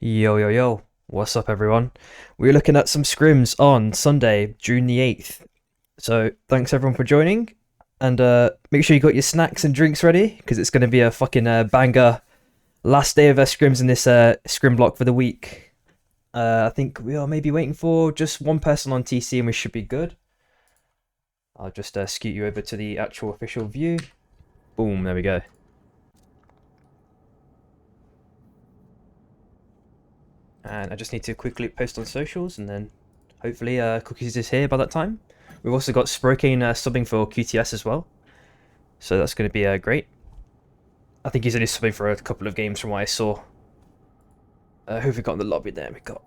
Yo, yo, yo. What's up, everyone? We're looking at some scrims on Sunday, June the 8th. So, thanks everyone for joining. And make sure you got your snacks and drinks ready, because it's going to be a fucking banger last day of our scrims in this scrim block for the week. I think we are maybe waiting for just one person on TC and we should be good. I'll just scoot you over to the actual official view. Boom, there we go. And I just need to quickly post on socials, and then hopefully Cookies is here by that time. We've also got Sprokane subbing for QTS as well, so that's going to be great. I think he's only subbing for a couple of games from what I saw. Who have we got in the lobby there? We got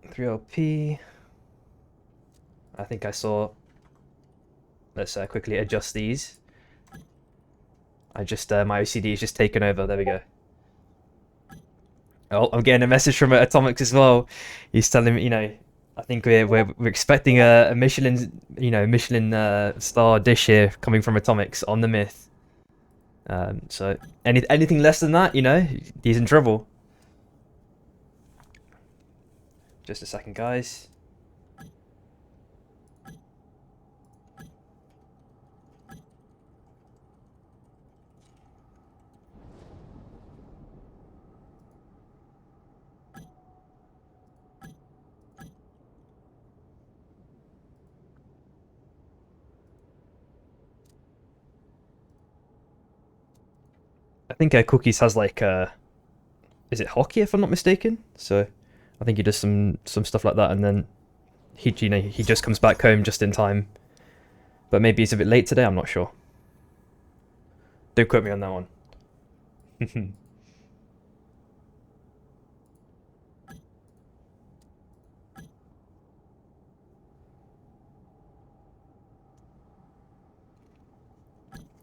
3LP. I think I saw. Let's quickly adjust these. I just my OCD is just taken over. There we go. Oh, I'm getting a message from Atomics as well. He's telling me, I think we're expecting a Michelin, Michelin star dish here coming from Atomics on the myth. So anything less than that, he's in trouble. Just a second, guys. I think Cookies has like is it hockey if I'm not mistaken? So I think he does some stuff like that, and then he just comes back home just in time. But maybe he's a bit late today. I'm not sure. Don't quote me on that one.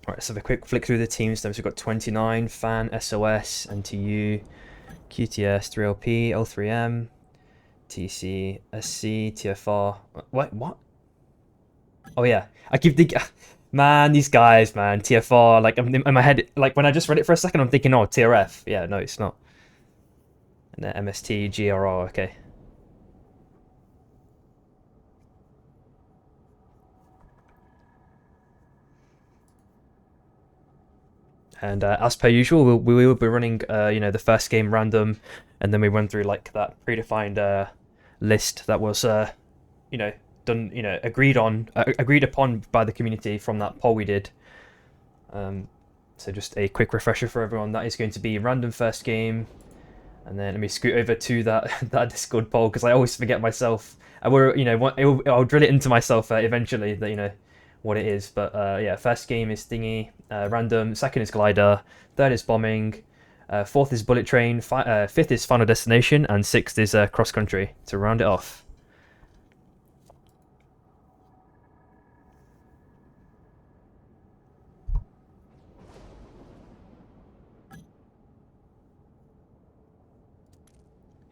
Right, let's have a quick flick through the teams. Then we've got 29, Fan, SOS, NTU, QTS, 3LP, L3M, TC, SC, TFR. What? Oh yeah, I keep thinking, man, these guys, man, TFR. Like I'm in my head, like when I just read it for a second, I'm thinking, oh, TRF. Yeah, no, it's not. And then MST, GRR. Okay. And as per usual, we will be running, the first game random, and then we run through like that predefined list that was, you know, done, agreed upon by the community from that poll we did. So just a quick refresher for everyone. That is going to be random first game, and then let me scoot over to that that Discord poll because I always forget myself. I will, I'll drill it into myself eventually that what it is. But yeah, first game is thingy, random. Second is glider. Third is bombing. Fourth is bullet train. Fifth is final destination, and sixth is cross country to round it off.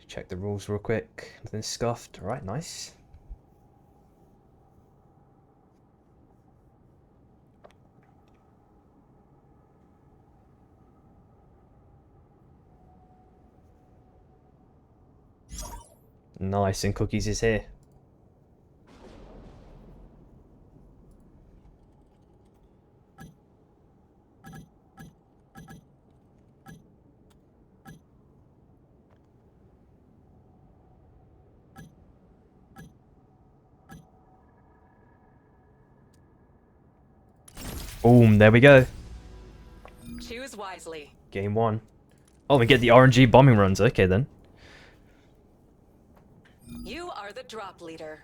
Check the rules real quick. Nothing scuffed. All right, nice. Nice, and Cookies is here. Boom, there we go. Choose wisely. Game one. Oh, we get the RNG bombing runs. Okay, then. You are the drop leader.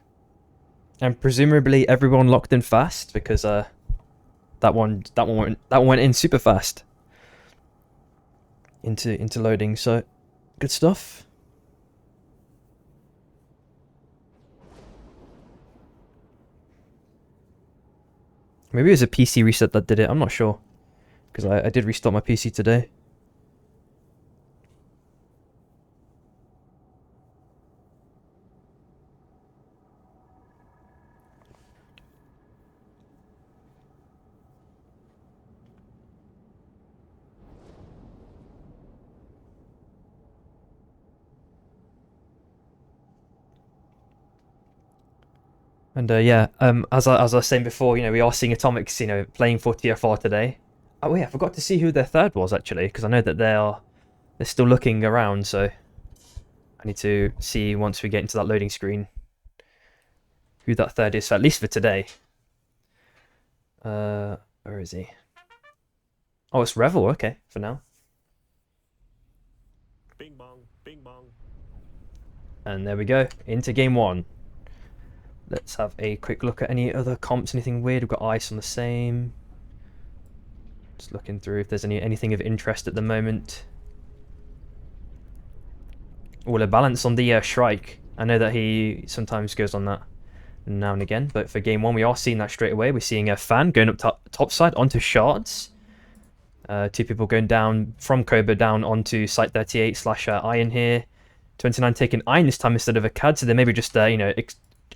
And presumably everyone locked in fast because that one went in super fast into loading. So good stuff. Maybe it was a PC reset that did it. I'm not sure because I did restart my PC today. And yeah, as I was saying before, you know, we are seeing Atomics, you know, playing for TFR today. Oh yeah, I forgot to see who their third was actually, because I know that they're still looking around. So I need to see once we get into that loading screen who that third is, at least for today. Where is he? Oh, it's Revel. Okay, for now. Bing bong, bing bong. And there we go, into game one. Let's have a quick look at any other comps, anything weird. We've got Ice on the same. Just looking through if there's anything of interest at the moment. Well, a balance on the Shrike. I know that he sometimes goes on that now and again, but for game one we are seeing that straight away. We're seeing a Fan going up top side onto Shards. Two people going down from Cobra down onto Site 38 / Iron here. 29 taking Iron this time instead of a CAD, so they may be just you know,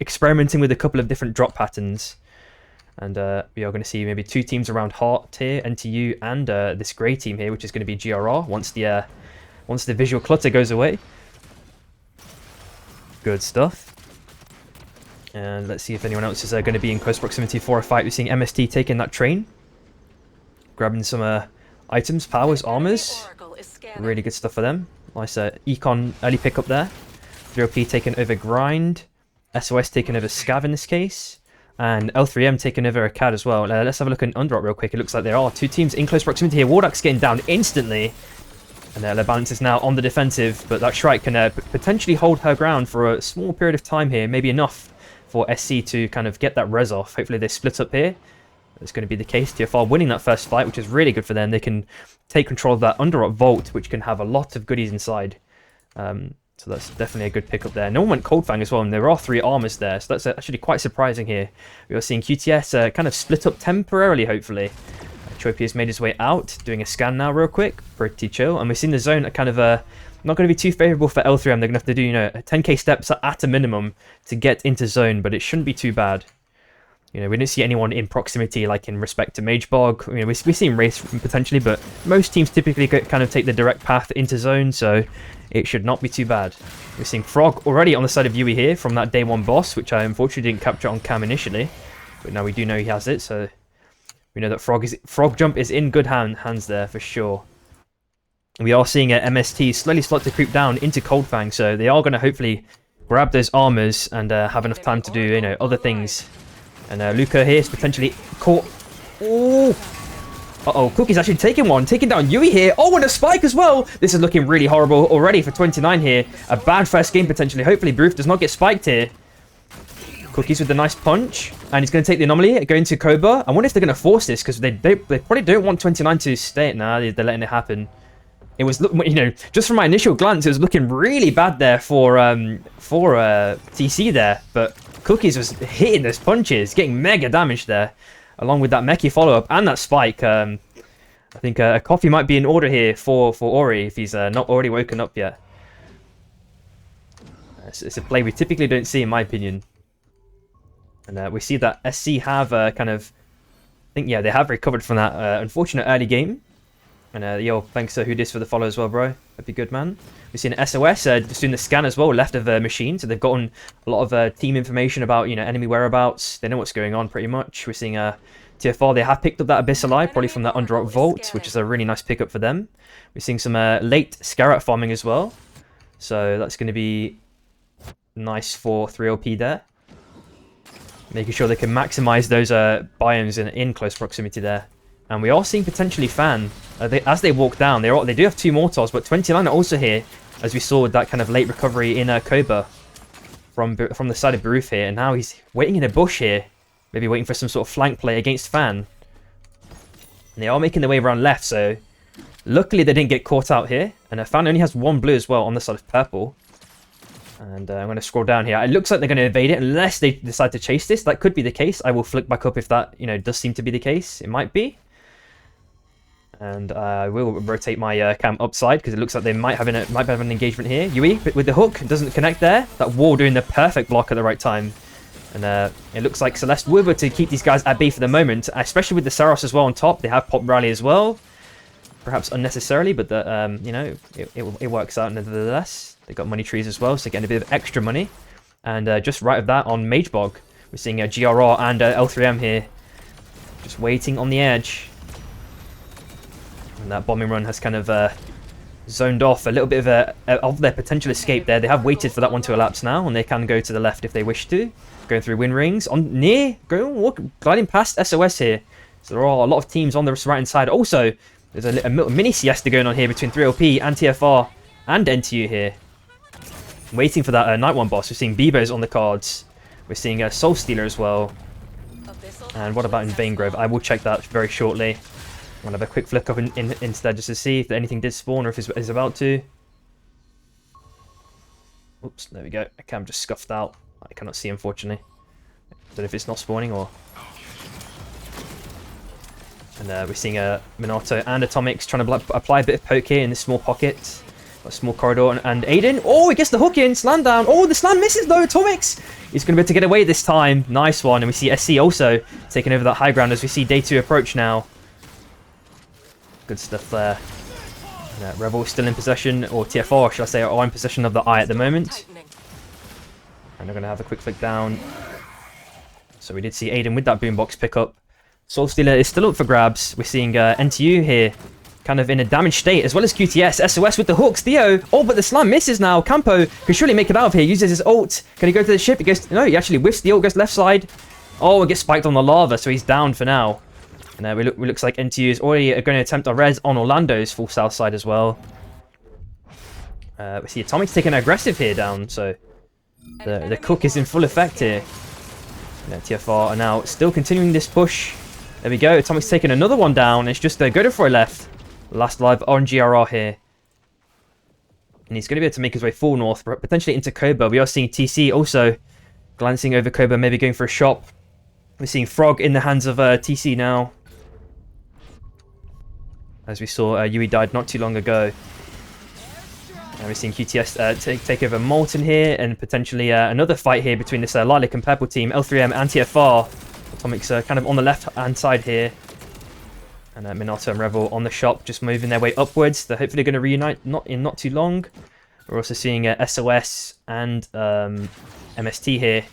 experimenting with a couple of different drop patterns. And we are going to see maybe two teams around Heart here, NTU, and this grey team here, which is going to be GRR once the visual clutter goes away. Good stuff. And let's see if anyone else is going to be in close proximity for a fight. We're seeing MST taking that train, grabbing some items, powers, armors. Really good stuff for them. Nice Econ early pickup there. 3OP taking over Grind. SOS taking over Scav in this case. And L3M taking over a CAD as well. Let's have a look at Underdrop real quick. It looks like there are two teams in close proximity here. Wardak's getting down instantly. And their balance is now on the defensive. But that Shrike can potentially hold her ground for a small period of time here. Maybe enough for SC to kind of get that res off. Hopefully they split up here. That's going to be the case. TFR winning that first fight, which is really good for them. They can take control of that Underdrop Vault, which can have a lot of goodies inside. So that's definitely a good pickup there. No one went Cold Fang as well, and there are 3 armors there, so that's actually quite surprising here. We are seeing QTS kind of split up temporarily, hopefully. Chopi has made his way out, doing a scan now real quick. Pretty chill. And we've seen the zone kind of not going to be too favourable for L3M. They're going to have to do, you know, 10k steps at a minimum to get into zone, but it shouldn't be too bad. You know, we didn't see anyone in proximity, like in respect to Magebog. You know, we've seen Race potentially, but most teams typically kind of take the direct path into zone, so it should not be too bad. We're seeing Frog already on the side of Yui here from that day 1 boss, which I unfortunately didn't capture on cam initially, but now we do know he has it, so we know that Frog Jump is in good hands there for sure. We are seeing MST slowly start to creep down into Cold Fang, so they are going to hopefully grab those armors and have enough time to do, you know, other things. And Luca here is potentially caught. Oh, uh-oh, Cookie's actually taking down Yui here. Oh, and a spike as well. This is looking really horrible already for 29 here. A bad first game potentially. Hopefully Broof does not get spiked here. Cookies with the nice punch. And he's going to take the anomaly, going to Koba. I wonder if they're going to force this, because they probably don't want 29 to stay. Nah, they're letting it happen. It was, you know, just from my initial glance, it was looking really bad there for TC there. But Cookies was hitting those punches, getting mega damage there, along with that Meki follow-up and that spike. I think a coffee might be in order here for Ori if he's not already woken up yet. It's a play we typically don't see, in my opinion. And we see that SC have kind of, I think, yeah, they have recovered from that unfortunate early game. And yo, thanks Who Dis for the follow as well, bro. That'd be good, man. We've seen SOS just doing the scan as well, left of machine, so they've gotten a lot of team information about, you know, enemy whereabouts. They know what's going on pretty much. We're seeing TFR, they have picked up that Abyss Alive, probably from that Underdrop Vault, which is a really nice pickup for them. We're seeing some late Scarab farming as well, so that's going to be nice for 3LP there. Making sure they can maximize those biomes in close proximity there. And we are seeing potentially Fan as they walk down. They do have 2 mortars, but 29 are also here, as we saw with that kind of late recovery in Koba from the side of Baruf here. And now he's waiting in a bush here, maybe waiting for some sort of flank play against Fan. And they are making their way around left, so luckily they didn't get caught out here. And Fan only has 1 blue as well on the side of purple. And I'm going to scroll down here. It looks like they're going to evade it unless they decide to chase this. That could be the case. I will flick back up if that, you know, does seem to be the case. It might be. And I will rotate my cam upside because it looks like they might have an engagement here. Yui with the hook doesn't connect there. That wall doing the perfect block at the right time. And it looks like Celeste will be able to keep these guys at bay for the moment, especially with the Saros as well on top. They have Pop Rally as well. Perhaps unnecessarily, but the, you know, it works out nevertheless. They got money trees as well, so getting a bit of extra money. And just right of that on Magebog. We're seeing a GRR and L3M here, just waiting on the edge. And that bombing run has kind of zoned off a little bit of their potential escape there. They have waited for that one to elapse now, and they can go to the left if they wish to. Going through wind rings, gliding past SOS here. So there are a lot of teams on the right-hand side. Also, there's a mini siesta going on here between 3LP and TFR and NTU here. Waiting for that Night One boss. We're seeing Bebo's on the cards. We're seeing Soul Stealer as well. And what about in Vaingrove? I will check that very shortly. I'm going to have a quick flick up instead just to see if anything did spawn or if it's about to. Oops, there we go. The cam just scuffed out. I cannot see, unfortunately. Don't know if it's not spawning or... And we're seeing Minato and Atomics trying to apply a bit of poke here in this small pocket. A small corridor. And Aiden, oh, he gets the hook in. Slam down. Oh, the slam misses though. Atomics. He's going to be able to get away this time. Nice one. And we see SC also taking over that high ground as we see day 2 approach now. Good stuff there. Rebel still in possession, or TFR should I say, are in possession of the eye at the moment. And they're going to have a quick flick down. So we did see Aiden with that boombox pickup. Soul Stealer is still up for grabs. We're seeing NTU here kind of in a damaged state, as well as QTS. SOS with the hooks. Theo. Oh, but the slam misses now. Campo can surely make it out of here. Uses his ult. Can he go to the ship? He goes... No, he actually whiffs the ult. Goes left side. Oh, and gets spiked on the lava, so he's down for now. And it looks like NTU is already going to attempt a res on Orlando's full south side as well. We see Atomic's taking aggressive here down, so the cook is in full effect here. TFR are now still continuing this push. There we go. Atomic's taking another one down. It's just Godefroy left. Last live on GRR here. And he's going to be able to make his way full north, potentially into Koba. We are seeing TC also glancing over Koba, maybe going for a shop. We're seeing Frog in the hands of TC now. As we saw, Yui died not too long ago. And we're seeing QTS take over Molten here, and potentially another fight here between this Lilac and Purple team, L3M and TFR. Atomics kind of on the left-hand side here. And Minato and Rebel on the shop, just moving their way upwards. They're hopefully going to reunite not too long. We're also seeing SOS and MST here.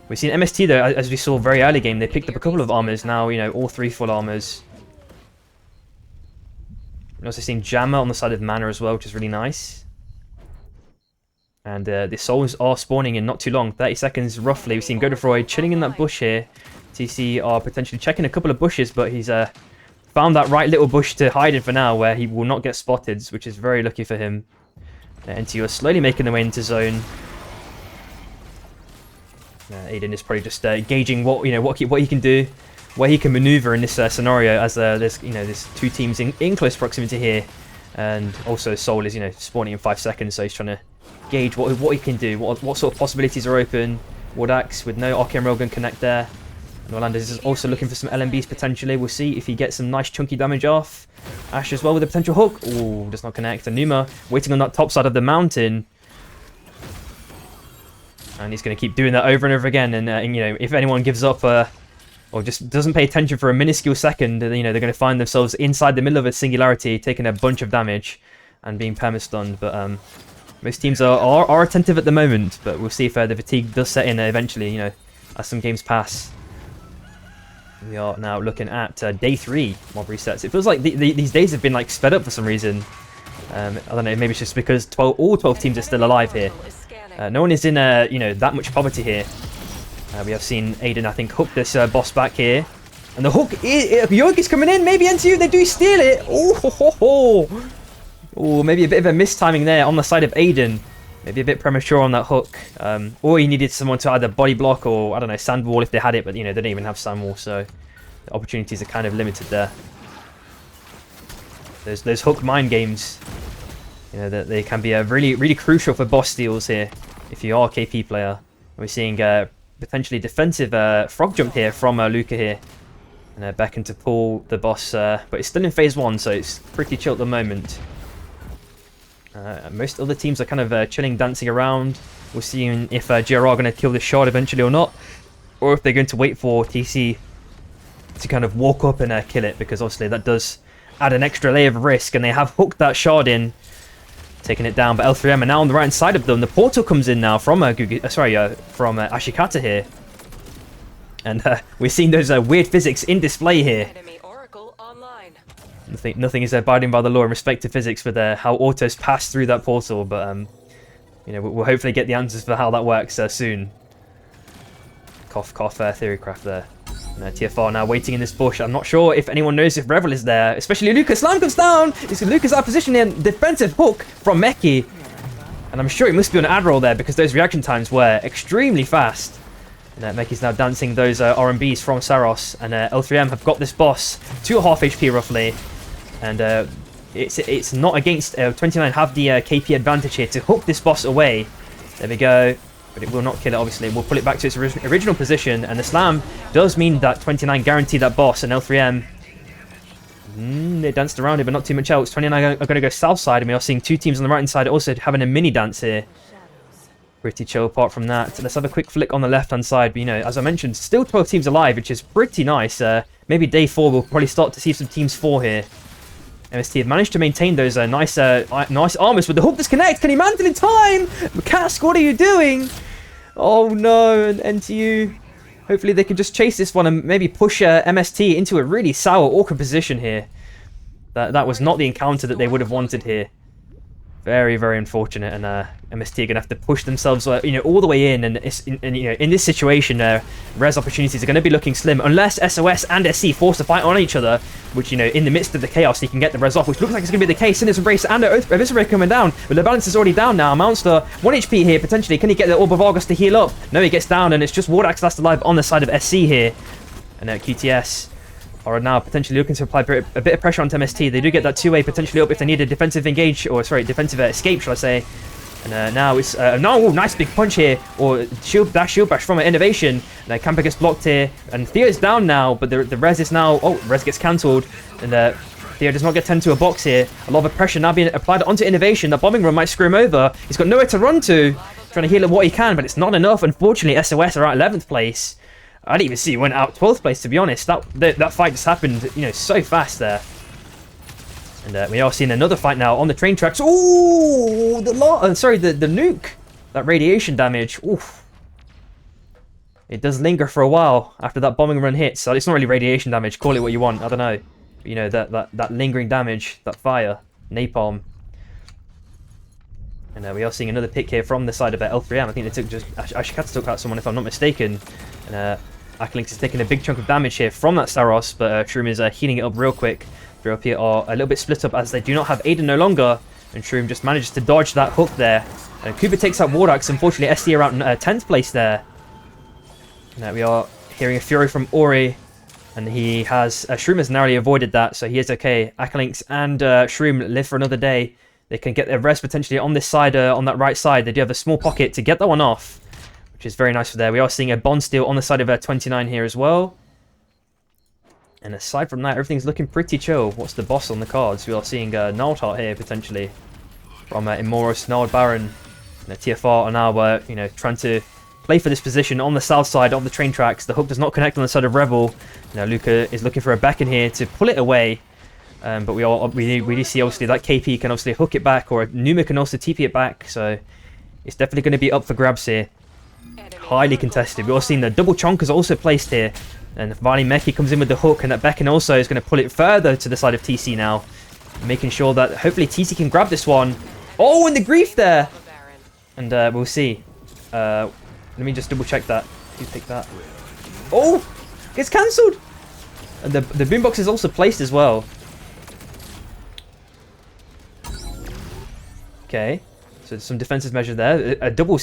We've seen MST though, as we saw very early game, they picked up a couple of armors. Now, all 3 full armors. We're also seeing Jammer on the side of Mana as well, which is really nice. And the souls are spawning in not too long, 30 seconds roughly. We've seen Godefroy chilling in that bush here. TC are potentially checking a couple of bushes, but he's found that right little bush to hide in for now, where he will not get spotted, which is very lucky for him. NTU are slowly making their way into zone. Aiden is probably just gauging what he can do, where he can maneuver in this scenario, as there's 2 teams in close proximity here, and also Soul is spawning in 5 seconds, so he's trying to gauge what he can do, what sort of possibilities are open. Wood-Axe with no Arcane Railgun connect there, and Orlando is also looking for some LMBs potentially. We'll see if he gets some nice chunky damage off. Ash as well with a potential hook. Ooh, does not connect. And Numa waiting on that top side of the mountain. And he's going to keep doing that over and over again. And, if anyone gives up or just doesn't pay attention for a minuscule second, they're going to find themselves inside the middle of a singularity, taking a bunch of damage and being perma-stunned. But most teams are attentive at the moment. But we'll see if the fatigue does set in eventually, as some games pass. We are now looking at day 3 mob resets. It feels like these days have been sped up for some reason. I don't know, maybe it's just because all 12 teams are still alive here. No one is in that much poverty here. We have seen Aiden, I think, hook this boss back here. And the hook, Yogi's coming in. Maybe NTU, they do steal it. Oh, maybe a bit of a mistiming there on the side of Aiden. Maybe a bit premature on that hook. Or he needed someone to either body block or, I don't know, sandwall if they had it. But, they don't even have sandwall, so the opportunities are kind of limited there. Those hook mind games, that they can be really, really crucial for boss steals here if you are a KP player. We're seeing potentially defensive frog jump here from Luca here. And beckon to pull the boss, but it's still in phase 1, so it's pretty chill at the moment. Most other teams are kind of chilling, dancing around. We're seeing if GR are going to kill this shard eventually or not, or if they're going to wait for TC to kind of walk up and kill it, because obviously that does add an extra layer of risk, and they have hooked that shard in, taking it down. But L3M are now on the right side of them. The portal comes in now from from Ashikata here. And we're seeing those weird physics in display here. Enemy Oracle online. Nothing is abiding by the law in respect to physics with how autos pass through that portal, but you know, we'll hopefully get the answers for how that works soon. Cough, cough, Theorycraft there. And TFR now waiting in this bush. I'm not sure if anyone knows if Revel is there, especially Lucas. Slam comes down! Lucas out of position here. Defensive hook from Meki. And I'm sure it must be on Admiral there because those reaction times were extremely fast. And Meki's now dancing those RMBs from Saros. And L3M have got this boss to a half HP roughly. And it's not against 29 have the KP advantage here to hook this boss away. There we go. But it will not kill it, obviously. We'll pull it back to its original position. And the slam does mean that 29 guarantee that boss. And L3M, they danced around it, but not too much else. 29 are going to go south side. And we are seeing two teams on the right-hand side also having a mini dance here. Pretty chill apart from that. Let's have a quick flick on the left-hand side. But, you know, as I mentioned, still 12 teams alive, which is pretty nice. Maybe day 4 we'll probably start to see some teams 4 here. MST have managed to maintain those nice armors with the hook disconnect. Can he mantle in time? Cask, what are you doing? Oh no, and NTU. Hopefully they can just chase this one and maybe push MST into a really sour, awkward position here. That was not the encounter that they would have wanted here. Very, very unfortunate, and MST are going to have to push themselves, you know, all the way in, and you know, in this situation, res opportunities are going to be looking slim unless SOS and SC force to fight on each other, which, you know, in the midst of the chaos, he can get the res off, which looks like it's going to be the case. Sinner's Embrace and Eviscerate coming down, but the balance is already down now. Monster 1 HP here potentially. Can he get the Orb of Argus to heal up? No, he gets down, and it's just Wardax last alive on the side of SC here, and QTS are now potentially looking to apply a bit of pressure onto MST. They do get that 2-way potentially up if they need a defensive engage, or sorry, defensive escape, shall I say. And now it's nice big punch here, or shield bash from an Innovation. And Camper gets blocked here, and Theo's down now, but the res is now, res gets cancelled, and Theo does not get 10 to a box here. A lot of pressure now being applied onto Innovation. The bombing run might screw him over. He's got nowhere to run to, trying to heal him what he can, but it's not enough. Unfortunately, SOS are at 11th place. I didn't even see he went out 12th place, to be honest. That fight just happened, you know, so fast there. And we are seeing another fight now on the train tracks. Ooh, the nuke. That radiation damage. Oof. It does linger for a while after that bombing run hits. So it's not really radiation damage. Call it what you want. I don't know. But, you know, that lingering damage, that fire, napalm. And we are seeing another pick here from the side of L3M. I think they took Ashikata took out someone, if I'm not mistaken. And Akalinx is taking a big chunk of damage here from that Saros, but Shroom is healing it up real quick. They're up here are a little bit split up as they do not have Aiden no longer, and Shroom just manages to dodge that hook there. And Cooper takes out Wardax. Unfortunately, SC are out in 10th place there. And we are hearing a Fury from Ori, and he has Shroom has narrowly avoided that, so he is okay. Akalinx and Shroom live for another day. They can get their res potentially on this side, on that right side. They do have a small pocket to get that one off, which is very nice for there. We are seeing a Bond Steel on the side of 29 here as well. And aside from that, everything's looking pretty chill. What's the boss on the cards? We are seeing Gnarlheart here potentially from Imoros, Gnarled Baron. And TFR are now, you know, trying to play for this position on the south side of the train tracks. The hook does not connect on the side of Rebel. Now Luca is looking for a beacon here to pull it away. But we do see obviously that KP can obviously hook it back, or Numa can also TP it back. So it's definitely going to be up for grabs here. Highly contested. We've also seen the double chonkers also placed here. And Vali Meki comes in with the hook, and that beacon also is going to pull it further to the side of TC now. Making sure that hopefully TC can grab this one. Oh, and the grief there! And we'll see. Let me just double check that. You pick that. Oh! It's cancelled! And the boombox is also placed as well. Okay. So some defensive measure there. A double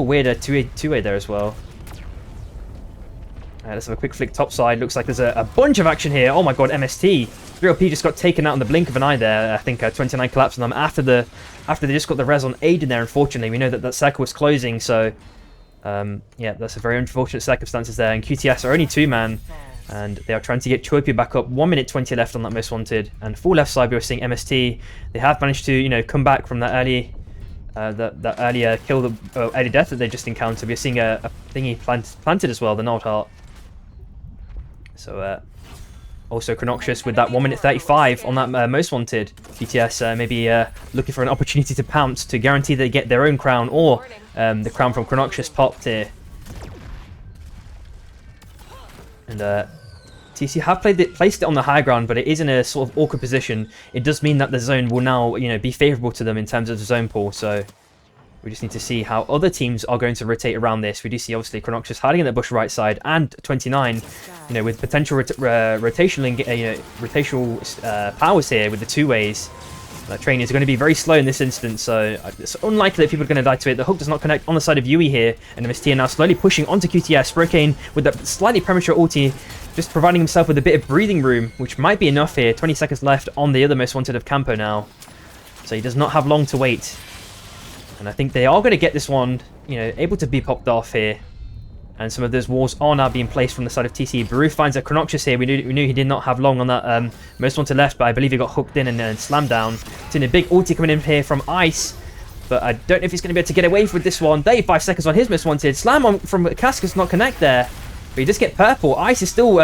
weird two-way there as well. Let's have a quick flick topside. Looks like there's a bunch of action here. Oh my god, MST. 3LP just got taken out in the blink of an eye there. I think 29 collapsed on them after they just got the res on Aiden there, unfortunately. We know that circle was closing, so yeah, that's a very unfortunate circumstances there. And QTS are only 2-man, and they are trying to get Choipia back up. 1 minute 20 left on that most wanted. And full left side, we were seeing MST. They have managed to, you know, come back from that early that earlier kill, early death that they just encountered. We're seeing a thingy planted as well, the Gnarlheart. So also Chronoxus with that 1 minute 35 on that most wanted. QTS maybe looking for an opportunity to pounce to guarantee they get their own crown, or the crown from Chronoxus popped here. And TC have placed it on the high ground, but it is in a sort of awkward position. It does mean that the zone will now, be favourable to them in terms of the zone pool. So we just need to see how other teams are going to rotate around this. We do see obviously Chronoxus hiding in the bush right side, and 29, with potential rotational powers here with the two ways. That train is going to be very slow in this instance, so it's unlikely that people are going to die to it. The hook does not connect on the side of Yui here, and MST are now slowly pushing onto QTS. Hurricane with that slightly premature ulti, just providing himself with a bit of breathing room, which might be enough here. 20 seconds left on the other most wanted of Campo now, so he does not have long to wait. And I think they are going to get this one, able to be popped off here. And some of those walls are now being placed from the side of TC. Baru finds a Chronoxus here. We knew he did not have long on that most wanted left, but I believe he got hooked in and then slammed down. Seeing a big ulti coming in here from Ice, but I don't know if he's going to be able to get away with this one. 35 seconds on his most wanted. Slam on from Cask does not connect there, but he does get purple. Ice is still,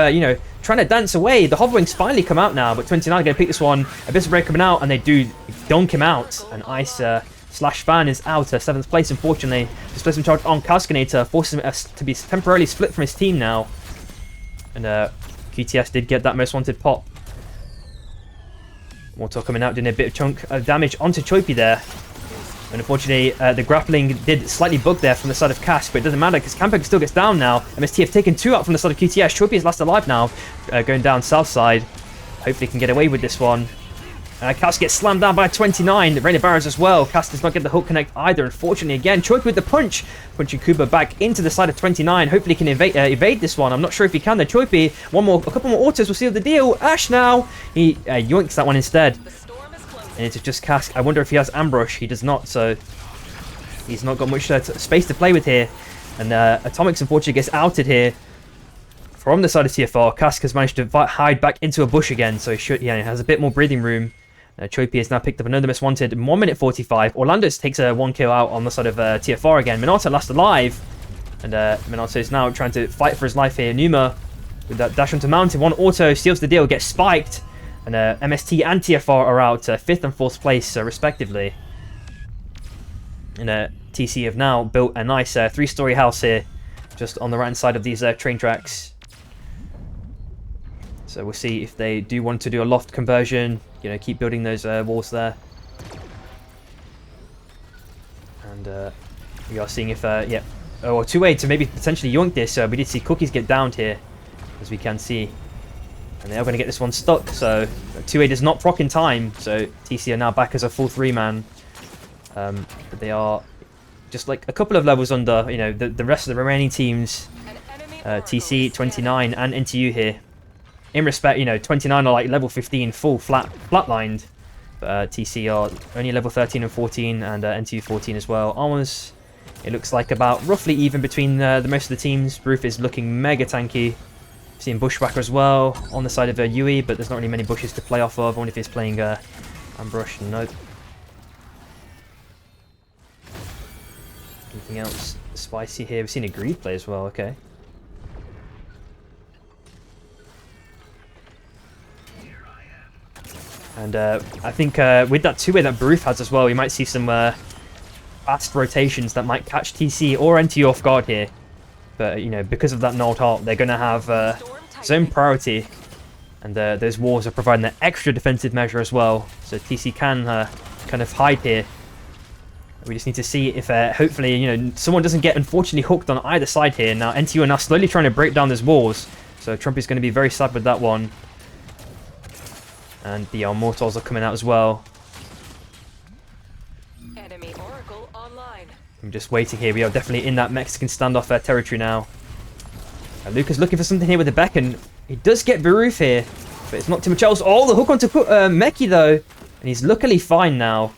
trying to dance away. The hoverwings finally come out now, but 29 are going to pick this one. Abyss Break coming out, and they do dunk him out. And Ice slash Fan is out, 7th place, unfortunately. Displacement charge on Cascanator forces him to be temporarily split from his team now. And QTS did get that most wanted pop. Mortar coming out, doing a bit of chunk of damage onto Choipy there. And unfortunately, the grappling did slightly bug there from the side of Cask, but it doesn't matter because Campek still gets down now. MST have taken 2 out from the side of QTS. Choipy is last alive now, going down south side. Hopefully can get away with this one. Cass gets slammed down by 29. The Rain of Barrows as well. Cass does not get the hook connect either, unfortunately. Again, Choipy with the punch. Punching Kuba back into the side of 29. Hopefully he can evade this one. I'm not sure if he can. The Choipy, a couple more autos will seal the deal. Ash now. He yoinks that one instead. And it's just Cass. I wonder if he has Ambush. He does not, so he's not got much space to play with here. And Atomics, unfortunately, gets outed here. From the side of TFR, Cask has managed to hide back into a bush again, so he has a bit more breathing room. Choipy has now picked up another most wanted. 1 minute 45. Orlando takes a 1 kill out on the side of TFR again. Minato last alive. And Minato is now trying to fight for his life here. Numa with that dash onto mountain. 1 auto seals the deal, gets spiked. And MST and TFR are out 5th and 4th place respectively. And TC have now built a nice 3-story house here. Just on the right hand side of these train tracks. So we'll see if they do want to do a loft conversion. Keep building those walls there. And we are seeing if, Oh, a 2-way to maybe potentially yoink this. We did see Cookies get downed here, as we can see. And they are going to get this one stuck. So 2-way does not proc in time. So TC are now back as a full 3-man. But they are just like a couple of levels under, the rest of the remaining teams. TC, 29, and NTU here. In respect, 29 are like level 15, full flatlined. But TC are only level 13 and 14, and NTU 14 as well. Armors, it looks like about roughly even between the most of the teams. Roof is looking mega tanky. Seeing Bushwhacker as well on the side of Yui, but there's not really many bushes to play off of. I wonder if he's playing Ambush. Nope. Anything else spicy here? We've seen a Greed play as well. Okay. And I think with that 2-way that Baruf has as well, we might see some fast rotations that might catch TC or NTU off guard here. But, because of that nulled heart, they're going to have zone priority. And those walls are providing that extra defensive measure as well. So TC can kind of hide here. We just need to see if, hopefully, someone doesn't get, unfortunately, hooked on either side here. Now, NTU are now slowly trying to break down those walls. So Trump is going to be very sad with that one. And the Mortals are coming out as well. Enemy Oracle online. I'm just waiting here. We are definitely in that Mexican standoff territory now. Luca's looking for something here with the beacon. He does get Baruf here, but it's not too much else. Oh, the hook onto Meki though. And he's luckily fine now.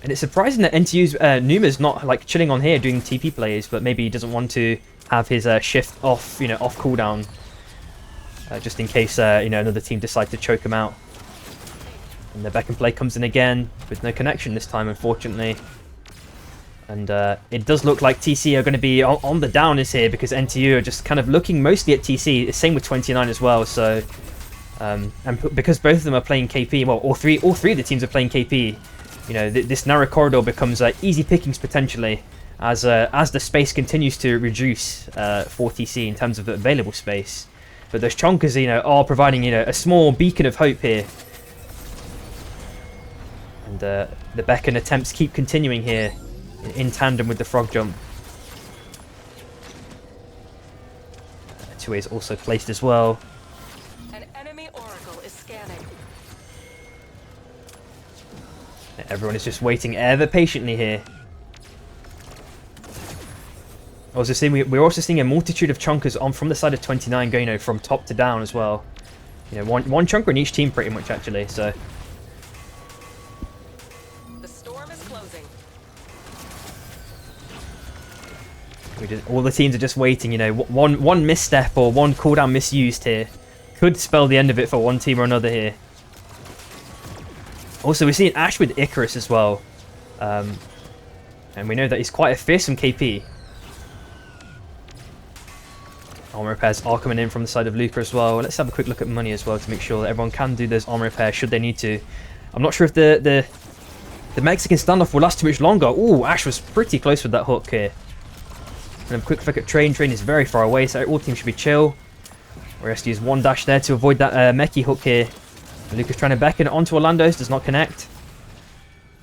And it's surprising that NTU's Numa's not like chilling on here doing TP plays, but maybe he doesn't want to have his shift off, off cooldown. Just in case, another team decide to choke him out. And the Beacon play comes in again with no connection this time, unfortunately. And it does look like TC are going to be on the downers here because NTU are just kind of looking mostly at TC. Same with 29 as well. So, and because both of them are playing KP, well, all three of the teams are playing KP. This narrow corridor becomes easy pickings potentially. as the space continues to reduce for TC in terms of the available space. But those chonkers, you know, are providing, you know, a small beacon of hope here. And the beacon attempts keep continuing here in tandem with the frog jump. 2A is also placed as well. An enemy oracle is scanning. Everyone is just waiting ever patiently here. We're also seeing a multitude of chunkers on from the side of 29 going, you know, from top to down as well. You know, one chunker in each team pretty much actually, so. The storm is closing. All the teams are just waiting, you know, one misstep or one cooldown misused here could spell the end of it for one team or another here. Also, we're seeing Ash with Icarus as well. And we know that he's quite a fearsome KP. Armor repairs are coming in from the side of Luca as well. Let's have a quick look at money as well to make sure that everyone can do those armor repairs should they need to. I'm not sure if the Mexican standoff will last too much longer. Ooh, Ash was pretty close with that hook here. And a quick look at Train. Train is very far away, so all teams should be chill. We have to use one dash there to avoid that Mechie hook here. Luca's trying to beckon onto Orlando's, does not connect.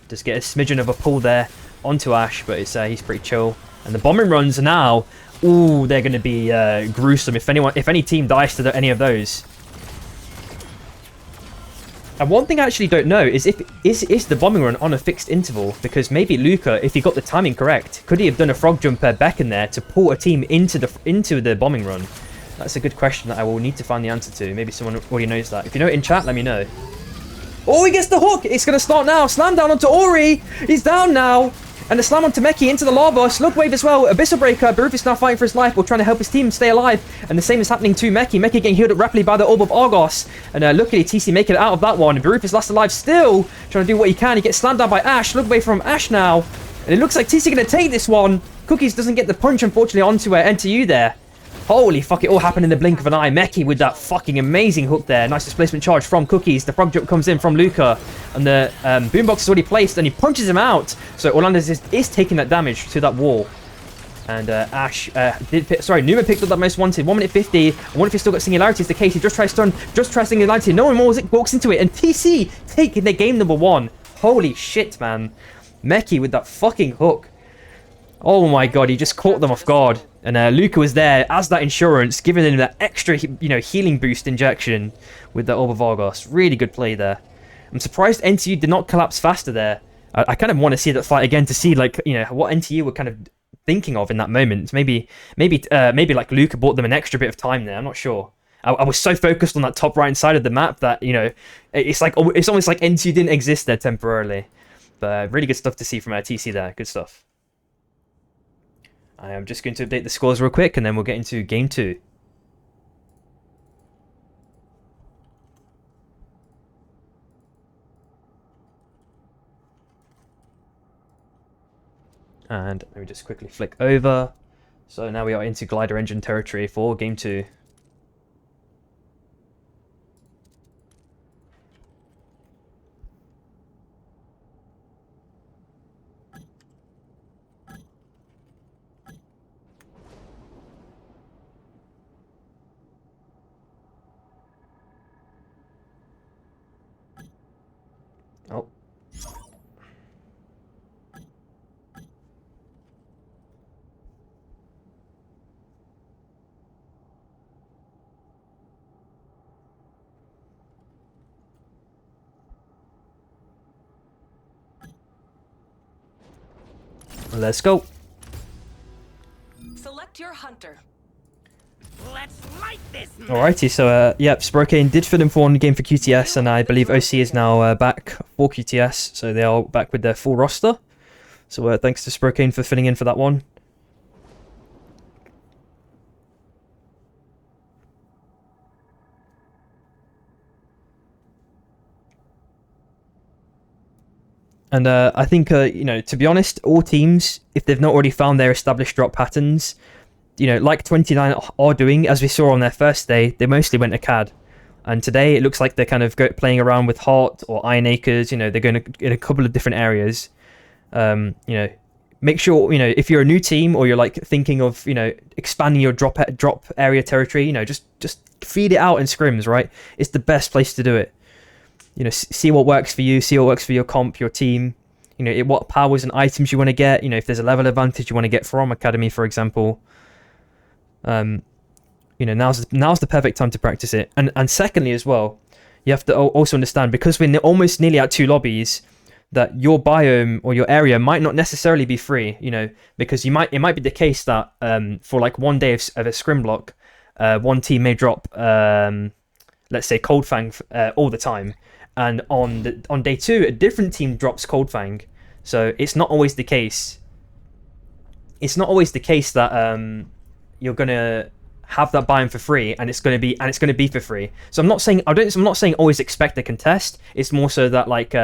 Just get a smidgen of a pull there onto Ash, but it's he's pretty chill. And the bombing runs now, ooh, they're going to be gruesome if any team dies to any of those. And one thing I actually don't know is is the bombing run on a fixed interval, because maybe Luca, if he got the timing correct, could he have done a frog jumper beckon there to pull a team into the bombing run? That's a good question that I will need to find the answer to. Maybe someone already knows that. If you know it in chat, let me know. Oh, he gets the hook! It's going to start now. Slam down onto Ori. He's down now. And the slam onto Mechie into the lava. Slug wave as well. Abyssal breaker. Baruf is now fighting for his life while trying to help his team stay alive. And the same is happening to Mechie. Mechie getting healed up rapidly by the orb of Argos. And luckily TC making it out of that one. Baruf is last alive still. Trying to do what he can. He gets slammed down by Ash. Slug wave from Ash now. And it looks like TC going to take this one. Cookies doesn't get the punch unfortunately onto NTU there. Holy fuck, it all happened in the blink of an eye. Mechie with that fucking amazing hook there. Nice displacement charge from Cookies. The frog jump comes in from Luca. And the boombox is already placed and he punches him out. So Orlando is taking that damage to that wall. And Ash Numa picked up that most wanted. 1 minute 50. I wonder if he's still got Singularity. It's the case. He just tries stun, just tries Singularity. No one more walks into it. And TC taking the game number 1. Holy shit, man. Mechie with that fucking hook. Oh my god, he just caught them off guard. And Luca was there as that insurance, giving him that extra, healing boost injection with the Orb of Argos. Really good play there. I'm surprised NTU did not collapse faster there. I kind of want to see that fight again to see, like, what NTU were kind of thinking of in that moment. Maybe like Luca bought them an extra bit of time there. I'm not sure. I was so focused on that top right side of the map that it's almost like NTU didn't exist there temporarily. But really good stuff to see from our TC there. Good stuff. I am just going to update the scores real quick and then we'll get into game 2. And let me just quickly flick over. So now we are into glider engine territory for game 2. Oh. Let's go. Select your hunter. Let's light this. Alrighty, so yep, Sprokane did fill in for one game for QTS, and I believe OC is now back for QTS, so they are back with their full roster. So thanks to Sprokane for filling in for that one. And I think, to be honest, all teams, if they've not already found their established drop patterns, like 29 are doing, as we saw on their first day, they mostly went to CAD. And today, it looks like they're kind of playing around with Heart or Iron Acres. They're going in a couple of different areas. make sure, you know, if you're a new team or you're like thinking of, you know, expanding your drop area territory, you know, just feed it out in scrims, right? It's the best place to do it. You know, see what works for you, see what works for your comp, your team. You know, what powers and items you want to get. You know, if there's a level advantage you want to get from Academy, for example. You know, now's the perfect time to practice it. And secondly as well, you have to also understand, because we're almost nearly at 2 lobbies, that your biome or your area might not necessarily be free. You know, because it might be the case that for like one day of a scrim block, one team may drop let's say Cold Fang all the time, and on day 2 a different team drops Cold Fang. So it's not always the case. It's not always the case that you're gonna have that biome for free, and it's gonna be for free. So I'm not saying always expect a contest. It's more so that like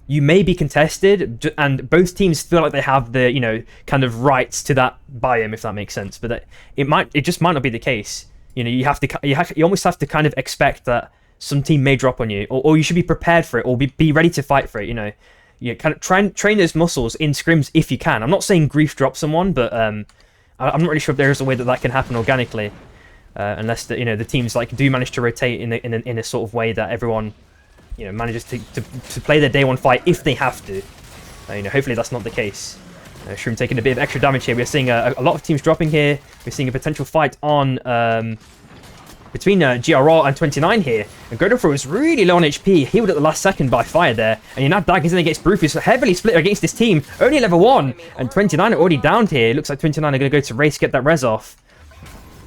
you may be contested, and both teams feel like they have the, you know, kind of rights to that biome, if that makes sense. But it just might not be the case. You know, you almost have to kind of expect that some team may drop on you, or you should be prepared for it, or be ready to fight for it. You know, you kind of train those muscles in scrims if you can. I'm not saying grief drop someone, but I'm not really sure if there is a way that can happen organically, unless the teams like do manage to rotate in a sort of way that everyone, you know, manages to play their day 1 fight if they have to. You know, hopefully that's not the case. Shroom taking a bit of extra damage here. We're seeing a lot of teams dropping here. We're seeing a potential fight on between GRR and 29 here. And Godofro is really low on HP, healed at the last second by fire there. And you now daggers in against Brufus, heavily split against this team. Only level 1, and 29 are already downed here. It looks like 29 are going to go to race, get that res off.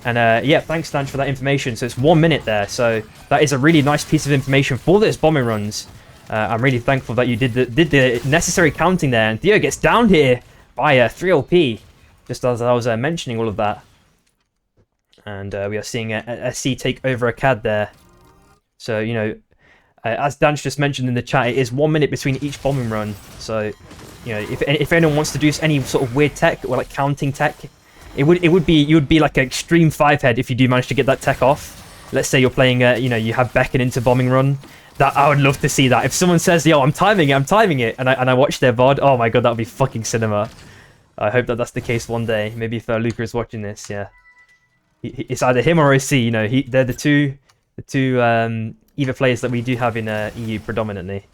And yeah, thanks Stanch for that information. So it's 1 minute there. So that is a really nice piece of information for those bombing runs. I'm really thankful that you did the necessary counting there. And Theo gets downed here by 3LP, just as I was mentioning all of that. And we are seeing a SC take over a CAD there. So, you know, as Danch just mentioned in the chat, it is 1 minute between each bombing run. So, you know, if anyone wants to do any sort of weird tech or like counting tech, you would be like an extreme 5-head if you do manage to get that tech off. Let's say you're playing, you know, you have Beckon into bombing run. That I would love to see that. If someone says, "Yo, I'm timing it," and I watch their VOD, oh my god, that would be fucking cinema. I hope that that's the case one day. Maybe if Luca is watching this, yeah. It's either him or OC. You know, they're the two EVA players that we do have in EU predominantly.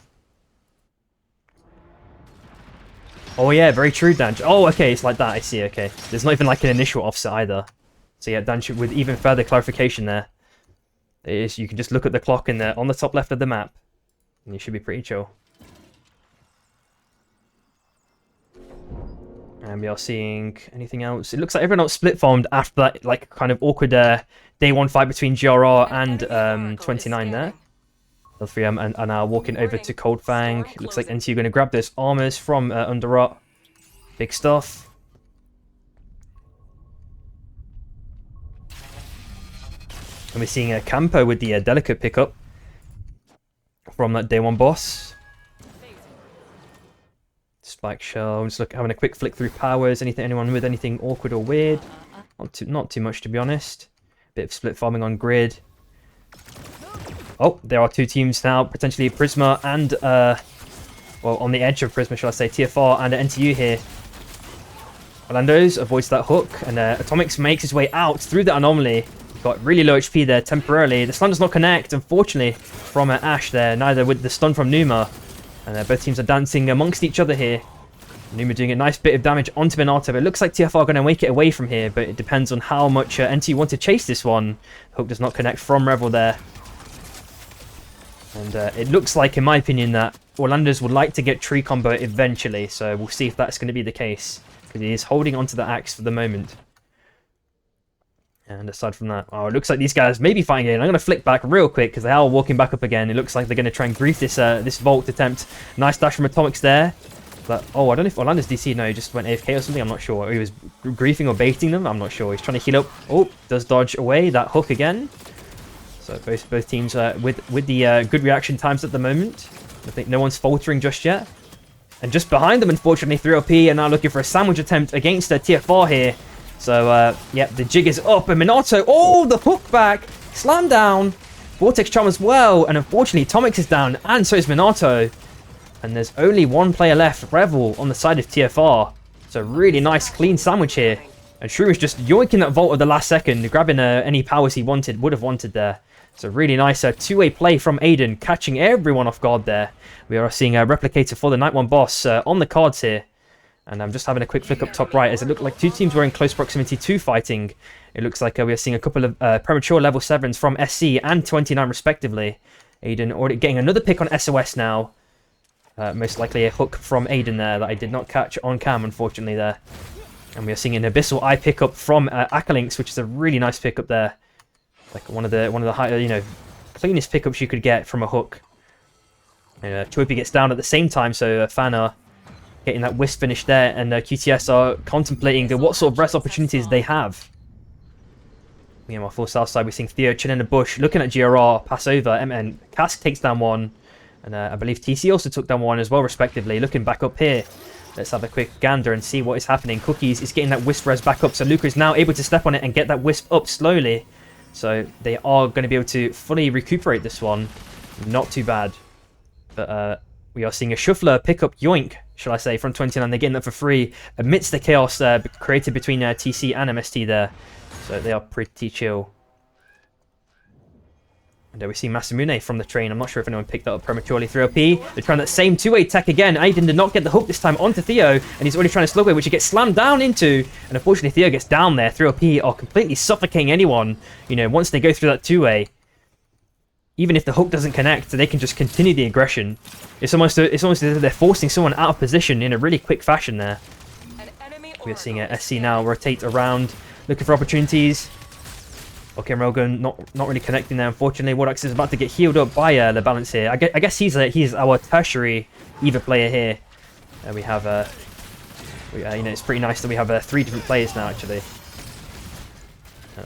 Oh yeah, very true, Danch. Oh, okay, it's like that. I see. Okay, there's not even like an initial offset either. So yeah, Danch with even further clarification there. You can just look at the clock on the top left of the map, and you should be pretty chill. And we are seeing anything else. It looks like everyone else split farmed after that, like kind of awkward day 1 fight between GRR and 29 there. The 3M are now walking over to Cold Fang. It looks like NTU going to grab those armors from Underrot. Big stuff. And we're seeing a Campo with the delicate pickup from that day 1 boss. Spike shell. I'm just having a quick flick through powers. Anyone with anything awkward or weird? Not too much, to be honest. Bit of split farming on grid. Oh, there are 2 teams now, potentially Prisma and well, on the edge of Prisma, shall I say, TFR and NTU here. Orlando's avoids that hook, and Atomics makes his way out through the anomaly. Got really low HP there temporarily. The stun does not connect, unfortunately, from Ash there. Neither with the stun from Numa. And both teams are dancing amongst each other here. Numa doing a nice bit of damage onto Minato. But it looks like TFR are going to make it away from here. But it depends on how much NT want to chase this one. Hook does not connect from Revel there. And it looks like, in my opinion, that Orlando's would like to get tree combo eventually. So we'll see if that's going to be the case. Because he is holding onto the axe for the moment. And aside from that, oh, it looks like these guys may be fighting again. I'm going to flick back real quick because they are walking back up again. It looks like they're going to try and grief this this vault attempt. Nice dash from Atomics there. But, oh, I don't know if Orlando's DC, no, he just went AFK or something. I'm not sure. Or he was griefing or baiting them. I'm not sure. He's trying to heal up. Oh, does dodge away that hook again. So both teams with the good reaction times at the moment. I think no one's faltering just yet. And just behind them, unfortunately, 3LP are now looking for a sandwich attempt against TF4 here. So, yeah, the jig is up, and Minato, oh, the hook back, slam down, Vortex Charm as well, and unfortunately, Atomics is down, and so is Minato. And there's only 1 player left, Revel, on the side of TFR. So So really nice, clean sandwich here. And Shrew is just yoinking that vault at the last second, grabbing any powers he would have wanted there. So really nice two-way play from Aiden, catching everyone off guard there. We are seeing a replicator for the Night 1 boss on the cards here. And I'm just having a quick flick up top right, as it looked like two teams were in close proximity to fighting. It looks like we are seeing a couple of premature level 7s from SC and 29 respectively. Aiden already getting another pick on SOS now. Most likely a hook from Aiden there that I did not catch on cam, unfortunately, there. And we are seeing an Abyssal Eye pickup from Akalinks, which is a really nice pickup there. Like one of the high, cleanest pickups you could get from a hook. And Choipy gets down at the same time, so Fan are getting that Wisp finish there, and QTS are contemplating what sort of rest opportunities they have. Meanwhile, full south side, we're seeing Theo chilling in the bush, looking at GRR, pass over, and Cask takes down one. And I believe TC also took down one as well, respectively. Looking back up here, let's have a quick gander and see what is happening. Cookies is getting that Wisp res back up, so Luca is now able to step on it and get that Wisp up slowly. So they are going to be able to fully recuperate this one. Not too bad. But we are seeing a Shuffler pick up Yoink, shall I say, from 29. They're getting that for free amidst the chaos created between TC and MST there. So they are pretty chill. And we see Masamune from the train. I'm not sure if anyone picked that up prematurely. 3OP. They're trying that same two-way attack again. Aiden did not get the hook this time onto Theo. And he's already trying to slug away, which he gets slammed down into. And unfortunately, Theo gets down there. 3OP are completely suffocating anyone, once they go through that two-way. Even if the hook doesn't connect, they can just continue the aggression. It's almost as if they're forcing someone out of position in a really quick fashion there. We're seeing SC now rotate around, looking for opportunities. Okay, Rogan not really connecting there, unfortunately. Wardax is about to get healed up by the balance here. I guess he's our tertiary Eva player here. We have it's pretty nice that we have 3 different players now, actually.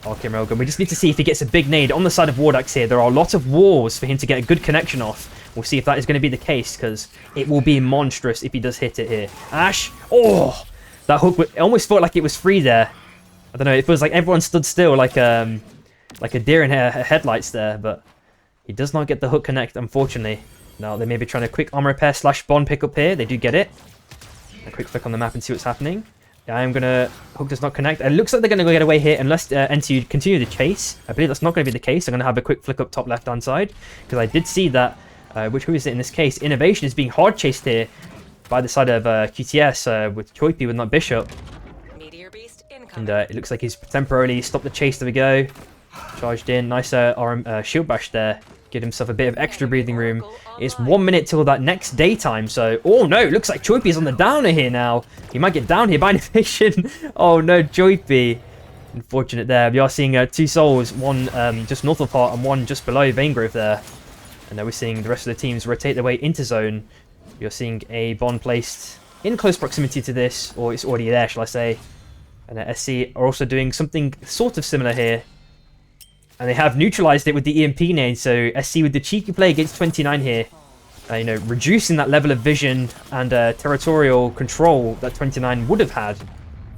Okay, Rogan. We just need to see if he gets a big nade on the side of Wardax here. There are a lot of walls for him to get a good connection off. We'll see if that is going to be the case, because it will be monstrous if he does hit it here. Ash! Oh! That hook, it almost felt like it was free there. I don't know, it feels like everyone stood still like a deer in her headlights there, but he does not get the hook connect, unfortunately. Now, they may be trying a quick armor repair / bond pickup here. They do get it. A quick flick on the map and see what's happening. Hook does not connect. It looks like they're going to go get away here unless NTU continue the chase. I believe that's not going to be the case. I'm going to have a quick flick up top left-hand wide, because I did see that, who is it in this case? Innovation is being hard chased here by the side of QTS with Choipy with not Bishop. And it looks like he's temporarily stopped the chase. There we go. Charged in. Nice shield bash there. Give himself a bit of extra breathing room. It's 1 minute till that next daytime, so... Oh no, looks like Choipy is on the downer here now. He might get down here by innovation. Oh no, Choipy. Unfortunate there. We are seeing 2 souls, one just north of Heart and one just below Vanegrove there. And then we're seeing the rest of the teams rotate their way into zone. You're seeing a bond placed in close proximity to this, or it's already there, shall I say. And SC are also doing something sort of similar here. And they have neutralized it with the EMP nade, so SC with the cheeky play against 29 here. Reducing that level of vision and territorial control that 29 would have had.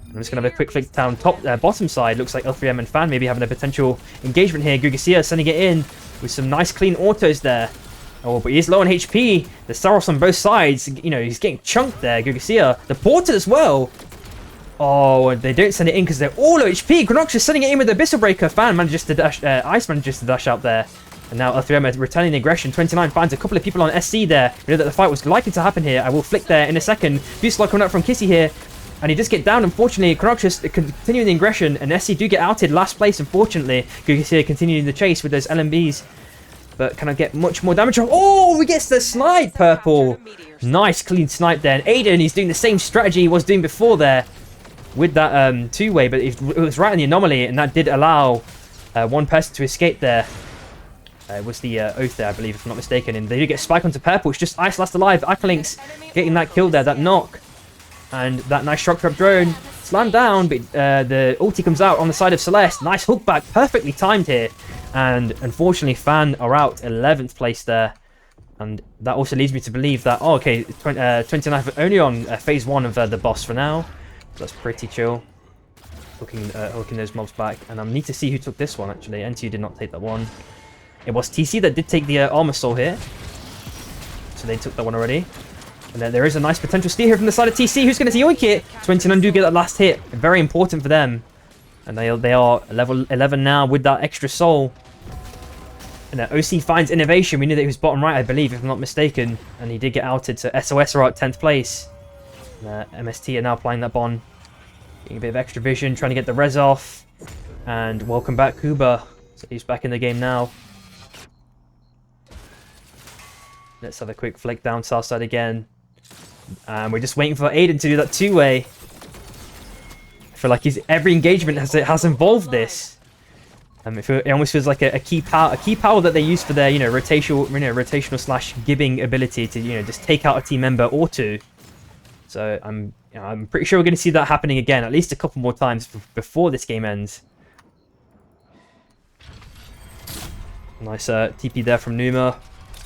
I'm just going to have a quick flick down bottom side. Looks like L3M and Fan maybe having a potential engagement here. Gugacia sending it in with some nice clean autos there. Oh, but he is low on HP. The Saros on both sides. He's getting chunked there, Gugacia. The Porter as well. Oh, they don't send it in because they're all low HP. Granox is sending it in with the Abyssal Breaker. Fan manages to dash, Ice manages to dash out there. And now L3M returning the aggression. 29 finds a couple of people on SC there. We know that the fight was likely to happen here. I will flick there in a second. Fuselaw coming out from Kissy here. And he does get down, unfortunately. Chronoxus continuing the aggression. And SC do get outed. Last place, unfortunately. Gugas here continuing the chase with those LMBs. But can I get much more damage? Oh, we get the snipe, Purple. Nice, clean snipe there. And Aiden, he's doing the same strategy he was doing before there. With that two-way, but it was right in the anomaly, and that did allow one person to escape there. It was the Oath there, I believe, if I'm not mistaken. And they do get Spike onto Purple. It's just Ice last alive. Akalinks getting that kill there, that knock. And that nice shock trap drone slammed down, but the ulti comes out on the side of Celeste. Nice hook back, perfectly timed here. And unfortunately, Fan are out 11th place there. And that also leads me to believe that, 29 only on phase 1 of the boss for now. That's pretty chill. Hooking those mobs back. And I need to see who took this one, actually. NTU did not take that one. It was TC that did take the Armor Soul here. So they took that one already. And then there is a nice potential steal here from the side of TC. Who's going to yoink it? 29 do get that last hit. Very important for them. And they are level 11 now with that extra soul. And OC finds innovation. We knew that he was bottom right, I believe, if I'm not mistaken. And he did get outed. So SOS are at 10th place. And, MST are now applying that bond. Getting a bit of extra vision, trying to get the res off. And welcome back, Kuba. So he's back in the game now. Let's have a quick flick down south side again. And we're just waiting for Aiden to do that two-way. I feel like every engagement has involved this. It almost feels like a key power that they use for their rotational slash gibbing ability to just take out a team member or two. So I'm pretty sure we're going to see that happening again at least a couple more times before this game ends. Nice TP there from Numa.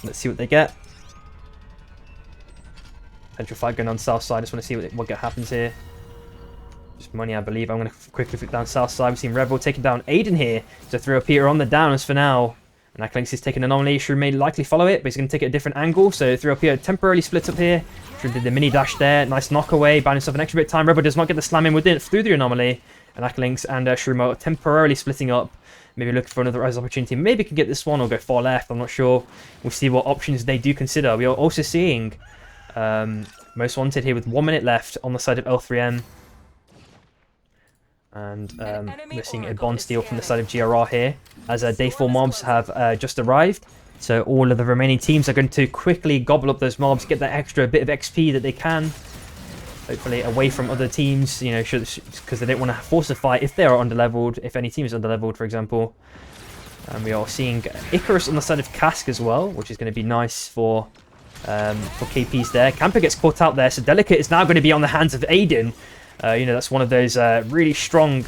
Let's see what they get. Potential fight going on south side. I just want to see what happens here. Just money, I believe. I'm going to quickly flick down south side. We've seen Rebel taking down Aiden here. So throw Peter on the downers for now. And Akalinks is taking an anomaly. Shrew may likely follow it, but he's going to take it a different angle. So throw Peter temporarily splits up here. Shrew did the mini dash there. Nice knock away. Buying himself an extra bit of time. Rebel does not get the slam in through the anomaly. And Akalinks and Shrew temporarily splitting up. Maybe looking for another rise opportunity. Maybe can get this one or go far left. I'm not sure. We'll see what options they do consider. We are also seeing Most Wanted here with 1 minute left on the side of L3M. And we're seeing a bond steal from the side of GRR here. As day 4 mobs have just arrived. So all of the remaining teams are going to quickly gobble up those mobs. Get that extra bit of XP that they can. Hopefully away from other teams, because they don't want to force a fight if they are underleveled, if any team is underleveled, for example. And we are seeing Icarus on the side of Cask as well, which is going to be nice for KPs there. Camper gets caught out there, so Delicate is now going to be on the hands of Aiden. That's one of those really strong,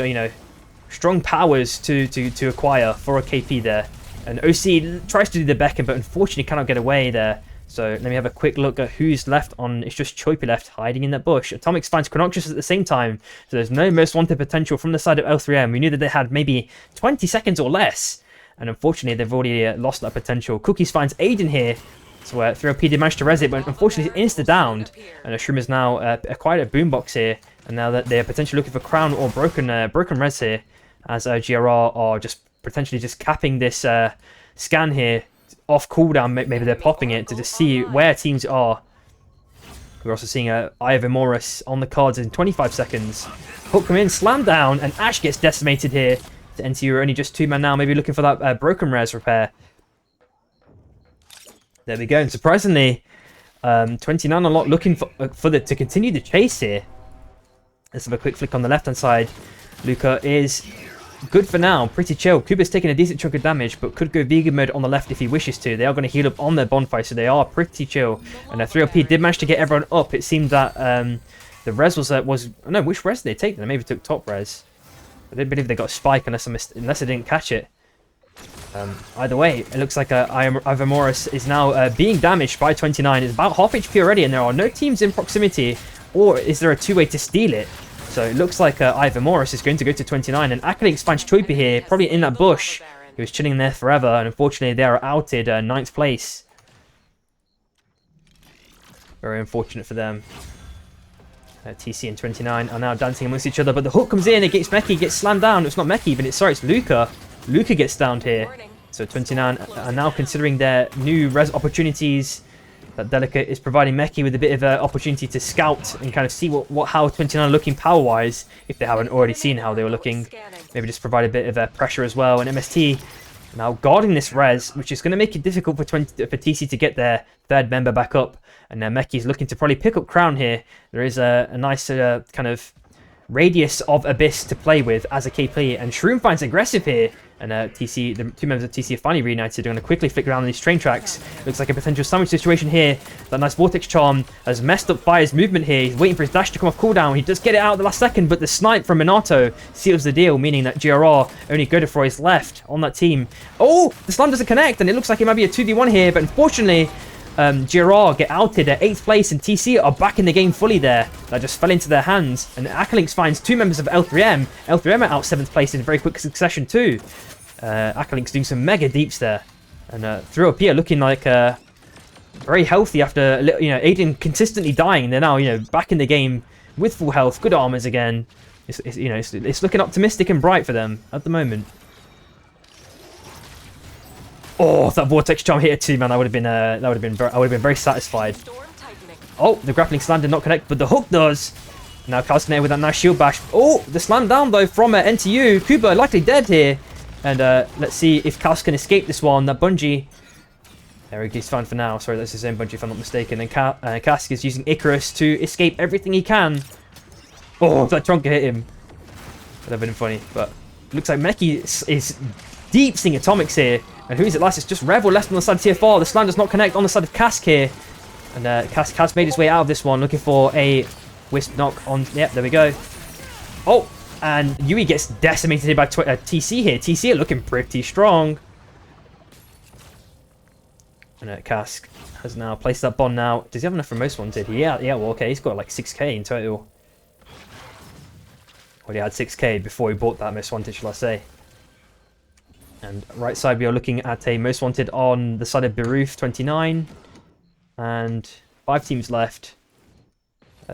strong powers to acquire for a KP there. And OC tries to do the Beacon, but unfortunately cannot get away there. So let me have a quick look at who's left on. It's just Choipy left hiding in that bush. Atomics finds Chronoxus at the same time. So there's no Most Wanted potential from the side of L3M. We knew that they had maybe 20 seconds or less. And unfortunately, they've already lost that potential. Cookies finds Aiden here. So 3OP did manage to res it, but unfortunately insta-downed. And Shroom is now acquired a boombox here. And now that they're potentially looking for Crown or broken res here. As GRR are just potentially just capping this scan here. Off cooldown, maybe they're popping it to just see where teams are. We're also seeing Ivor Morris on the cards in 25 seconds. Hook come in, slam down, and Ash gets decimated here. To NTU are only just 2 man now, maybe looking for that broken res repair. There we go, and surprisingly, 29 a lot looking to continue the chase here. Let's have a quick flick on the left hand side. Luca is good for now, pretty chill. Kuba's taking a decent chunk of damage, but could go vegan mode on the left if he wishes to. They are going to heal up on their bonfire, so they are pretty chill. And 3OP did manage to get everyone up. It seemed that the res was no, which res did they take? They maybe took top res. I don't believe they got a spike unless I didn't catch it. Either way, it looks like Ivor Morris is now being damaged by 29. It's about half HP already, and there are no teams in proximity. Or is there a two-way to steal it? So it looks like Ivor Morris is going to go to 29, and Akalinks finds Choipy here, probably in that bush. He was chilling there forever, and unfortunately they are outed 9th place. Very unfortunate for them. TC and 29 are now dancing amongst each other, but the hook comes in against Meki, gets slammed down. It's not Meki, but it's Luca. Luca gets downed here. So 29 are now considering their new res opportunities. That Delicate is providing Meki with a bit of an opportunity to scout and kind of see how 29 are looking power-wise, if they haven't already seen how they were looking. Maybe just provide a bit of pressure as well. And MST now guarding this res, which is going to make it difficult for TC to get their 3rd member back up. And Meki is looking to probably pick up Crown here. There is a nice kind of radius of Abyss to play with as a KP. And Shroom finds aggressive here. And TC, the 2 members of TC are finally reunited. They're going to quickly flick around these train tracks. Looks like a potential sandwich situation here. That nice Vortex Charm has messed up Fire's movement here. He's waiting for his dash to come off cooldown. He does get it out at the last second, but the snipe from Minato seals the deal, meaning that GRR only Godefroy is left on that team. Oh, the slam doesn't connect, and it looks like it might be a 2v1 here, but unfortunately, GRR get outed at 8th place, and TC are back in the game fully there. That just fell into their hands, and Akalinks finds 2 members of L3M. L3M are out 7th place in very quick succession too. Akalinks doing some mega deeps there. And 3OP are looking like very healthy after, you know, Aiden consistently dying. They're now, you know, back in the game with full health, good armors again. It's you know, it's looking optimistic and bright for them at the moment. Oh, if that vortex charm hit it too, man, I would have been I would have been very satisfied. Storm tightening. Oh, the grappling slam did not connect, but the hook does. Now Cal's connected with that nice shield bash. Oh, the slam down though from NTU. Kuba likely dead here. And let's see if Cass can escape this one. That bungee. There he's fine for now. Sorry, that's his own bungee if I'm not mistaken. And Cask is using Icarus to escape everything he can. Oh, if that Trunker hit him. That'd have been funny. But looks like Meki is deep seeing atomics here. And who is it last? It's just Revel left on the side of TFR. The slam does not connect on the side of Cask here. And Cask has made his way out of this one. Looking for a Wisp knock on. Yep, there we go. Oh, and Yui gets decimated here by TC here. TC are looking pretty strong. And Cask has now placed that bond now. Does he have enough for most wanted? Yeah, well, okay. He's got like 6k in total. Well, he had 6k before he bought that most wanted, shall I say. And right side, we are looking at a most wanted on the side of Beruf, 29. And 5 teams left.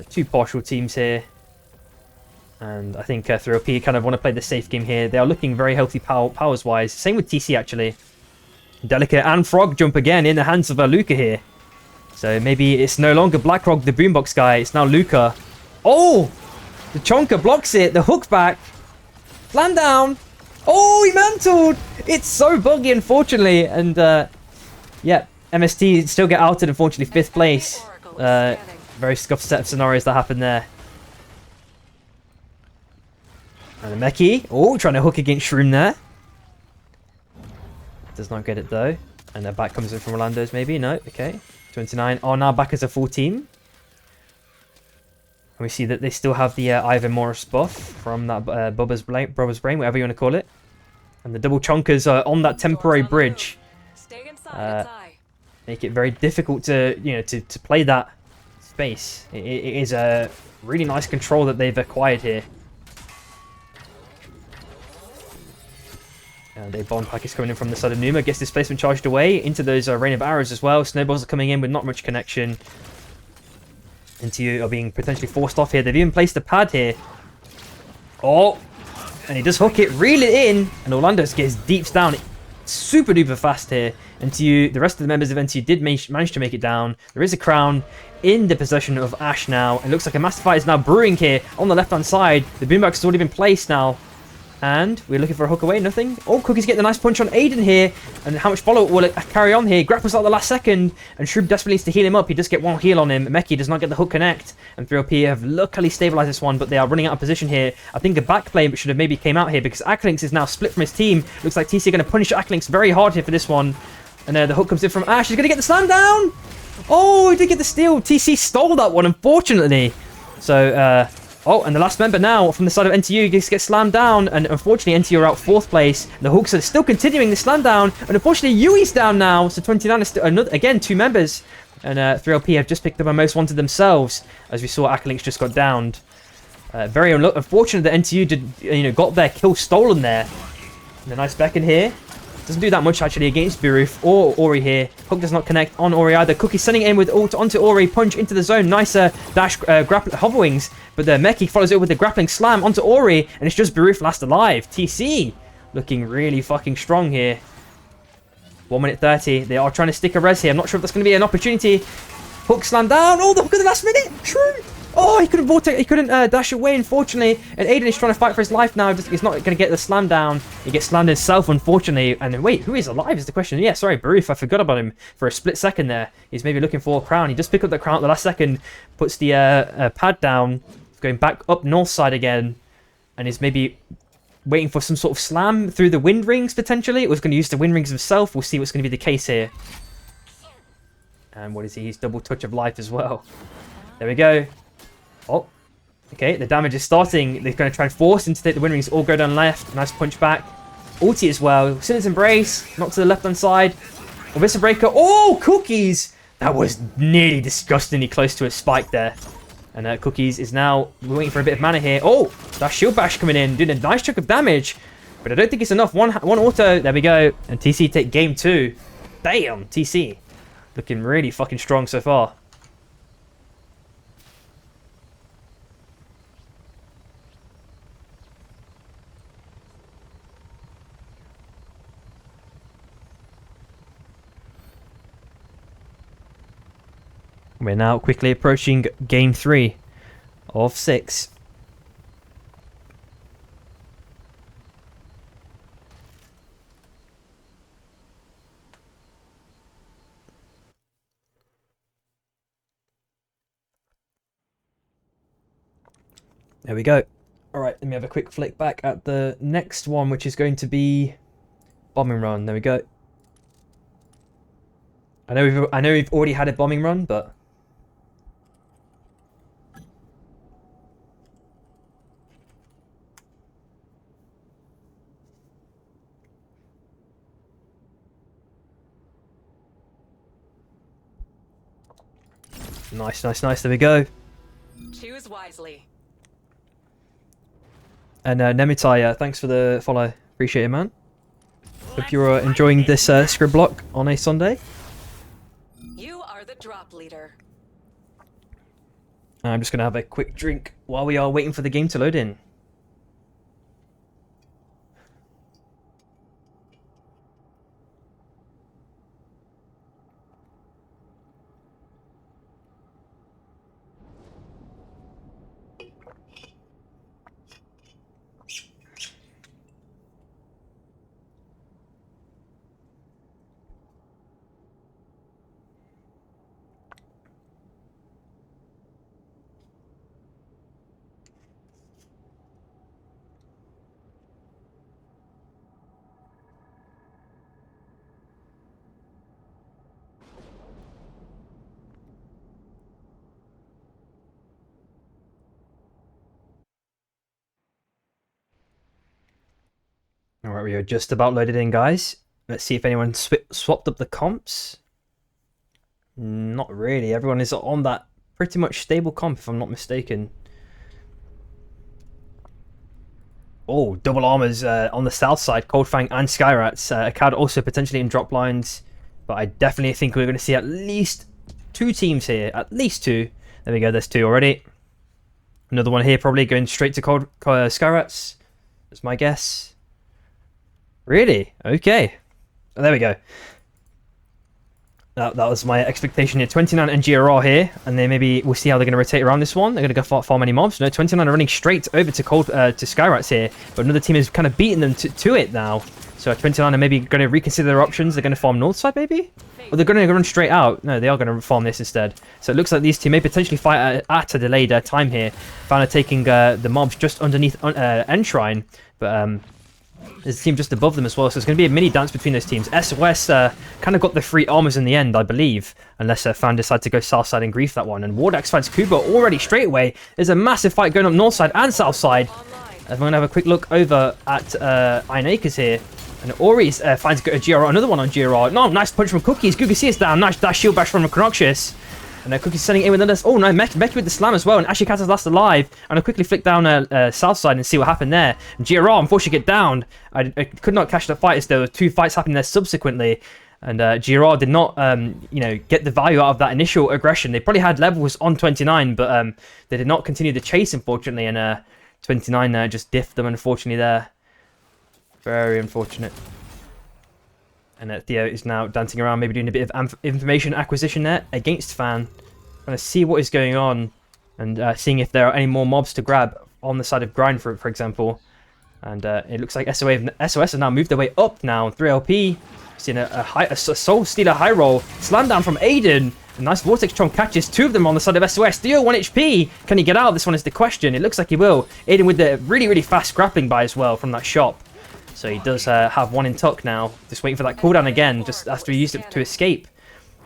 2 partial teams here. And I think 3OP kind of want to play the safe game here. They are looking very healthy powers-wise. Same with TC, actually. Delicate and Frog jump again in the hands of Luca here. So maybe it's no longer Blackrock, the boombox guy. It's now Luca. Oh! The Chonka blocks it. The hook back. Slam down. Oh, he mantled. It's so buggy, unfortunately. And, yeah, MST still get outed, unfortunately, 5th place. Very scuffed set of scenarios that happened there. And a Meki. Oh, trying to hook against Shroom there. Does not get it, though. And their back comes in from Orlando's, maybe. No, okay. 29 are now back as a full team. And we see that they still have the Ivan Morris buff from that Bubba's Brain, whatever you want to call it. And the double chonkers are on that temporary bridge. Stay inside, Make it very difficult to, you know, to play that space. It is a really nice control that they've acquired here. And a bond pack is coming in from the side of Numa. Gets displacement charged away into those rain of arrows as well. Snowballs are coming in with not much connection. NTU are being potentially forced off here. They've even placed a pad here. Oh! And he does hook it, reel it in. And Orlando gets deeps down super duper fast here. NTU, the rest of the members of NTU did manage to make it down. There is a crown in the possession of Ash now. It looks like a massive fight is now brewing here on the left-hand side. The boombox has already been placed now. And we're looking for a hook away, nothing. Oh, Cookie's getting a nice punch on Aiden here. And how much follow-up will it carry on here? Grapples out the last second. And Shroom desperately needs to heal him up. He does get one heal on him. Meki does not get the hook connect. And 3OP have luckily stabilized this one, but they are running out of position here. I think a back play should have maybe came out here because Acklinks is now split from his team. Looks like TC are going to punish Acklinks very hard here for this one. And the hook comes in from Ash. He's going to get the slam down. Oh, he did get the steal. TC stole that one, unfortunately. So, oh, and the last member now from the side of NTU gets slammed down, and unfortunately NTU are out 4th place. The Hooks are still continuing the slam down, and unfortunately Yui's down now, so 29 is still another, again, 2 members. And 3LP have just picked up a most wanted themselves, as we saw Acklinks just got downed. Very unfortunate that NTU did, you know, got their kill stolen there. And a nice Beckon here. Doesn't do that much actually against Biruf or Ori here. Hook does not connect on Ori either. Cookie sending it in with ult onto Ori. Punch into the zone. Nicer dash hover wings. But the Meki follows it with the grappling slam onto Ori. And it's just Biruf last alive. TC looking really fucking strong here. 1 minute 30. They are trying to stick a res here. I'm not sure if that's going to be an opportunity. Hook slam down. Oh, the hook at the last minute. True. Oh, he couldn't dash away, unfortunately. And Aiden is trying to fight for his life now. He's not going to get the slam down. He gets slammed himself, unfortunately. And wait, who is alive is the question. Yeah, sorry, Baruf. I forgot about him for a split second there. He's maybe looking for a crown. He does pick up the crown at the last second. Puts the pad down. Going back up north side again. And is maybe waiting for some sort of slam through the wind rings, potentially. It was going to use the wind rings himself. We'll see what's going to be the case here. And what is he? He's double touch of life as well. There we go. Oh, okay, the damage is starting. They're going to try and force him to take the wind rings, all go down left. Nice punch back. Ulti as well. Sinner's Embrace, not to the left-hand side. Abyssal Breaker. Oh, Cookies! That was nearly disgustingly close to a spike there. And Cookies is now waiting for a bit of mana here. Oh, that Shield Bash coming in, doing a nice chunk of damage. But I don't think it's enough. One auto, there we go. And TC take game 2. Damn, TC. Looking really fucking strong so far. We're now quickly approaching game 3 of 6. There we go. Alright, let me have a quick flick back at the next one, which is going to be bombing run. There we go. I know we've already had a bombing run, but nice, nice, nice. There we go. Choose wisely. And Nemitai, thanks for the follow. Appreciate it, man. Hope you're enjoying this script block on a Sunday. You are the drop leader. I'm just going to have a quick drink while we are waiting for the game to load in. Alright, we are just about loaded in, guys. Let's see if anyone swapped up the comps. Not really. Everyone is on that pretty much stable comp, if I'm not mistaken. Oh, double armors on the south side. Cold Fang and Skyrats. Akkad also potentially in drop lines. But I definitely think we're going to see at least 2 teams here. At least 2. There we go. There's 2 already. Another one here probably going straight to Skyrats. That's my guess. Really? Okay. Oh, there we go. That was my expectation here. 29 and GRR here, and then maybe we'll see how they're going to rotate around this one. They're going to go far many mobs. No, 29 are running straight over to Skyrats here, but another team is kind of beating them to it now. So 29 are maybe going to reconsider their options. They're going to farm north side maybe? Or they're going to run straight out. No, they are going to farm this instead. So it looks like these two may potentially fight at a delayed time here. Fana taking the mobs just underneath Enshrine, but there's a team just above them as well, so it's going to be a mini dance between those teams. SOS kind of got the free armors in the end, I believe, unless Fan decide to go south side and grief that one. And Wardax finds Kuba already straight away. There's a massive fight going up north side and south side. I'm going to have a quick look over at Iron Acres here. And Ori finds a GR, another one on GR. No, nice punch from Cookies. Gugusi is down. Nice dash shield bash from Chronoxius. And Cookie's sending in with another. Oh no, Meki with the slam as well. And Ashika's last alive. And I'll quickly flick down south side and see what happened there. And GR, unfortunately, get downed. I could not catch the fight as there were 2 fights happening there subsequently. And GR did not, get the value out of that initial aggression. They probably had levels on 29, but they did not continue the chase, unfortunately. And 29 just diffed them, unfortunately, there. Very unfortunate. And Theo is now dancing around, maybe doing a bit of information acquisition there against Fan. Trying to see what is going on and seeing if there are any more mobs to grab on the side of Grind, for example. And it looks like SOS have now moved their way up now. 3LP. Seeing a Soul Stealer high roll. Slam down from Aiden. A nice Vortex Tron catches 2 of them on the side of SOS. Theo 1 HP. Can he get out? This one is the question. It looks like he will. Aiden with the really, really fast grappling by as well from that shop. So he does have 1 in tuck now. Just waiting for that cooldown again, just after he used it to escape.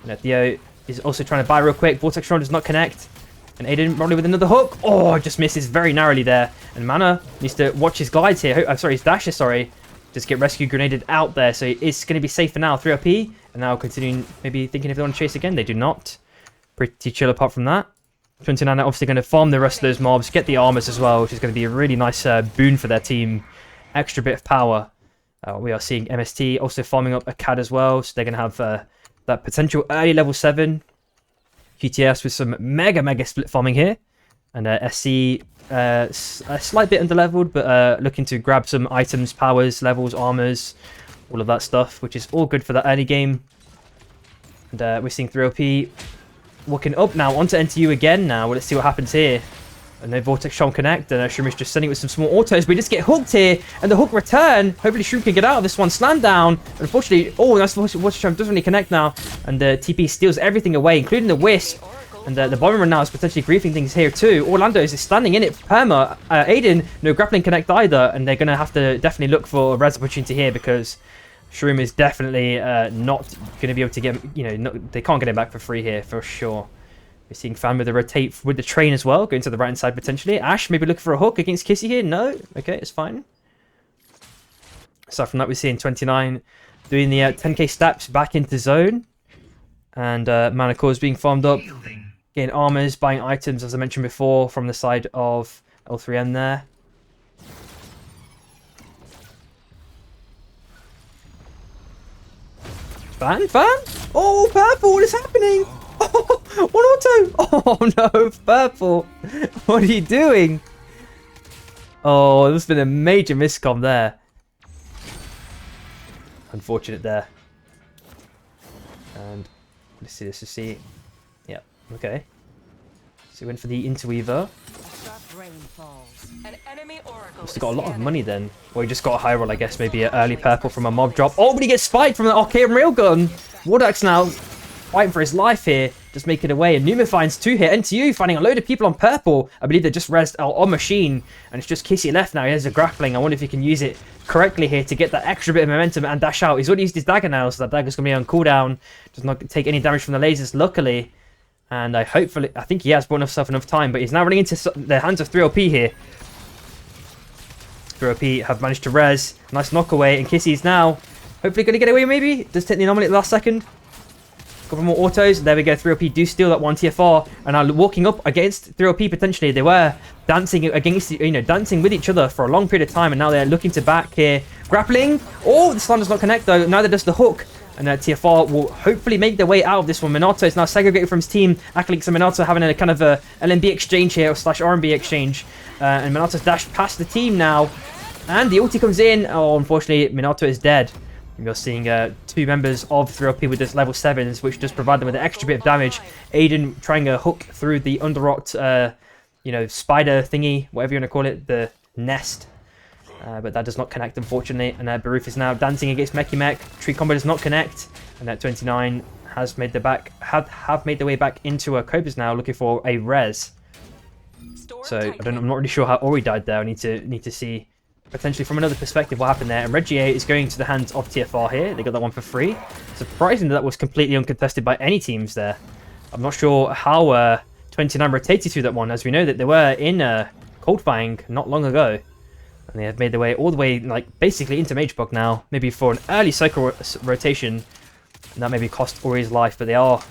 Theo is also trying to buy real quick. Vortex Tron does not connect. And Aiden probably with another hook. Oh, just misses very narrowly there. And Mana needs to watch his glides here. His dashes, sorry. Just get rescue grenaded out there. So he is going to be safe for now. 3RP. And now continuing, maybe thinking if they want to chase again. They do not. Pretty chill apart from that. 29 are obviously going to farm the rest of those mobs. Get the armors as well, which is going to be a really nice boon for their team. Extra bit of power. We are seeing MST also farming up Akkad as well, so they're going to have that potential early level 7 QTS with some mega split farming here. And SC a slight bit underleveled, but looking to grab some items, powers, levels, armors, all of that stuff, which is all good for that early game. And we're seeing 3OP walking up now onto NTU again now. Well, let's see what happens here. And no Vortex Charm connect, and Shroom is just sending it with some small autos. We just get hooked here, and the hook return. Hopefully Shroom can get out of this one. Slam down. Unfortunately, oh, that's Vortex Charm doesn't really connect now. And the TP steals everything away, including the Wisp. And the Bomber now is potentially griefing things here too. Orlando is standing in it for Perma. Aiden, no grappling connect either, and they're going to have to definitely look for a res opportunity here because Shroom is definitely not going to be able to get, they can't get him back for free here for sure. We're seeing Fan with the rotate with the train as well, going to the right hand side potentially. Ash maybe looking for a hook against Kissy here. No, okay, it's fine. Aside from that, we're seeing 29 doing the 10k steps back into zone, and Mana Core is being farmed up, getting armors, buying items as I mentioned before from the side of L3M there. Fan? Oh, purple! What is happening? Oh, one auto! Oh no, purple! What are you doing? Oh, there's been a major miscom there. Unfortunate there. And let's see. Yeah, okay. So we went for the Interweaver. An enemy oracle Must have got a lot of money then. Or he just got a high roll, I guess. Maybe an early purple from a mob drop. Oh, but he gets spiked from the arcade railgun. Wardax now fighting for his life here. Just making away. And Numa finds 2 here. NTU finding a load of people on purple. I believe they just rezzed out on machine. And it's just Kissy left now. He has a grappling. I wonder if he can use it correctly here to get that extra bit of momentum and dash out. He's already used his dagger now, so that dagger's going to be on cooldown. Does not take any damage from the lasers, luckily. And I think he has bought himself enough time, but he's now running into the hands of 3OP here. 3OP have managed to res. Nice knock away, and Kissy's now hopefully going to get away maybe. Does take the anomaly at the last second. Couple more autos. There we go. 3OP do steal that one TFR, and are walking up against 3OP potentially. They were dancing against, dancing with each other for a long period of time, and now they're looking to back here. Grappling. Oh, the slam does not connect though. Neither does the hook. And TFR will hopefully make their way out of this one. Minato is now segregated from his team. Acrylics and Minato having a kind of a LMB exchange here, or slash RMB exchange. And Minato's dashed past the team now. And the ulti comes in. Oh, unfortunately, Minato is dead. And you're seeing 2 members of 3OP with this level 7s, which does provide them with an extra bit of damage. Aiden trying a hook through the underrot, spider thingy, whatever you want to call it, the nest. But that does not connect, unfortunately. And Baruf is now dancing against Mech. Tree combo does not connect. And that 29 has made have made their way back into Cobras now, looking for a res. So I'm not really sure how Ori died there. I need to see potentially from another perspective what happened there. And Reggie A is going to the hands of TFR here. They got that one for free. Surprising that was completely uncontested by any teams there. I'm not sure how 29 rotated through that one, as we know that they were in Coldfang not long ago. And they have made their way all the way, basically into Magebug now. Maybe for an early cycle rotation. And that maybe cost Ori's life. But they are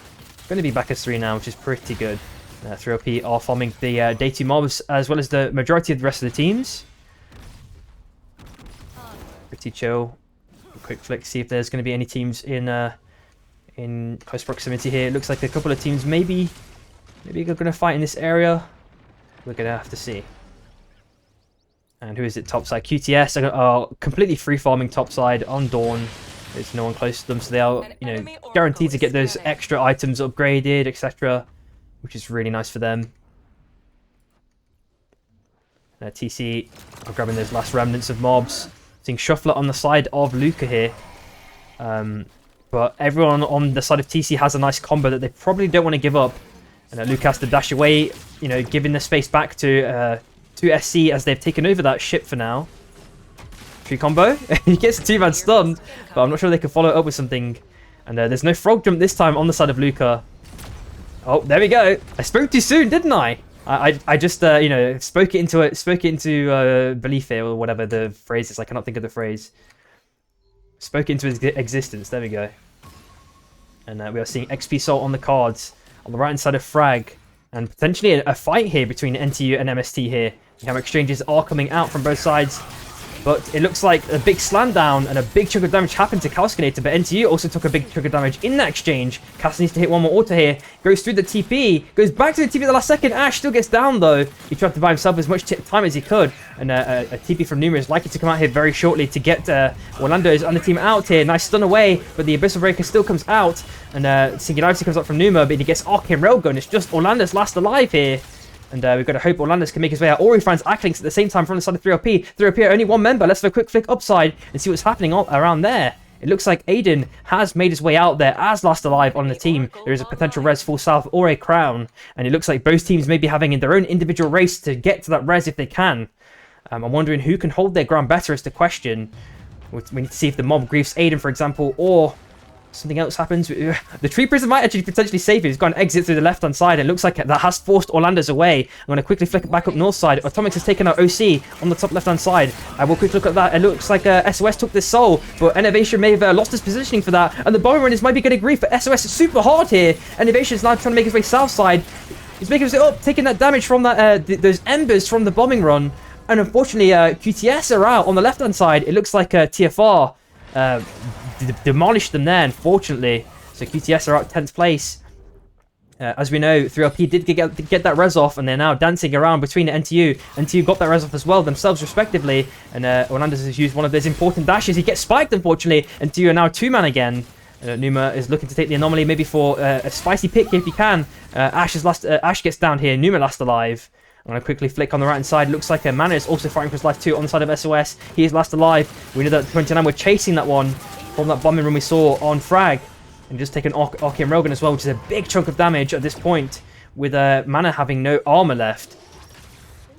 going to be back as 3 now, which is pretty good. 3OP are farming the Day 2 mobs, as well as the majority of the rest of the teams. Pretty chill. Quick flick, see if there's going to be any teams in close proximity here. It looks like a couple of teams maybe are going to fight in this area. We're going to have to see. And who is it topside? QTS are completely free farming topside on Dawn. There's no one close to them, so they are, guaranteed to get those extra items upgraded, etc. Which is really nice for them. TC are grabbing those last remnants of mobs. Seeing Shuffler on the side of Luca here. But everyone on the side of TC has a nice combo that they probably don't want to give up. And Luca has to dash away, giving the space back to SC as they've taken over that ship for now. Tree combo. He gets a 2-man stunned, but I'm not sure they can follow it up with something. And there's no frog jump this time on the side of Luca. Oh, there we go. I spoke too soon, didn't I? I just spoke it into belief here, or whatever the phrase is. I cannot think of the phrase. Spoke it into existence. There we go. And we are seeing XP Salt on the cards on the right hand side of Frag, and potentially a fight here between NTU and MST here. Camera exchanges are coming out from both sides. But it looks like a big slam down and a big chunk of damage happened to Calcinator, but NTU also took a big chunk of damage in that exchange. Cass needs to hit one more auto here, goes through the TP, goes back to the TP at the last second. Ash still gets down though. He tried to buy himself as much time as he could, and a TP from Numa is likely to come out here very shortly to get Orlando's on the team out here. Nice stun away, but the Abyssal Breaker still comes out, and Singularity comes up from Numa, but he gets Arcane Railgun. It's just Orlando's last alive here. And we've got to hope Orlando's can make his way out. Or he finds Acklinks at the same time from the side of 3LP. 3LP are only one member. Let's have a quick flick upside and see what's happening around there. It looks like Aiden has made his way out there as last alive on the team. There is a potential res full south or a crown. And it looks like both teams may be having their own individual race to get to that res if they can. I'm wondering who can hold their ground better is the question. We need to see if the mob griefs Aiden, for example, or something else happens. The Tree Prison might actually potentially save him. He's got an exit through the left-hand side, and it looks like that has forced Orlando's away. I'm going to quickly flick it back up north side. Atomics has taken out OC on the top left-hand side. I will quick look at that. It looks like SOS took this soul, but Innovation may have lost his positioning for that, and the bomber runners might be getting grief, but SOS is super hard here. Innovation is now trying to make his way south side. He's making his way up, taking that damage from that those embers from the bombing run, and unfortunately QTS are out on the left-hand side. It looks like TFR demolished them there, unfortunately. So QTS are out 10th place. As we know, 3LP did get that res off, and they're now dancing around between NTU. NTU got that res off as well themselves, respectively. And Orlando's has used one of those important dashes. He gets spiked, unfortunately. NTU are now 2-man again. Numa is looking to take the anomaly, maybe for a spicy pick if he can. Ash gets down here. Numa last alive. I'm going to quickly flick on the right-hand side. Looks like Mana is also fighting for his life too on the side of SOS. He is last alive. We know that 29 were chasing that one from that bombing room we saw on Frag. And just taken Arcane Railgun as well, which is a big chunk of damage at this point, with Mana having no armor left.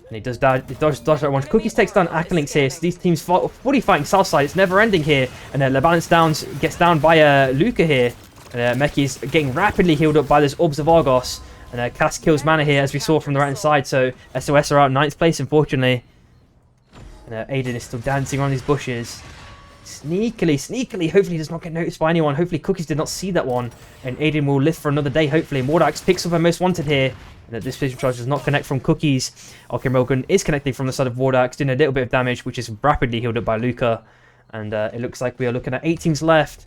And he does dodge that one. Cookies takes down Acklinks here, so these teams fully fighting south side. It's never ending here. And LeBalance Downs gets down by Luca here. And Meki's getting rapidly healed up by those Orbs of Argos. And Cass kills Mana here, as we saw from the right-hand side. So SOS are out 9th place, unfortunately. And Aiden is still dancing around these bushes. Sneakily, hopefully he does not get noticed by anyone. Hopefully Cookies did not see that one. And Aiden will live for another day, hopefully. Mordax picks up a most wanted here. And this vision charge does not connect from Cookies. Arcane Railgun is connecting from the side of Mordax, doing a little bit of damage, which is rapidly healed up by Luca. And it looks like we are looking at 8 teams left.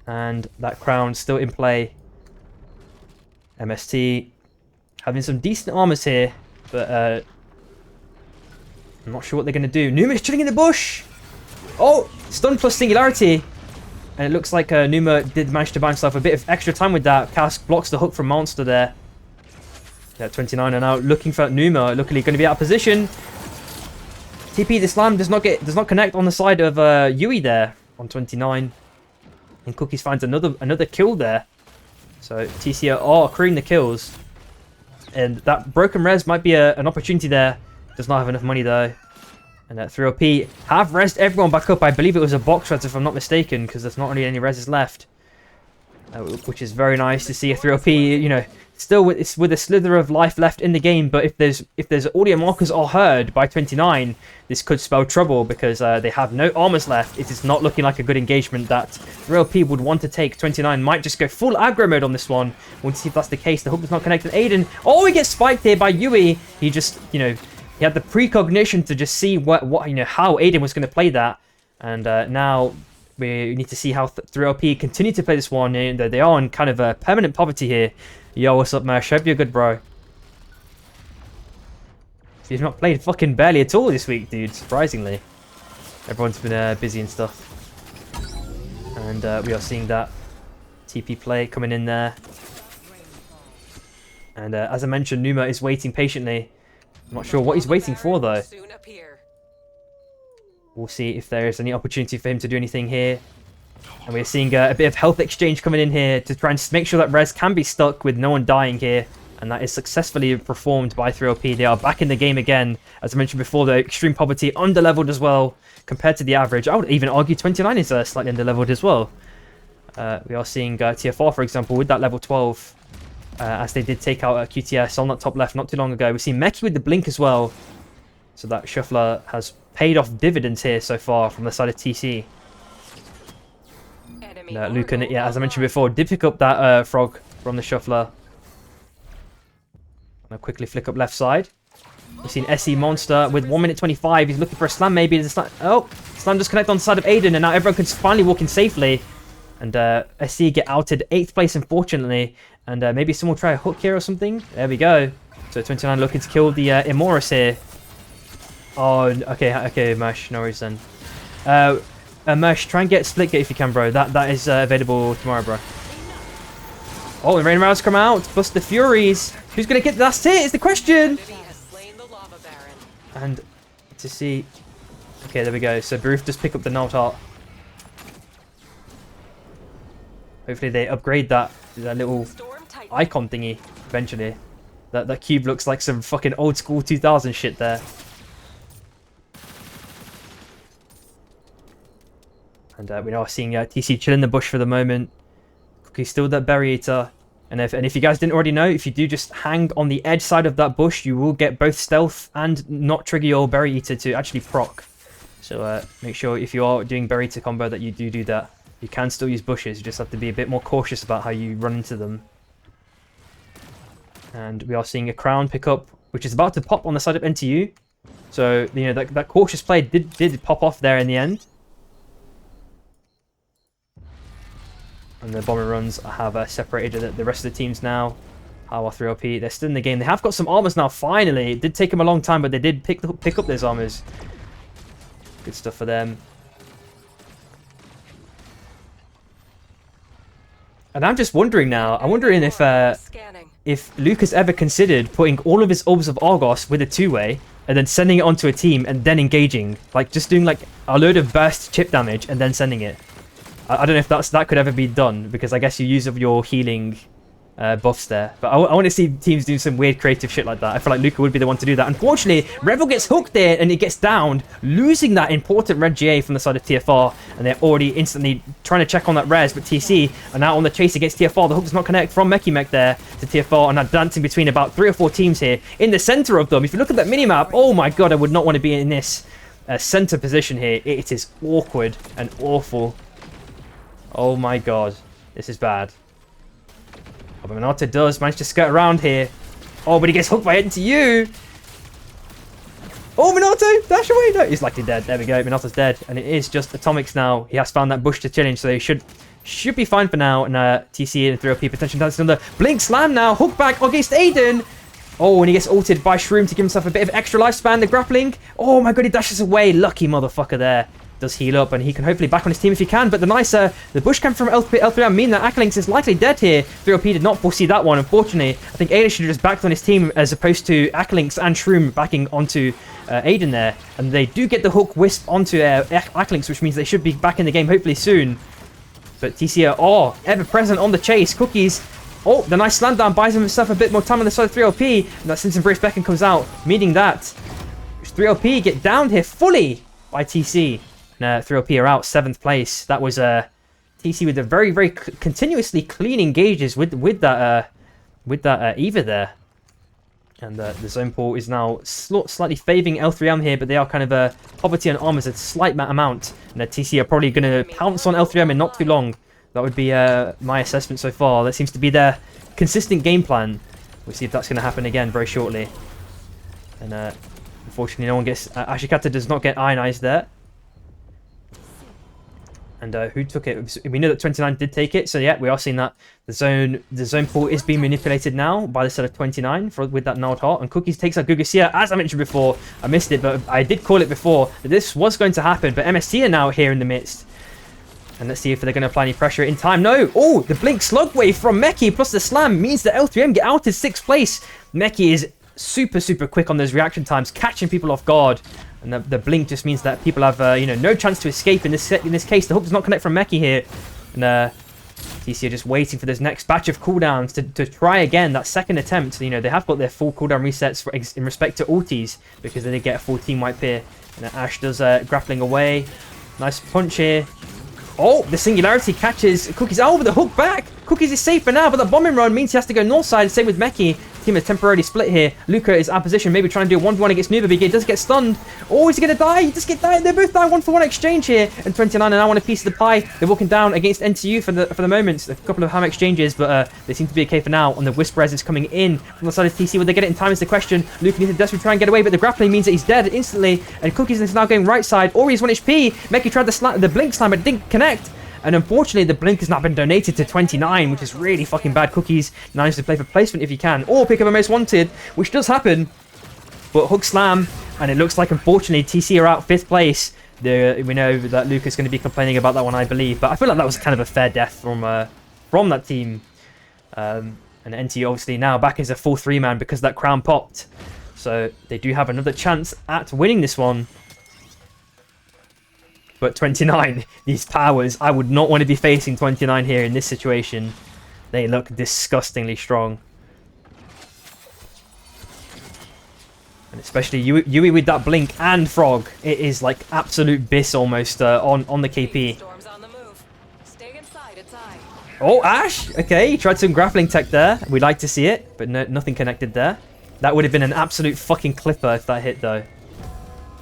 And that crown still in play. MST having some decent armors here. But I'm not sure what they're going to do. Numa's chilling in the bush! Oh! Stun plus Singularity. And it looks like Numa did manage to buy himself a bit of extra time with that. Cask blocks the hook from Monster there. Yeah, 29 are now looking for Numa. Luckily going to be out of position. TP the slam does not connect on the side of Yui there on 29. And Cookies finds another kill there. So TC are accruing the kills. And that broken res might be an opportunity there. Does not have enough money though. And 3OP have resed everyone back up. I believe it was a box res if I'm not mistaken, because there's not really any reses left. Which is very nice to see a 3OP, you know, still with a slither of life left in the game. But if there's audio markers are heard by 29, this could spell trouble, because they have no armors left. It is not looking like a good engagement that 3OP would want to take. 29 might just go full aggro mode on this one. Want to see if that's the case. The hook does not connect with Aiden. Oh, he gets spiked here by Yui. He just, you know, he had the precognition to just see what you know, how Aiden was going to play that. And now we need to see how 3LP continue to play this one. And they are in kind of a permanent poverty here. Yo, what's up, Mersh? Hope you're good, bro. You've not played fucking barely at all this week, dude, surprisingly. Everyone's been busy and stuff. And we are seeing that TP play coming in there. And as I mentioned, Numa is waiting patiently. I'm not sure what he's waiting for, though. We'll see if there is any opportunity for him to do anything here. And we're seeing a bit of health exchange coming in here to try and make sure that res can be stuck with no one dying here. And that is successfully performed by 3OP. They are back in the game again. As I mentioned before, the extreme poverty under-leveled as well compared to the average. I would even argue 29 is slightly under-leveled as well. We are seeing TFR, for example, with that level 12. As they did take out QTS on that top left not too long ago. We've seen Meki with the blink as well. So that Shuffler has paid off dividends here so far from the side of TC. Luca, yeah, as I mentioned before, did pick up that frog from the Shuffler. I'll quickly flick up left side. We've seen SE Monster with 1 minute 25. He's looking for a slam maybe. Oh, slam just connect on the side of Aiden, and now everyone can finally walk in safely. And SE get outed 8th place, unfortunately. And maybe someone will try a hook here or something. There we go. So 29 looking to kill the Immorus here. Oh, okay, Mesh. No worries then. Mesh, try and get Splitgate if you can, bro. That is available tomorrow, bro. Oh, the Rain Rounds come out. Bust the Furies. Who's going to get... That's it, is the question. And to see... Okay, there we go. So Baruf just pick up the Nalt Heart. Hopefully they upgrade that little icon thingy eventually. That cube looks like some fucking old school 2000 shit there. And we're now seeing TC chill in the bush for the moment. Cookie's still that Berry Eater. And if you guys didn't already know, if you do just hang on the edge side of that bush, you will get both stealth and not trigger your Berry Eater to actually proc. So make sure if you are doing Berry Eater combo that you do that. You can still use bushes, you just have to be a bit more cautious about how you run into them. And we are seeing a crown pick up, which is about to pop on the side of NTU. So, you know, that cautious play did pop off there in the end. And the bomber runs have separated the rest of the teams now. Hawa 3LP, they're still in the game. They have got some armors now, finally. It did take them a long time, but they did pick up those armors. Good stuff for them. And I'm just wondering now, I'm wondering if Luke has ever considered putting all of his orbs of Argos with a two-way and then sending it onto a team and then engaging. Like, just doing like a load of burst chip damage and then sending it. I don't know if that could ever be done, because I guess you use up your healing buffs there. But I want to see teams do some weird creative shit like that. I feel like Luca would be the one to do that. Unfortunately, Revel gets hooked there and it gets downed, losing that important red GA from the side of TFR. And they're already instantly trying to check on that res, but TC are now on the chase against TFR. The hook does not connect from Mech there to TFR, and are dancing between about 3 or 4 teams here in the center of them. If you look at that minimap, oh my god, I would not want to be in this center position here. It is awkward and awful. Oh my god, this is bad. Oh, but Minato does manage to skirt around here. Oh, but he gets hooked by NTU. Oh, Minato, dash away. No, he's likely dead. There we go. Minato's dead. And it is just Atomics now. He has found that bush to challenge, so he should be fine for now. And TC and 3OP potentially dancing on the Blink Slam now. Hook back against Aiden. Oh, and he gets ulted by Shroom to give himself a bit of extra lifespan. The grappling. Oh my god, he dashes away. Lucky motherfucker there. Does heal up, and he can hopefully back on his team if he can. But the bush camp from L3M mean that Akalinks is likely dead here. 3OP did not foresee that one, unfortunately. I think Aiden should have just backed on his team as opposed to Akalinks and Shroom backing onto Aiden there. And they do get the hook wisp onto Akalinks, which means they should be back in the game hopefully soon. But TC are ever present on the chase. Cookies. Oh, the nice slam down buys himself a bit more time on the side of 3OP. And that Simpson Brace Beacon comes out, meaning that 3OP get downed here fully by TC. 3OP are out 7th place. That was TC with a very, very continuously clean engages with that Eva there. And the zone pool is now slightly favouring L3M here, but they are kind of poverty on armors a slight amount. And TC are probably going to pounce on L3M in not too long. That would be my assessment so far. That seems to be their consistent game plan. We'll see if that's going to happen again very shortly. And unfortunately, no one gets... Ashikata does not get ionized there. And who took it? We know that 29 did take it, so yeah, we are seeing that the zone pool is being manipulated now by the set of 29 with that Nald Heart. And Cookies takes out Gugusia, as I mentioned before. I missed it, but I did call it before that this was going to happen. But MST are now here in the midst. And let's see if they're going to apply any pressure in time. No! Oh, the Blink Slug Wave from Meki plus the Slam means that L3M get out in 6th place. Meki is super, super quick on those reaction times, catching people off guard. And the blink just means that people have, no chance to escape in this case. The hook does not connect from Meki here. And TC are just waiting for this next batch of cooldowns to try again that second attempt. They have got their full cooldown resets in respect to ultis, because they did get a full team wipe here. And Ash does grappling away. Nice punch here. Oh, the Singularity catches Cookies. Oh, with the hook back. Cookies is safe for now, but the bombing run means he has to go north side. Same with Meki. team is temporarily split here. Luca is out of position, maybe trying to do a 1v1 against Nuba, but he does get stunned. Oh, is he going to die? He does get died. They both die 1-for-1 exchange here. And 29 and now want a piece of the pie. They're walking down against NTU for the moment. A couple of ham exchanges, but they seem to be okay for now. On the Whisper as it's coming in from the side of TC. Will they get it in time is the question. Luca needs to desperately try and get away, but the grappling means that he's dead instantly. And Cookies is now going right side. Ori is 1 HP. Meki tried the blink slam, but it didn't connect. And unfortunately, the blink has not been donated to 29, which is really fucking bad. Cookies now needs to play for placement if he can, or pick up a most wanted, which does happen. But hook slam, and it looks like unfortunately TC are out 5th place. We know that Luke is going to be complaining about that one, I believe. But I feel like that was kind of a fair death from that team. And NT obviously now back as a full 3-man because that crown popped. So they do have another chance at winning this one. But 29, these powers, I would not want to be facing 29 here in this situation. They look disgustingly strong. And especially Yui with that blink and Frog. It is like absolute bis almost on the KP. Storm's on the move. Stay inside, it's I. Oh, Ash! Okay, he tried some grappling tech there. We'd like to see it, but no, nothing connected there. That would have been an absolute fucking clipper if that hit though.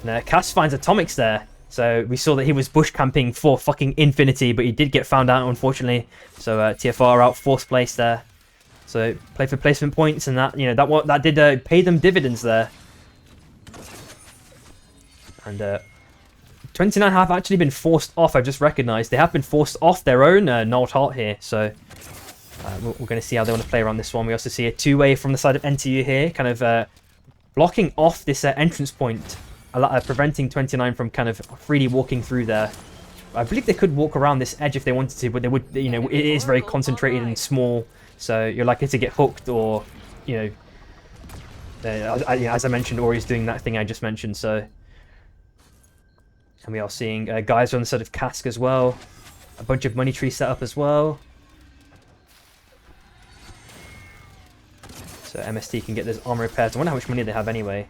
Now, Cass finds Atomics there. So we saw that he was bush camping for fucking infinity, but he did get found out, unfortunately. So TFR out 4th place there. So play for placement points, and that that did pay them dividends there. And 29 have actually been forced off. I've just recognised they have been forced off their own Nord Heart here. So we're going to see how they want to play around this one. We also see a 2-way from the side of NTU here, kind of blocking off this entrance point. Preventing 29 from kind of freely walking through there. I believe they could walk around this edge if they wanted to, but they would, it is very concentrated and small, so you're likely to get hooked or, as I mentioned, Ori's doing that thing I just mentioned, so. And we are seeing guys on the side of Cask as well. A bunch of money trees set up as well. So MST can get those armor repairs. I wonder how much money they have anyway.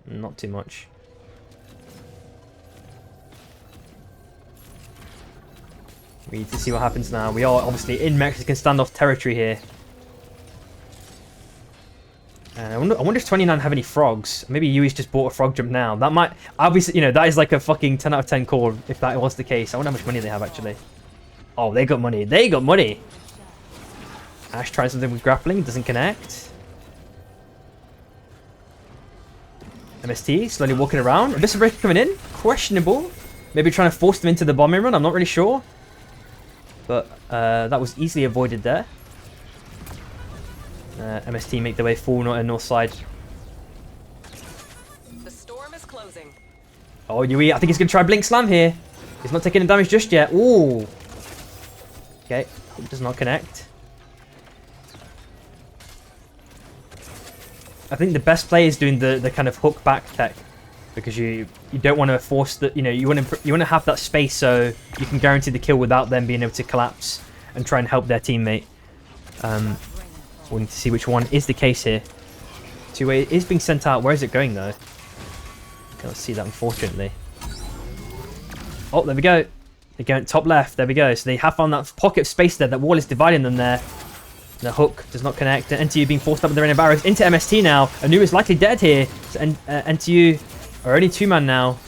Not too much. We need to see what happens now. We are obviously in Mexican standoff territory here. I wonder if 29 have any frogs. Maybe Yui's just bought a frog jump now. That might obviously, that is like a fucking 10 out of 10 call if that was the case. I wonder how much money they have actually. Oh, they got money. They got money. Ash tries something with grappling. Doesn't connect. MST slowly walking around. Abyssal Breaker coming in. Questionable. Maybe trying to force them into the bombing run. I'm not really sure. But that was easily avoided there. MST make their way full north side. The storm is closing. Oh, Yui, I think he's going to try Blink Slam here. He's not taking the damage just yet. Ooh. Okay, does not connect. I think the best play is doing the kind of hook back tech. Because you don't want to force the, you want to have that space so you can guarantee the kill without them being able to collapse and try and help their teammate. We need to see which one is the case here. 2-way is being sent out. Where is it going though? Can't see that unfortunately. Oh, there we go. They're going top left. There we go. So they have found that pocket of space there. That wall is dividing them there. The hook does not connect. And NTU being forced up with their own barrows into MST now. Anu is likely dead here. So NTU are only 2-man now.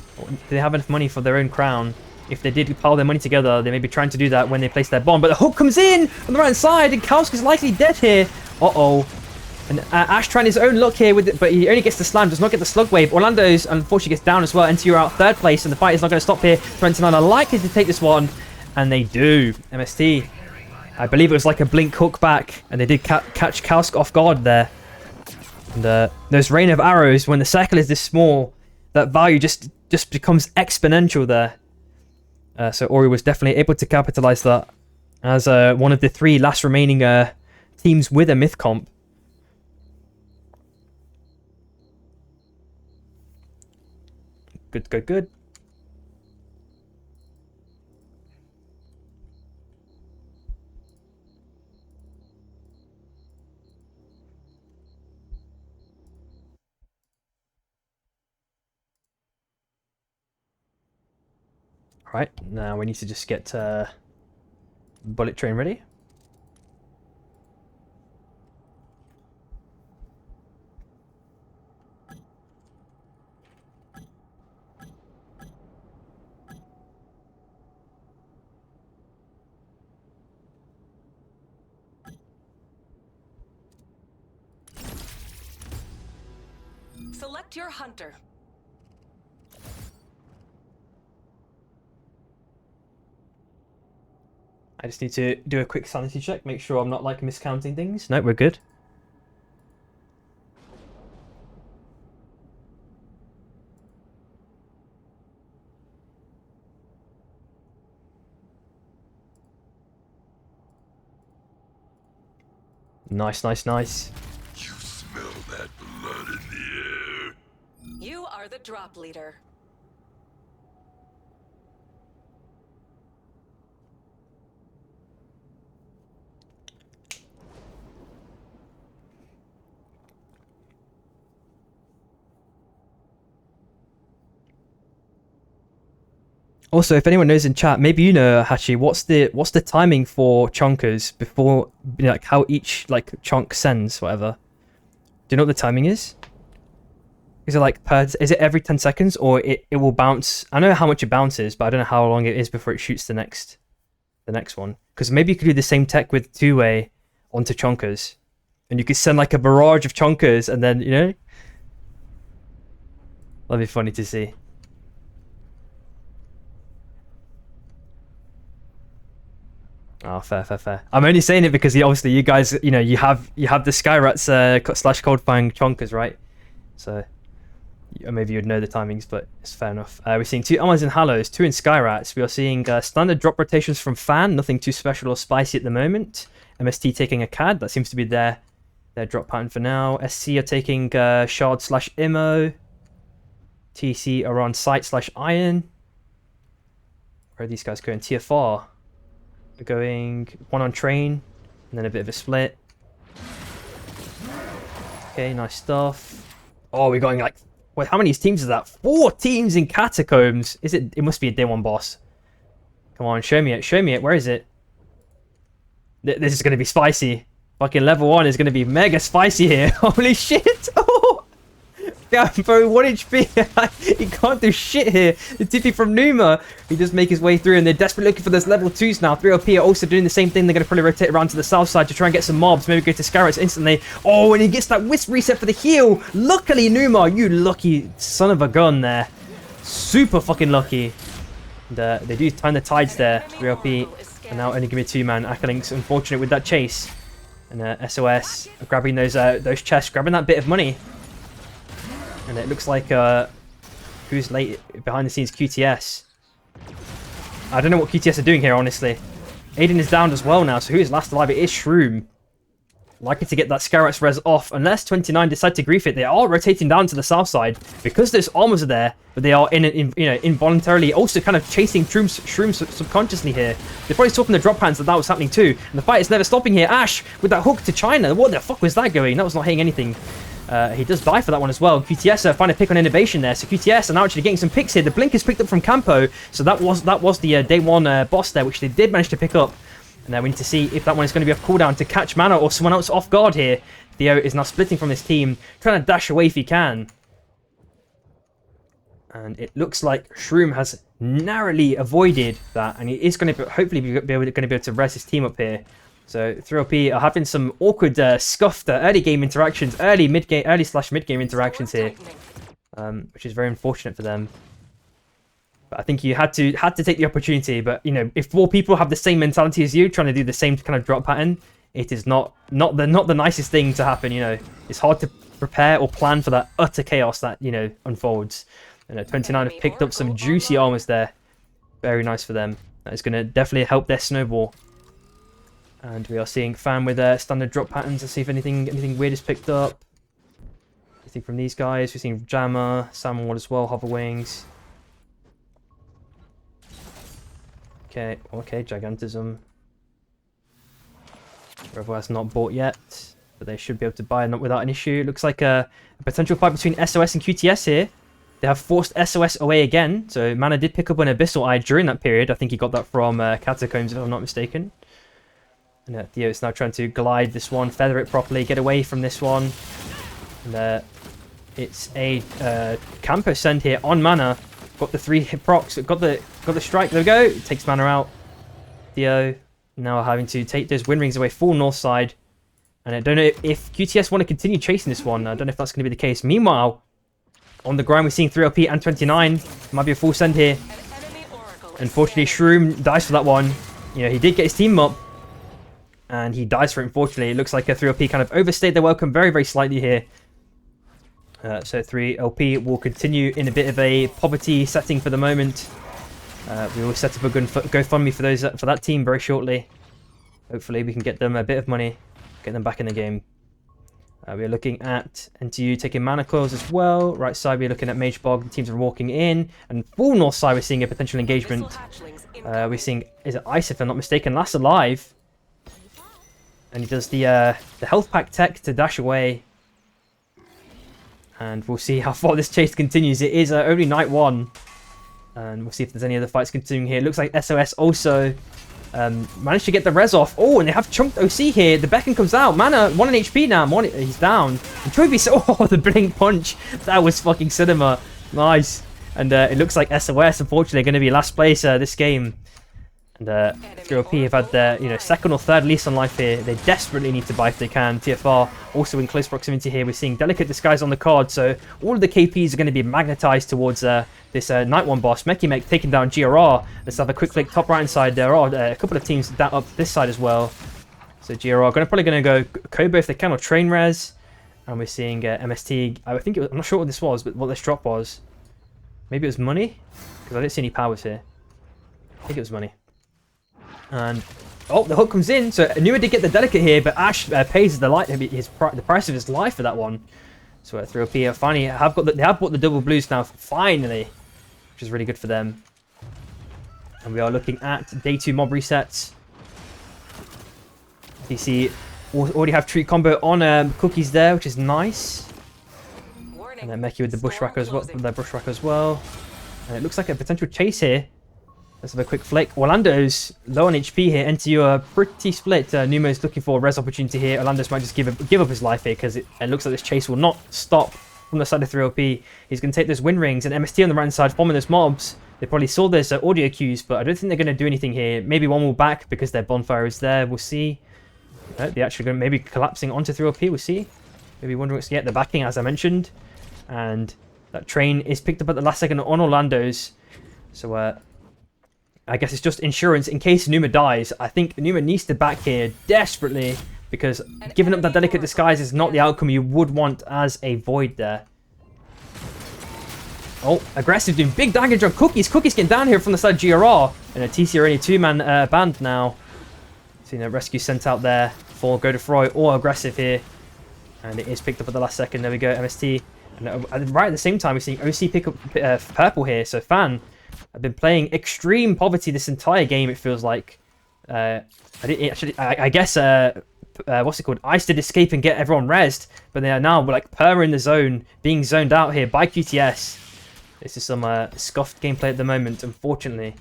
They have enough money for their own crown. If they did pile their money together, they may be trying to do that when they place their bomb. But the hook comes in on the right side, and Kausk is likely dead here. Uh-oh. And Ash trying his own luck here with it, but he only gets the slam, does not get the slug wave. Orlando's unfortunately gets down as well. NTU are out 3rd place, and the fight is not going to stop here. 29 are likely to take this one, and they do. MST. I believe it was like a blink hook back, and they did catch Kausk off guard there. And those rain of arrows, when the circle is this small, that value just becomes exponential there. So Ori was definitely able to capitalize that as one of the 3 last remaining teams with a myth comp. Good, good, good. Right, now we need to just get Bullet Train ready. Select your hunter. I just need to do a quick sanity check, make sure I'm not like miscounting things. No, we're good. Nice, nice, nice. You smell that blood in the air? You are the drop leader. Also, if anyone knows in chat, maybe you know, Hachi, what's the timing for chonkers before, you know, like how each like chunk sends whatever? Do you know what the timing is? Is it like is it every 10 seconds or it will bounce? I know how much it bounces, but I don't know how long it is before it shoots the next one. Because maybe you could do the same tech with two-way onto chonkers, and you could send like a barrage of chonkers, and then, you know, that'd be funny to see. Oh, fair. I'm only saying it because obviously you guys, you know, you have the Skyrats slash Coldfang chonkers, right? So maybe you'd know the timings, but it's fair enough. We're seeing 2 Amazon Hallows, 2 in Skyrats. We are seeing standard drop rotations from Fan, nothing too special or spicy at the moment. MST taking a CAD, that seems to be their drop pattern for now. SC are taking Shard slash Immo. TC are on Sight slash Iron. Where are these guys going? TFR. We're going 1 on Train, and then a bit of a split. Okay, nice stuff. Oh, we're going like... Wait, how many teams is that? 4 teams in Catacombs! Is it... It must be a day 1 boss. Come on, show me it. Show me it. Where is it? This is going to be spicy. Fucking level 1 is going to be mega spicy here. Holy shit! Oh! Yeah, bro, 1 HP. He can't do shit here. The Tippy from Numa. He does make his way through, and they're desperately looking for those level 2s now. 3OP are also doing the same thing. They're going to probably rotate around to the south side to try and get some mobs. Maybe go to Scarrets instantly. Oh, and he gets that Wisp reset for the heal. Luckily, Numa, you lucky son of a gun there. Super fucking lucky. And, they do turn the tides there. 3OP are now only going to be 2-man. Akalink's unfortunate with that chase. And SOS grabbing those chests, grabbing that bit of money. And it looks like who's late behind the scenes? QTS. I don't know what QTS are doing here, honestly. Aiden is down as well now, so who is last alive? It is Shroom. Likely to get that Scarats res off, unless 29 decide to grief it. They are rotating down to the south side because those armors are there, but they are involuntarily also kind of chasing Shroom subconsciously here. They probably saw from the drop pans that was happening too, and the fight is never stopping here. Ash with that hook to China. What the fuck was that going? That was not hitting anything. He does die for that one as well. QTS find a pick on innovation there, so QTS are now actually getting some picks here. The blink is picked up from Campo, so that was the day 1 boss there, which they did manage to pick up. And now we need to see if that one is going to be off cooldown to catch Mana or someone else off guard here. Theo is now splitting from this team, trying to dash away if he can. And it looks like Shroom has narrowly avoided that, and he is going to hopefully be able to res his team up here. So 3OP are having some awkward scuffed early game interactions, early slash mid game interactions here, which is very unfortunate for them. But I think you had to take the opportunity. But you know, if 4 people have the same mentality as you, trying to do the same kind of drop pattern, it is not the nicest thing to happen. You know, it's hard to prepare or plan for that utter chaos that, you know, unfolds. And 29 have picked up some juicy armors there. Very nice for them. That is going to definitely help their snowball. And we are seeing Fan with standard drop patterns. Let's see if anything weird is picked up. Anything from these guys. We're seeing Jammer, Salmon Ward as well, Hover Wings. Okay, Gigantism. Revo has not bought yet, but they should be able to buy not without an issue. Looks like a potential fight between SOS and QTS here. They have forced SOS away again, so Mana did pick up an Abyssal Eye during that period. I think he got that from Catacombs, if I'm not mistaken. And Theo is now trying to glide this one, feather it properly, get away from this one. And it's a Campo send here on Mana. Got the 3 hit procs, got the strike, there we go. It takes Mana out. Theo now having to take those wind rings away full north side. And I don't know if QTS want to continue chasing this one. I don't know if that's going to be the case. Meanwhile, on the ground. We're seeing 3LP and 29. Might be a full send here. An enemy oracle is Unfortunately, scanning. Shroom dies for that one. You know, he did get his team up, and he dies for it, unfortunately. It looks like a 3LP kind of overstayed their welcome very, very slightly here. So 3LP will continue in a bit of a poverty setting for the moment. We will set up a good GoFundMe for those for that team very shortly. Hopefully we can get them a bit of money, get them back in the game. We're looking at NTU taking mana coils as well. Right side we're looking at Mage Bog. The teams are walking in. And full north side we're seeing a potential engagement. Missile hatchlings We're incoming. seeing, is it Ice if I'm not mistaken, last alive. And he does the health pack tech to dash away. And we'll see how far this chase continues. It is only night 1. And we'll see if there's any other fights continuing here. It looks like SOS also managed to get the res off. Oh, and they have chunked OC here. The beacon comes out. Mana, 1 in HP now. He's down. And Choiby, oh, the blink punch. That was fucking cinema. Nice. And it looks like SOS, unfortunately, going to be last place this game. And 3LP have had their, you know, second or third lease on life here. They desperately need to buy if they can. TFR also in close proximity here. We're seeing Delicate Disguise on the card, so all of the KPs are going to be magnetized towards this Night 1 boss. Mekimek taking down GRR. Let's have a quick flick top right hand side. There are a couple of teams down up this side as well. So GRR probably going to go Kobo if they can, or Train Res. And we're seeing MST. I think it was, I'm not sure what this was, but what this drop was. Maybe it was money? Because I didn't see any powers here. I think it was money. And oh, the hook comes in, so Numa did get the Delicate here, but Ash pays the price of his life for that one. So 3LP finally they have bought the double blues now, finally, which is really good for them. And we are looking at day 2 mob resets. DC already have treat combo on cookies there, which is nice. Warning. And then Meki with the bushwhacker as well, Storm closing. And it looks like a potential chase here. Let's have a quick flick. Orlando's low on HP here. NTU are pretty split. Numo's looking for a res opportunity here. Orlando's might just give up his life here because it looks like this chase will not stop from the side of 3LP. He's going to take those win rings, and MST on the right side forming those mobs. They probably saw this audio cues, but I don't think they're going to do anything here. Maybe one will back because their bonfire is there. We'll see. They're actually going to maybe collapsing onto 3LP. We'll see. Maybe wondering what's to get the backing, as I mentioned. And that train is picked up at the last second on Orlando's. So, I guess it's just insurance in case Numa dies. I think Numa needs to back here desperately because giving up that Delicate Disguise is not the outcome you would want as a Void there. Oh, aggressive, doing big damage on Cookies. Cookies getting down here from the side of GRR. And a TC are only 2-man band now. So, you know, rescue sent out there for Godefroy, or aggressive here. And it is picked up at the last second. There we go, MST. And right at the same time, we're seeing OC pick up purple here. So, Fan. I've been playing extreme poverty this entire game, it feels like. I guess, what's it called? Ice did escape and get everyone rezzed, but they are now like per in the zone, being zoned out here by QTS. This is some scuffed gameplay at the moment, unfortunately.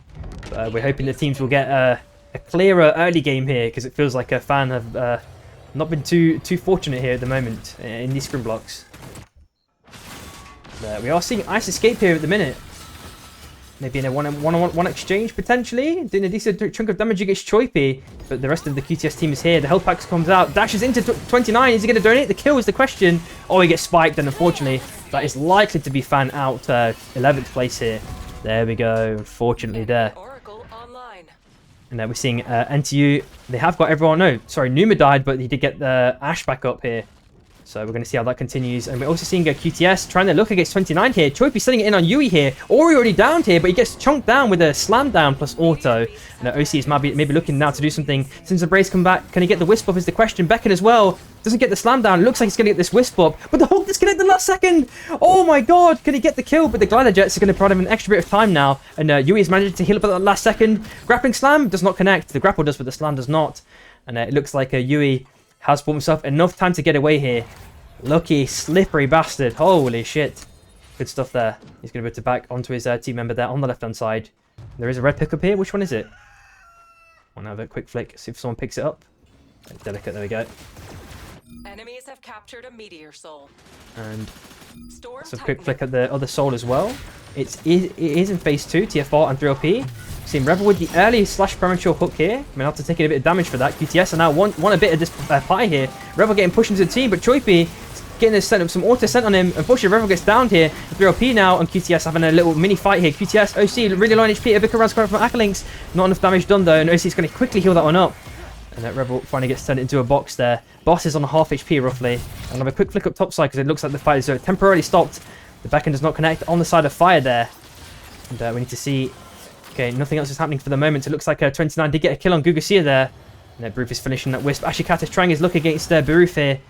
But, we're hoping the teams will get a clearer early game here, because it feels like a Fan have not been too fortunate here at the moment in these scrim blocks. We are seeing Ice escape here at the minute. Maybe in a one exchange, potentially. Doing a decent chunk of damage against Choipy. But the rest of the QTS team is here. The health pack comes out. Dashes into 29. Is he going to donate? The kill is the question. Oh, he gets spiked. And unfortunately, that is likely to be Fan out. 11th place here. There we go. Unfortunately there. Oracle online. And then we're seeing NTU. They have got everyone. No, sorry. Numa died, but he did get the Ash back up here. So we're going to see how that continues. And we're also seeing a QTS trying to look against 29 here. Choipy setting it in on Yui here. Ori already downed here, but he gets chunked down with a slam down plus auto. And OC is maybe looking now to do something. Since the Brace come back, can he get the Wisp up is the question. Beckon as well. Doesn't get the slam down. Looks like he's going to get this Wisp up. But the Hulk disconnected last second. Oh my god. Can he get the kill? But the Glider Jets are going to provide him an extra bit of time now. And Yui is managing to heal up at the last second. Grappling Slam does not connect. The grapple does, but the slam does not. And it looks like Yui has bought himself enough time to get away here. Lucky, slippery bastard. Holy shit. Good stuff there. He's going to be able to back onto his team member there on the left-hand side. There is a red pickup here. Which one is it? I want to have a quick flick, see if someone picks it up. Delicate, there we go. Enemies have captured a meteor soul. And Storm some quick flick at the other soul as well. It is in phase 2, TFR and 3LP. Seeing Rebel with the early / premature hook here. I'm going to have to take a bit of damage for that. QTS are now want a bit of this pie here. Rebel getting pushed into the team, but Choipy getting some auto sent on him. Unfortunately, Revel gets downed here. 3LP now, and QTS having a little mini fight here. QTS, OC, really low on HP. A big around square from Ackerlings. Not enough damage done though, and OC is going to quickly heal that one up. And that Revel finally gets turned into a box there. Boss is on half HP roughly. And have a quick flick up top side because it looks like the fight is temporarily stopped. The backend does not connect on the side of fire there. And we need to see. Okay, nothing else is happening for the moment. It looks like 29 did get a kill on Gugusia there. And Baruf is finishing that Wisp. Ashikata is trying his luck against Baruf here.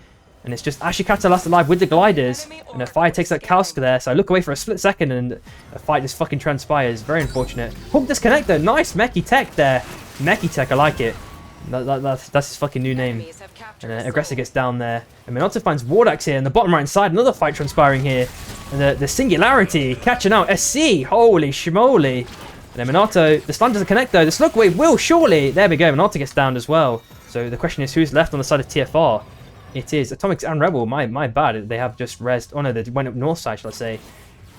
And it's just Ashikata last alive with the gliders. And Fire takes that Kauska there. So I look away for a split second and a fight just fucking transpires. Very unfortunate. Hook disconnect though. Nice Meki Tech there. Meki Tech, I like it. That's his fucking new name. And Aggressor gets down there. And Minato finds Wardax here in the bottom right side. Another fight transpiring here. And the Singularity catching out SC. Holy schmoly. And then Minato, the stun doesn't connect though. The slug wave will surely. There we go. Minato gets downed as well. So the question is who's left on the side of TFR? It is Atomics and Rebel. My bad. They have just rezzed. Oh no, they went up north side, shall I say.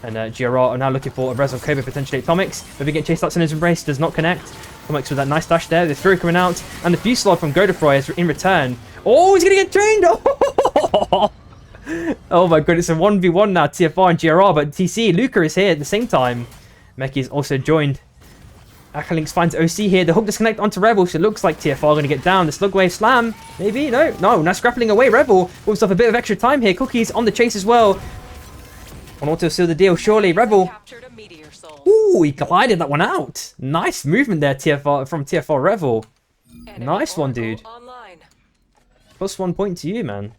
And GRR are now looking for a res on Kobe, potentially Atomics. Maybe get chased out in his embrace. Does not connect. Atomics with that nice dash there. The Fury coming out. And the Fusillade from Godefroy is in return. Oh, he's going to get trained. Oh my god, it's a 1v1 now. TFR and GRR. But TC, Luca is here at the same time. Meki is also joined. Akalinks finds OC here. The hook disconnect onto Rebel. So it looks like TFR are going to get down. The slug wave slam. Maybe? No. Nice grappling away. Rebel gives himself a bit of extra time here. Cookies on the chase as well. On auto seal the deal. Surely Rebel. Ooh, he glided that one out. Nice movement there, TFR from TFR Rebel. Nice one, dude. Plus 1 point to you, man.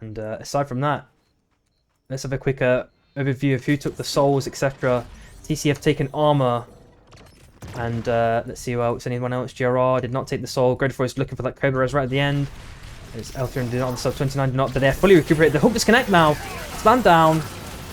And aside from that, let's have a quick overview of who took the souls, etc. TCF taken armor. And let's see who else. Anyone else? GRR did not take the soul. Godefroy is looking for that Cobra Res right at the end. There's Elthrin did not, the sub 29 did not, but they're fully recuperated. The hook disconnect now. Slam down.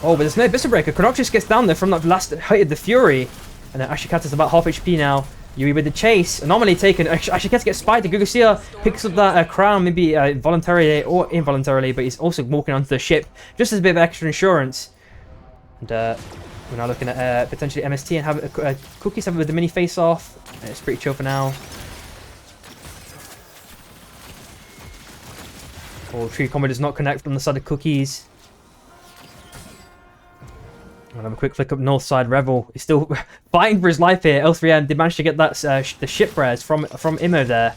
Oh, but there's no Abyssal Breaker. Chronoxus gets down there from that last hit of the Fury. And then Ashikata's about half HP now. Yui with the chase. Anomaly taken. Ashikata gets spiked. Gugusia picks up that crown, maybe voluntarily or involuntarily, but he's also walking onto the ship just as a bit of extra insurance. And we're now looking at potentially MST and have Cookies have with the mini face off. It's pretty chill for now. Oh, Tree Combo does not connect from the side of Cookies. I'll have a quick flick up north side. Revel is still fighting for his life here. L3M did manage to get that the ship res from Imo there.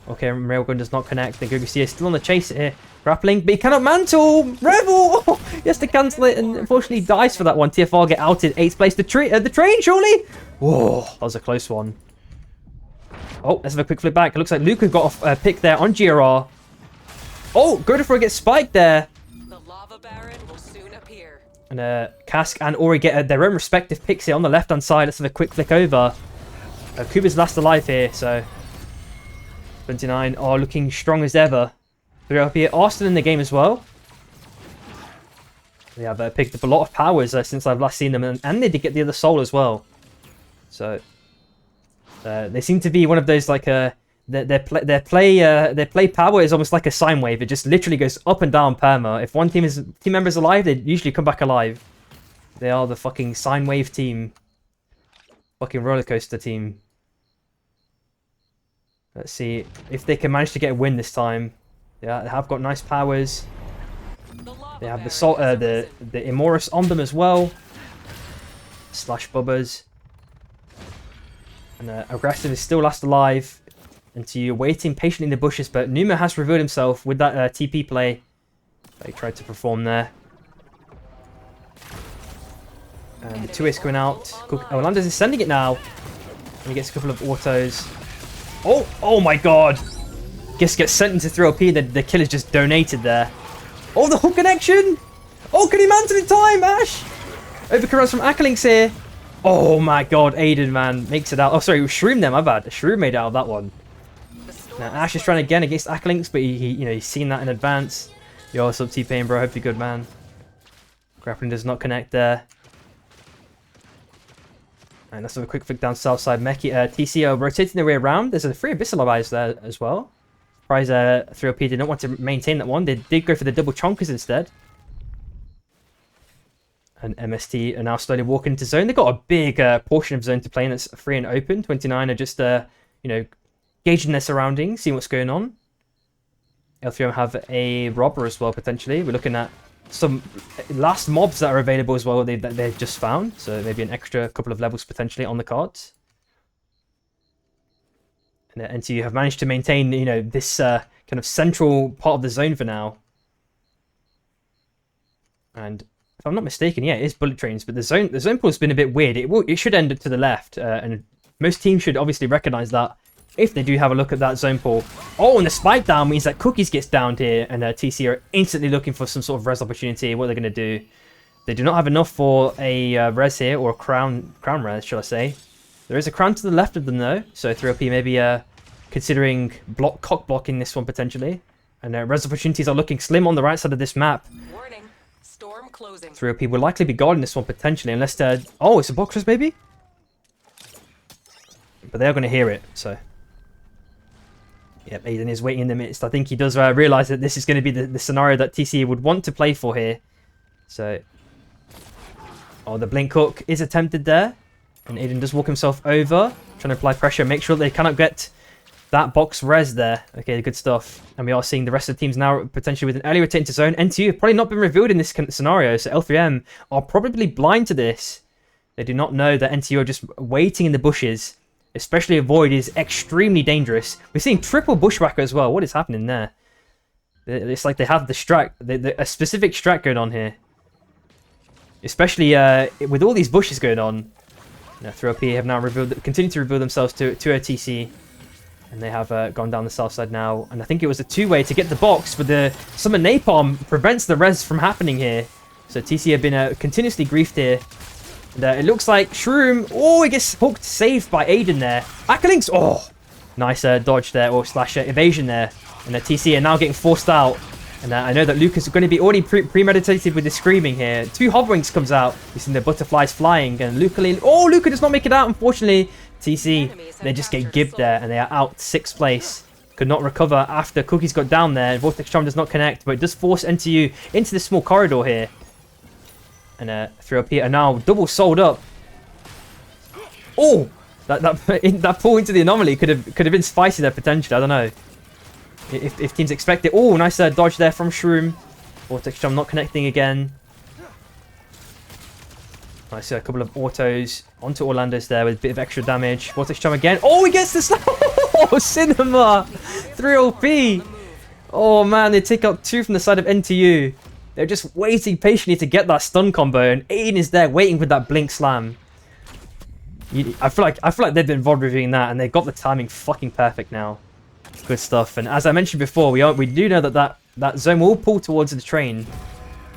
Okay, Railgun does not connect. The Gugusia is still on the chase here. Grappling, but he cannot mantle! Revel! Oh, he has to cancel it and unfortunately dies for that one. TFR get outed. 8th place. The train, surely? Whoa, that was a close one. Oh, let's have a quick flip back. It looks like Luca got a pick there on GRR. Oh, Godefroy gets spiked there. The Lava Baron will soon appear. And Cask and Ori get their own respective picks here on the left-hand side. Let's have a quick flick over. Kuba's last alive here, so... 29 are looking strong as ever. 3LP are still in the game as well. They have picked up a lot of powers since I've last seen them, and they did get the other soul as well. So they seem to be one of those like their play power is almost like a sine wave. It just literally goes up and down perma. If one team member is alive, they usually come back alive. They are the fucking sine wave team, fucking roller coaster team. Let's see if they can manage to get a win this time. Yeah, they have got nice powers. They have the Immorus on them as well. Slash Bubbas. And Aggressive is still last alive. And so you're waiting patiently in the bushes, but Numa has revealed himself with that TP play that he tried to perform there. And the 2-ace coming out. Orlando's is sending it now. And he gets a couple of autos. Oh my god! Guess gets sent into 3LP, the kill is just donated there. Oh, the hook connection! Oh, can he mantle in time, Ash? Overcurrents from Akalinks here. Oh my god, Aiden, man, makes it out. Oh, sorry, Shroom there, my bad. Shroom made it out of that one. Now, Ash is trying again against Akalinks, but he's seen that in advance. Yo, what's up, T-Pain, bro? Hope you're good, man. Grappling does not connect there. And let's have a quick flick down south side. Meki, TCO rotating their way around. There's a 3 Abyssal Allies there as well. Surprise 3OP did not want to maintain that one. They did go for the double chonkers instead. And MST are now slowly walking into zone. They've got a big portion of zone to play, and it's free and open. 29 are just, gauging their surroundings, seeing what's going on. L3M have a robber as well, potentially. We're looking at some last mobs that are available as well that they've just found. So maybe an extra couple of levels potentially on the cards. And NTU have managed to maintain, you know, this kind of central part of the zone for now. And if I'm not mistaken, yeah, it is bullet trains, but the zone pool has been a bit weird. It should end to the left, and most teams should obviously recognize that if they do have a look at that zone pool. Oh, and the spike down means that Cookies gets downed here, and TC are instantly looking for some sort of res opportunity. What they're going to do? They do not have enough for a res here, or a crown res, shall I say. There is a crown to the left of them though, so 3OP maybe considering cock blocking this one potentially. And res opportunities are looking slim on the right side of this map. Warning. Storm closing. 3OP will likely be guarding this one potentially, unless they're... Oh, it's a box res maybe? But they are going to hear it, so... Yep, Aiden is waiting in the midst. I think he does realise that this is going to be the scenario that TC would want to play for here. So... Oh, the blink hook is attempted there. And Aiden does walk himself over, trying to apply pressure, make sure they cannot get that box res there. Okay, good stuff. And we are seeing the rest of the teams now potentially with an early rotate into zone. NTU have probably not been revealed in this scenario, so L3M are probably blind to this. They do not know that NTU are just waiting in the bushes. Especially a void is extremely dangerous. We're seeing triple bushwhacker as well. What is happening there? It's like they have the strat, a specific strat going on here. Especially with all these bushes going on. 3OP have now continued to reveal themselves to a TC. And they have gone down the south side now. And I think it was a two-way to get the box, but the summon napalm prevents the res from happening here. So TC have been continuously griefed here. And it looks like Shroom... Oh, he gets hooked, saved by Aiden there. Akalinks... Oh, nice dodge there, or slash evasion there. And the TC are now getting forced out. And I know that Lucas is going to be already premeditated with the screaming here. 2 Hoverwings comes out. You've seen the butterflies flying. And Luca... Oh, Luca does not make it out, unfortunately. TC, they just get gibbed there. And they are out 6th place. Could not recover after Cookies got down there. Vortex Charm does not connect, but it does force NTU into this small corridor here. And 3OP are now double sold up. Oh, that pull into the anomaly could have been spicy there potentially. I don't know if teams expect it. Oh, nice dodge there from Shroom. Vortex Charm not connecting again. Nice, a couple of autos onto Orlando's there with a bit of extra damage. Vortex Charm again. Oh, he gets the slam. Oh, Cinema. 3OP. Oh man, they take out 2 from the side of NTU. They're just waiting patiently to get that stun combo, and Aiden is there waiting with that blink slam. I feel like they've been involved reviewing that, and they got the timing fucking perfect now. Good stuff. And as I mentioned before, we do know that zone will pull towards the train.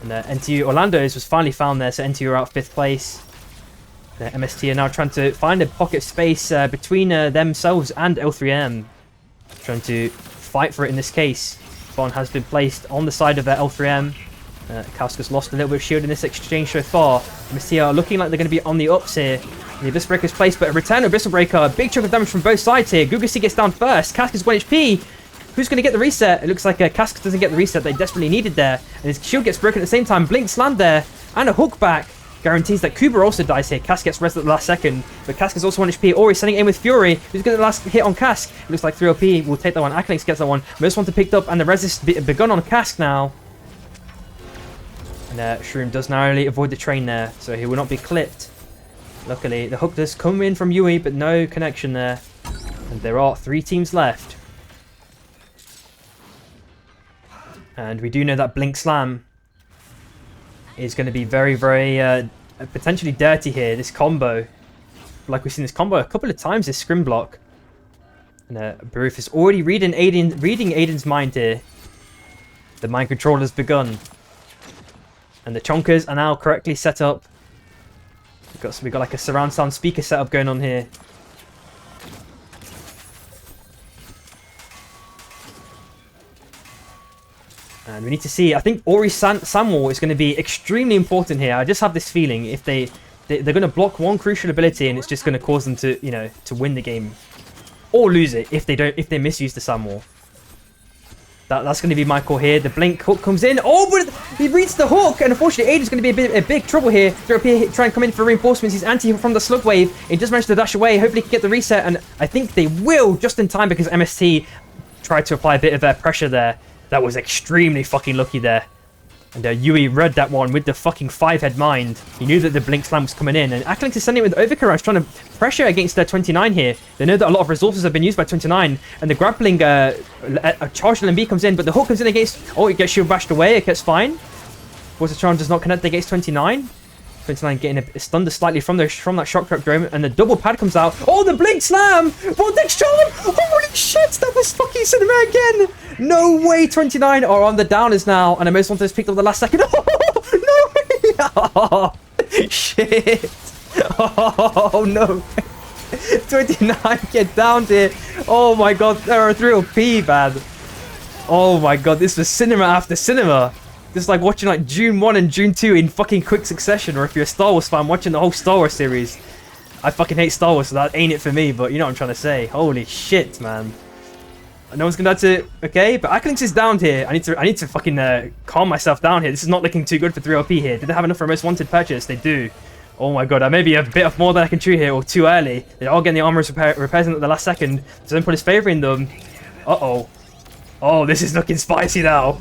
And NTU Orlando's was finally found there, so NTU are out 5th place. The MST are now trying to find a pocket of space between themselves and L3M, trying to fight for it in this case. Bond has been placed on the side of L3M. Kauskas lost a little bit of shield in this exchange so far. MST are looking like they're going to be on the ups here. The Abyss Breaker is placed, but a return of Abyssal Breaker. A big chunk of damage from both sides here. Gugasi gets down first. Kauskas 1 HP. Who's going to get the reset? It looks like Kauskas doesn't get the reset they desperately needed there. And his shield gets broken at the same time. Blink slammed there. And a hook back guarantees that Kuba also dies here. Kask gets rested at the last second. But Kask is also 1 HP. Ori sending in with Fury. Who's going to the last hit on Kask? It looks like 3OP will take that one. Akalinks gets that one. Most want to picked up. And the resist begun on Kask now. And Shroom does narrowly avoid the train there, so he will not be clipped. Luckily, the hook does come in from Yui, but no connection there. And there are 3 teams left. And we do know that Blink Slam is going to be very, very potentially dirty here, this combo. Like we've seen this combo a couple of times, this scrim block. And Baruf is already reading Aiden's mind here. The mind control has begun. And the chonkers are now correctly set up. We've got like a surround sound speaker setup going on here. And we need to see, I think Ori Samuel is going to be extremely important here. I just have this feeling if they're going to block one crucial ability and it's just going to cause them to, to win the game. Or lose it if they misuse the Samuel. That's going to be my call here. The blink hook comes in. Oh, but he reads the hook. And unfortunately, Aiden's going to be a big trouble here. They're up here trying to come in for reinforcements. He's anti from the slug wave. He just managed to dash away. Hopefully, he can get the reset. And I think they will just in time because MST tried to apply a bit of pressure there. That was extremely fucking lucky there. And Yui read that one with the fucking 5-head mind. He knew that the Blink Slam was coming in. And Acklings is sending it with Overcarriage, trying to pressure against their 29 here. They know that a lot of resources have been used by 29. And the grappling charged LMB comes in, but the hook comes in against... Oh, it gets shield bashed away. It gets fine. Force of Charm does not connect against 29. 29 getting stunned slightly from that shock trap drone, and the double pad comes out. Oh, the Blink Slam! Vortex Charm! Holy shit, that was fucking cinema again! No way, 29 are on the downers now, and the most wanted has picked up the last second. Oh, no way! Oh, shit! Oh, no. 29 get down here. Oh my god, there are 3OP, man. Oh my god, this was cinema after cinema. It's like watching like June 1 and June 2 in fucking quick succession, or if you're a Star Wars fan, watching the whole Star Wars series. I fucking hate Star Wars, so that ain't it for me, but you know what I'm trying to say. Holy shit, man. No one's gonna have to... Okay, but Acklings is down here. I need to fucking calm myself down here. This is not looking too good for 3OP here. Did they have enough for a most wanted purchase? They do. Oh my god, I may be a bit of more than I can chew here, or too early. They are getting the armor's repairs in at the last second. Zoneput is favouring them. Uh-oh. Oh, this is looking spicy now.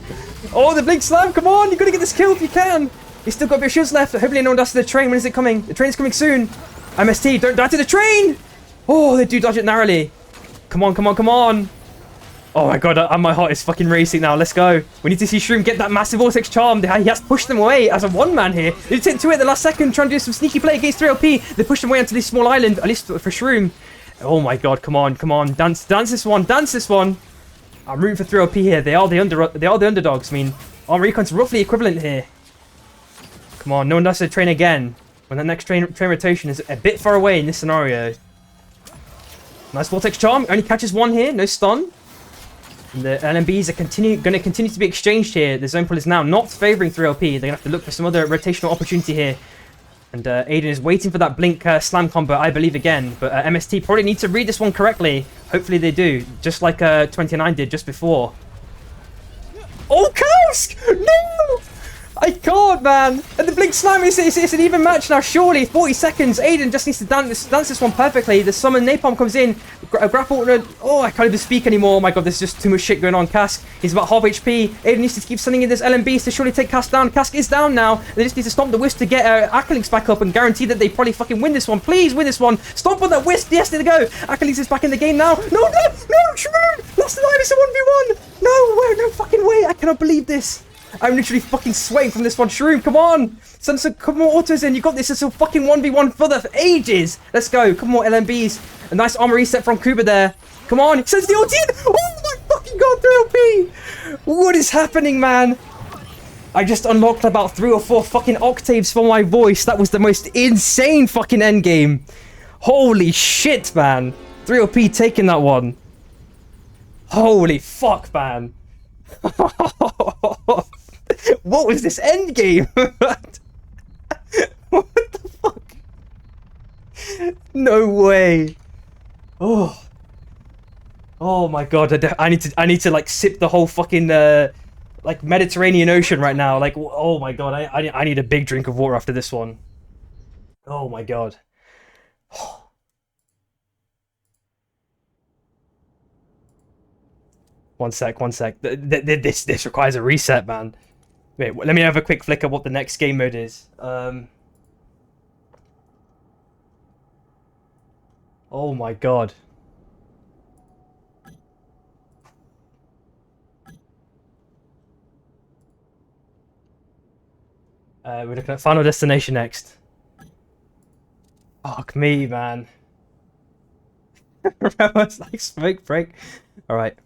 Oh, the Blink Slam, come on, you're gonna get this kill if you can. He's still got a bit of shields left. Hopefully no one does to the train. When is it coming? The train's coming soon. MST, don't die to the train. Oh, they do dodge it narrowly. Come on, come on, come on. Oh my god, my heart is fucking racing now. Let's go. We need to see Shroom get that massive Vortex Charm. He has pushed them away as a one-man here. They did 2 at the last second, trying to do some sneaky play against 3OP. They pushed them away onto this small island, at least for Shroom. Oh my god, come on, come on. Dance this one, dance this one. I'm rooting for 3OP here. They are the underdogs. I mean, Armor Recon's roughly equivalent here. Come on, no one does the train again. When that next train rotation is a bit far away in this scenario. Nice Vortex Charm. Only catches one here. No stun. And the LMBs are going to continue to be exchanged here. The zone pull is now not favouring 3OP. They're going to have to look for some other rotational opportunity here. And Aiden is waiting for that Blink Slam combo, I believe, again. But MST probably need to read this one correctly. Hopefully they do. Just like 29 did just before. Oh, Kask! No! I can't, man. And the Blink Slam, it's an even match now, surely. 40 seconds. Aiden just needs to dance this one perfectly. The summon Napalm comes in. Grapple. Oh, I can't even speak anymore. Oh my god, there's just too much shit going on. Kask, he's about half HP. Aiden needs to keep sending in this LMBs to surely take Kask down. Kask is down now. They just need to stomp the Wisp to get Accolings back up and guarantee that they probably fucking win this one. Please win this one. Stomp on that Wisp. Yes, there they go. Accolings is back in the game now. No, Shroom! Lost alive. It's a 1v1. No fucking way. I cannot believe this. I'm literally fucking sweating from this one. Shroom, come on! Send some couple more autos in. You got this. It's a fucking 1v1 for ages. Let's go. Couple more LMBs. A nice armor reset from Kuba there. Come on. He sends the ulti in. Oh my fucking god, 3OP! What is happening, man? I just unlocked about 3 or 4 fucking octaves for my voice. That was the most insane fucking endgame. Holy shit, man. 3OP taking that one. Holy fuck, man. What was this end game? What the fuck? No way. Oh my god, I need to like sip the whole fucking like Mediterranean Ocean right now. Like, oh my god, I need a big drink of water after this one. Oh my god. One sec. This requires a reset, man. Wait, let me have a quick flick at what the next game mode is. Oh my god. We're looking at Final Destination next. Fuck me, man. It's like smoke break. Alright.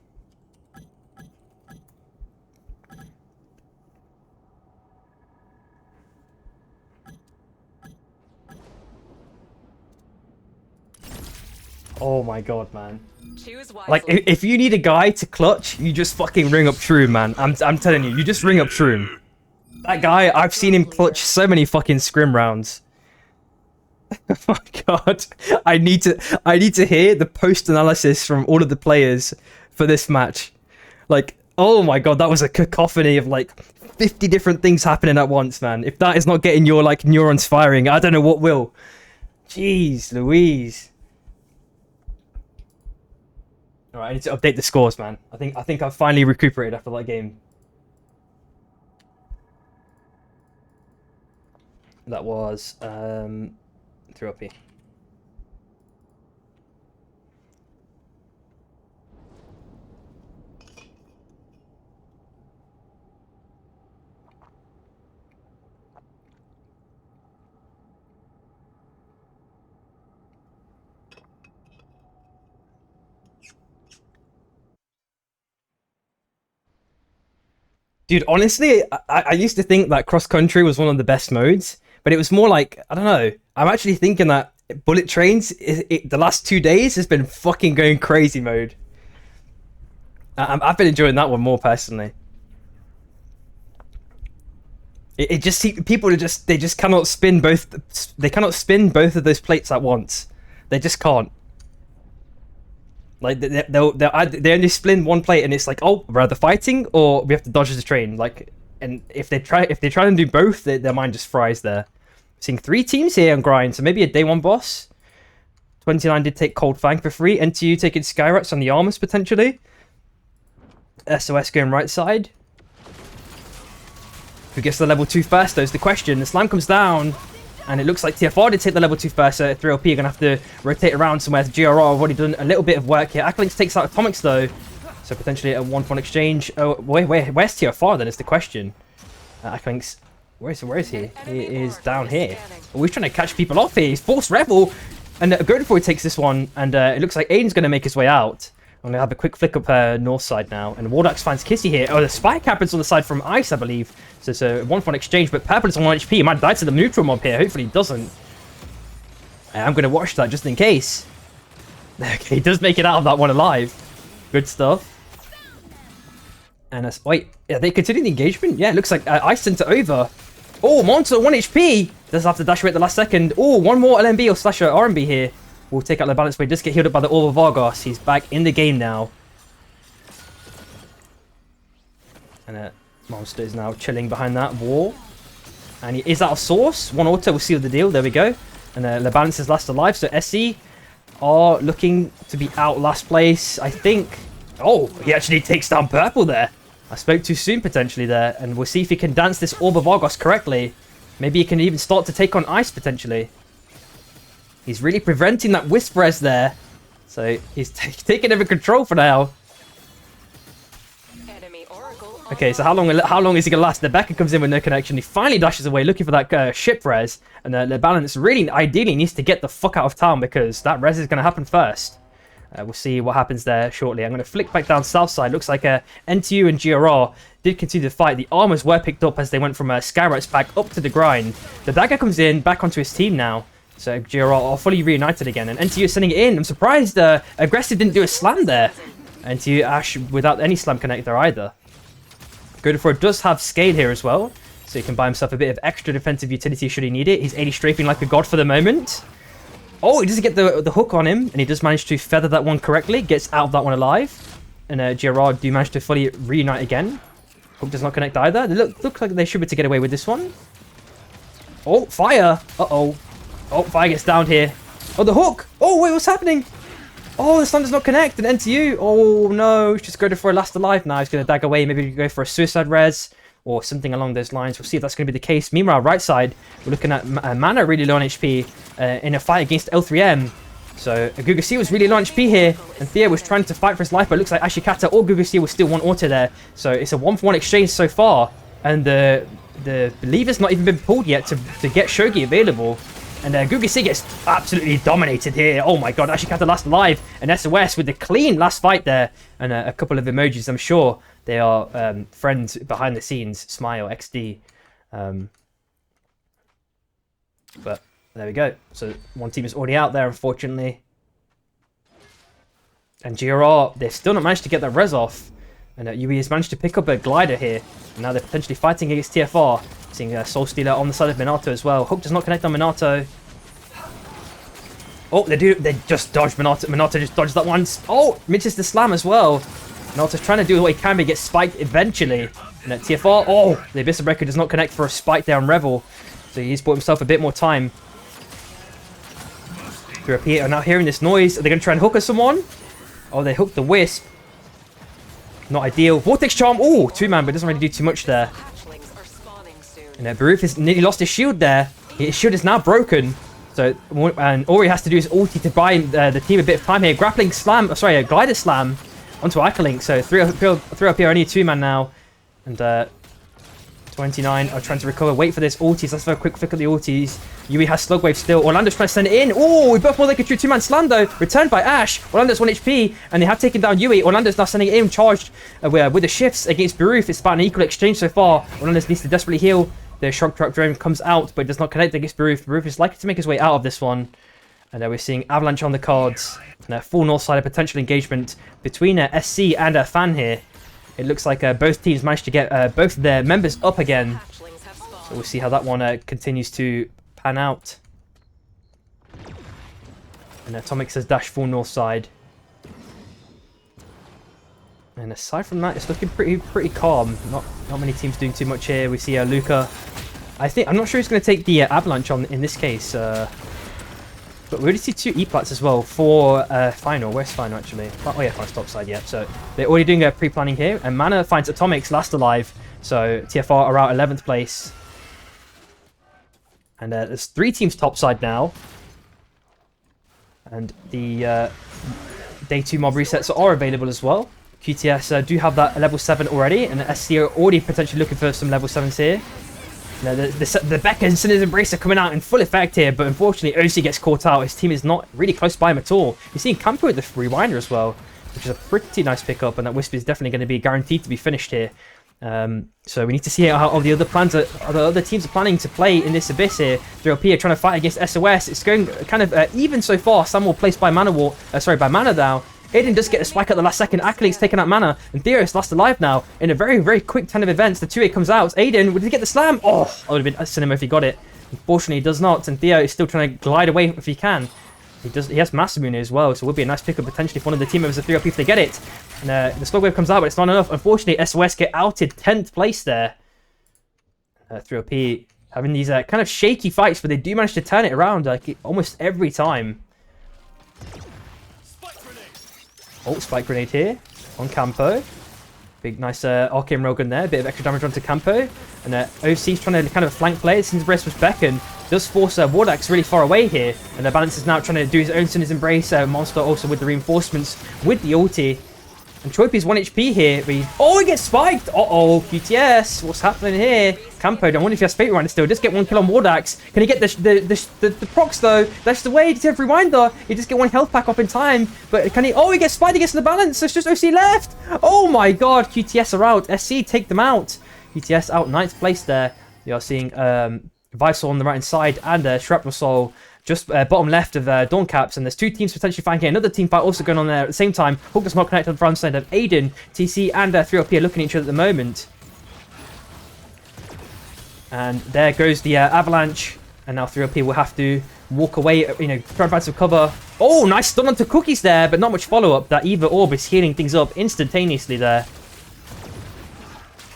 Oh my god, man. Choose wisely. Like, if you need a guy to clutch, you just fucking ring up Shroom, man. I'm telling you, you just ring up Shroom. That guy, I've seen him clutch so many fucking scrim rounds. Oh my god. I need to hear the post-analysis from all of the players for this match. Like, oh my god, that was a cacophony of like 50 different things happening at once, man. If that is not getting your like neurons firing, I don't know what will. Jeez Louise. All right, I need to update the scores, man. I think I've finally recuperated after that game. That was 3 OP. Dude, honestly, I used to think that cross country was one of the best modes, but it was more like, I don't know. I'm actually thinking that bullet trains, the last 2 days has been fucking going crazy mode. I've been enjoying that one more personally. It just people are they just cannot spin both. They cannot spin both of those plates at once. They just can't. Like they only spin one plate, and it's like, oh, we're either fighting or we have to dodge the train. Like, and if they try and do both, their mind just fries there. Seeing 3 teams here on grind, so maybe a day 1 boss. 29 did take Cold Fang for free. NTU taking Skyrats on the armors potentially. SOS going right side. Who gets the level 2 first though is the question. The slam comes down. And it looks like TFR did take the level 2 first, so 3OP are going to have to rotate around somewhere. GRR have already done a little bit of work here. Akalinks takes out Atomics though, so potentially a 1-1 exchange. Oh, where's TFR then is the question. Akalinks, where is he? He is down here. Oh, he's trying to catch people off here. He's forced Rebel, and Godefroy takes this one, and it looks like Aiden's going to make his way out. I'm going to have a quick flick up north side now, and Wardax finds Kissy here. Oh, the spike happens on the side from Ice, I believe. So it's a 1-1 exchange, but Purple is on 1 HP. He might die to the neutral mob here. Hopefully he doesn't. I'm going to watch that just in case. Okay, he does make it out of that one alive. Good stuff. And wait, are they continuing the engagement? Yeah, it looks like Ice sent it over. Oh, Monster 1 HP. Does have to dash away at the last second. Oh, one more LMB or slash RMB here. We'll take out the balance, but he does get healed up by the Orb of Vargas. He's back in the game now. And Monster is now chilling behind that wall. And he is out of source. 1 auto will seal the deal. There we go. And Le Balance is last alive. So SC are looking to be out last place, I think. Oh, he actually takes down Purple there. I spoke too soon potentially there. And we'll see if he can dance this Orb of Vargas correctly. Maybe he can even start to take on Ice potentially. He's really preventing that Wisp Res there. So he's taking over control for now. Okay, so how long is he going to last? The Becca comes in with no connection. He finally dashes away looking for that ship res. And the balance really ideally needs to get the fuck out of town because that res is going to happen first. We'll see what happens there shortly. I'm going to flick back down south side. Looks like NTU and GRR did continue to fight. The armors were picked up as they went from Skyrats back up to the grind. The Dagger comes in back onto his team now. So GRR are fully reunited again. And NTU is sending it in. I'm surprised Aggressive didn't do a slam there. NTU Ash without any slam connector either. Godefroy does have scale here as well. So he can buy himself a bit of extra defensive utility should he need it. He's 80 strafing like a god for the moment. Oh, he doesn't get the hook on him. And he does manage to feather that one correctly. Gets out of that one alive. And Gerard do manage to fully reunite again. Hook does not connect either. They look like they should be able to get away with this one. Oh, fire. Uh-oh. Oh, fire gets down here. Oh, the hook. Oh, wait, what's happening? Oh, the stun does not connect. And NTU. Oh, no. He's just going for a last alive now. He's going to dag away. Maybe we go for a suicide res or something along those lines. We'll see if that's going to be the case. Meanwhile, right side, we're looking at Mana really low on HP in a fight against L3M. So Gugusi was really low on HP here, and Thea was trying to fight for his life, but it looks like Ashikata or Gugusi will still want auto there. So it's a 1-for-1 exchange so far, and the lever's not even been pulled yet to get Shogi available. And Gugusi gets absolutely dominated here. Oh my god, Ashikata last alive, and SOS with the clean last fight there, and a couple of emojis. I'm sure they are friends behind the scenes, Smile, XD. But there we go. So one team is already out there, unfortunately. And GRR, they've still not managed to get that res off. And UE has managed to pick up a glider here. And now they're potentially fighting against TFR. Seeing Soul Stealer on the side of Minato as well. Hook does not connect on Minato. Oh, they just dodged Minato. Minato just dodged that once. Oh, misses the slam as well. Minato's trying to do what he can, but he gets spiked eventually. And at TFR, oh, the Abyss of Breaker does not connect for a spike down Revel. So he's bought himself a bit more time. To repeat, I'm now hearing this noise. Are they going to try and hook us someone? Oh, they hooked the Wisp. Not ideal. Vortex Charm. Oh, 2-man, but doesn't really do too much there. Hatchlings are spawning soon. And Baruf has nearly lost his shield there. His shield is now broken. So, and all he has to do is ulti to buy the team a bit of time here. Grappling slam, sorry, a glider slam onto Ica. So 3 up here, only a 2-man now. And 29 are trying to recover. Wait for this ultis. Let's have a quick flick at the ultis. Yui has Slugwave still. Orlando's trying to send it in. Oh, we both more like a true 2-man slam though. Returned by Ash. Orlando's 1 HP. And they have taken down Yui. Orlando's now sending it in charged with the shifts against Baruf. It's about an equal exchange so far. Orlando's needs to desperately heal. The Shock Truck drone comes out, but does not connect against Baruf. Baruf is likely to make his way out of this one. And we're seeing Avalanche on the cards. And a full north side of potential engagement between SC and Fan here. It looks like both teams managed to get both of their members up again. Hatchlings have spawned. So we'll see how that one continues to pan out. And Atomic says dash full north side. And aside from that, it's looking pretty calm. Not many teams doing too much here. We see Luca. I'm not sure he's going to take the Avalanche on in this case. But we already see 2 E-plats as well for Final. Where's Final actually? Oh yeah, Final's top side, yeah. So they're already doing a pre-planning here. And Mana finds Atomics last alive. So TFR are out 11th place. And there's 3 teams top side now. And the day 2 mob resets are available as well. QTS do have that level 7 already. And the SC are already potentially looking for some level 7s here. Now, the Becca and Sinner's Embrace are coming out in full effect here, but unfortunately OC gets caught out. His team is not really close by him at all. You're seeing Campo with the Rewinder as well, which is a pretty nice pickup, and that Wisp is definitely going to be guaranteed to be finished here. So we need to see how all the other other teams are planning to play in this Abyss here. 3LP are trying to fight against SOS. It's going kind of even so far. Some will placed by Mana now. Aiden does get a spike at the last second. Acolyte's taking out Mana. And Theo is last alive now. In a very, very quick turn of events, the 2-8 comes out. Aiden, did he get the slam? Oh, that would have been a cinema if he got it. Unfortunately, he does not. And Theo is still trying to glide away if he can. He has Masamune as well, so it would be a nice pickup potentially for one of the team members of 3LP if they get it. And the Slugwave comes out, but it's not enough. Unfortunately, SOS get outed 10th place there. 3LP having these kind of shaky fights, but they do manage to turn it around like almost every time. Oh, spike grenade here on Campo. Big nice arcane railgun there. Bit of extra damage onto Campo. And OC's trying to kind of flank play it since Embrace was beckon. Does force Wardax really far away here. And the Balance is now trying to do his own Sinner's Embrace. Monster also with the reinforcements with the ulti. And Tropy's 1 HP here. But he gets spiked. Uh-oh, QTS. What's happening here? Campo, I wonder if he has Fate Rewinder still. Just get 1 kill on Wardax. Can he get the procs though? That's the way. Does he have Rewinder? He just get 1 health pack up in time. But can he? Oh, he gets spiked against the Balance. There's just OC left. Oh my god, QTS are out. SC take them out. QTS out 9th place there. You are seeing Visol on the right hand side and Shrapnel Soul just bottom left of Dawn Caps, and there's 2 teams potentially fighting here. Another team fight also going on there at the same time. Hook does not connect on the front side of Aiden. TC and 3LP are looking at each other at the moment. And there goes the Avalanche, and now 3LP will have to walk away, try and find some cover. Oh, nice stun onto Cookies there, but not much follow-up. That Eva Orb is healing things up instantaneously there.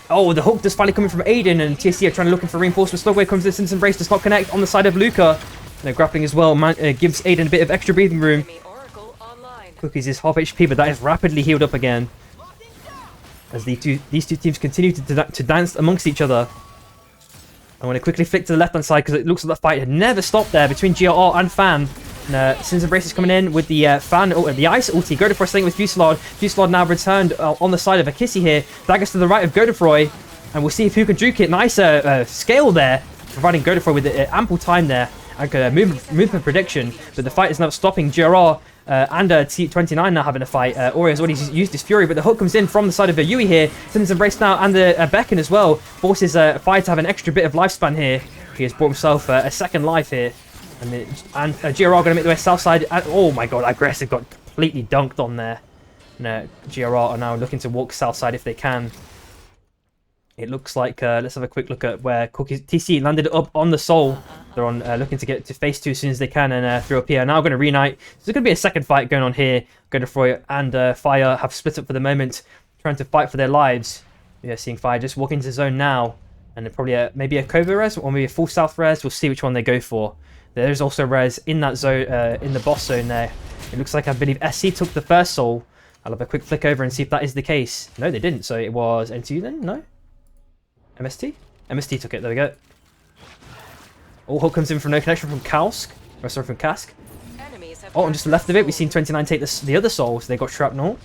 Oh, the hook does finally coming from Aiden, and TSC are looking for reinforcements. Slugwave comes to this Embrace, does not connect on the side of Luca. And grappling as well gives Aiden a bit of extra breathing room. Enemy Oracle online. Cookies is half HP, but that is rapidly healed up again. As these two teams continue to dance amongst each other. I want to quickly flick to the left-hand side because it looks like the fight had never stopped there between GRR and Fan. And Sin's Embrace is coming in with the Fan, the Ice ulti. Godefroy staying with Fusillade. Fusillade now returned on the side of Akissi here. Daggers to the right of Godefroy. And we'll see if who can juke it. Nice scale there, providing Godefroy with ample time there. And movement prediction. But the fight is now stopping. GRR and T29 now having a fight. Orio's already used his Fury, but the hook comes in from the side of Yui here. Sin's Embrace now and the Beacon as well. Forces Fire to have an extra bit of lifespan here. He has brought himself a second life here. And GRR going to make the way south side. Oh my god, Aggressive got completely dunked on there. And GRR are now looking to walk south side if they can. It looks like, let's have a quick look at where Cookies TC landed up on the Soul. They're on looking to get to phase 2 as soon as they can, and 3LP are now going to reunite. So there's going to be a second fight going on here. Godefroy and Fire have split up for the moment, trying to fight for their lives. Yeah, seeing Fire just walk into the zone now, and probably maybe a Cova res or maybe a full south res. We'll see which one they go for. There's also res in that zone, in the boss zone there. It looks like I believe SC took the first Soul. I'll have a quick flick over and see if that is the case. No, they didn't. So it was NTU then? No? MST? MST took it. There we go. Oh, Hulk comes in from no connection from Kalsk. Or sorry, from Kask. Oh, and just left of it, we've seen 29 take the other souls. They got shrapnel.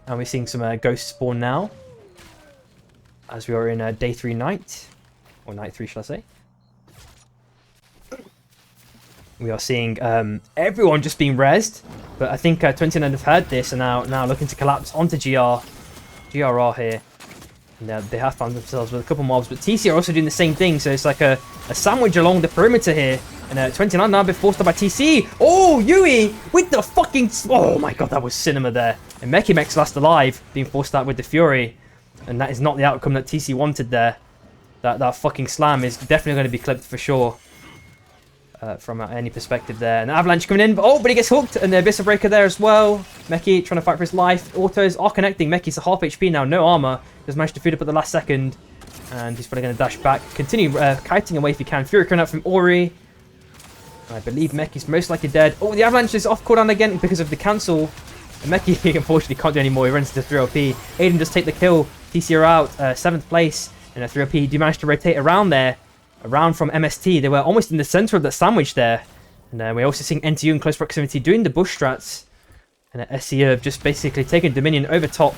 And we're seeing some ghosts spawn now. As we are in day 3 night. Or night 3, shall I say. We are seeing everyone just being rezzed. But I think 29 have heard this and now looking to collapse onto GRR here. And they have found themselves with a couple mobs. But TC are also doing the same thing. So it's like a sandwich along the perimeter here. And 29 now been forced up by TC. Oh, Yui with the fucking... Oh my god, that was cinema there. And Mekimex last alive, being forced out with the Fury. And that is not the outcome that TC wanted there. That fucking slam is definitely going to be clipped for sure. From any perspective there. And the Avalanche coming in. Oh, but he gets hooked. And the Abyssal Breaker there as well. Meki trying to fight for his life. Autos are connecting. Meki's a half HP now. No armor. Just managed to feed up at the last second. And he's probably going to dash back. Continue kiting away if he can. Fury coming out from Ori. I believe Meki's most likely dead. Oh, the Avalanche is off cooldown again because of the cancel. And Meki, unfortunately, can't do any more. He runs into 3OP. Aiden just take the kill. TC are out. 7th place. And 3OP do manage to rotate around there. Around from MST. They were almost in the center of that sandwich there. And we're also seeing NTU in close proximity doing the bush strats. And SC have just basically taken Dominion over top.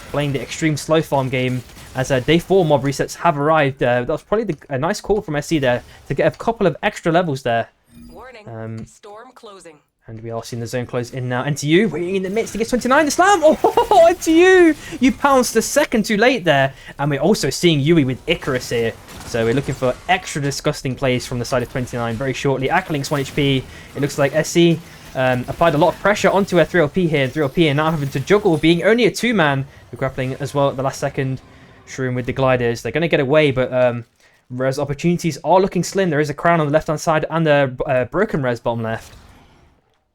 Playing the extreme slow farm game. As day 4 mob resets have arrived. That was probably a nice call from SC there. To get a couple of extra levels there. Warning. Storm closing. And we are seeing the zone close in now. NTU waiting in the midst. He gets 29. The slam. Oh, NTU! You pounced a second too late there. And we're also seeing Yui with Icarus here. So we're looking for extra disgusting plays from the side of 29 very shortly. Akalink's 1 HP. It looks like SC applied a lot of pressure onto a 3OP here. 3OP are now having to juggle, being only a 2-man. We're grappling as well at the last second. Shroom with the gliders. They're going to get away, but res opportunities are looking slim. There is a crown on the left-hand side and a broken res bottom left.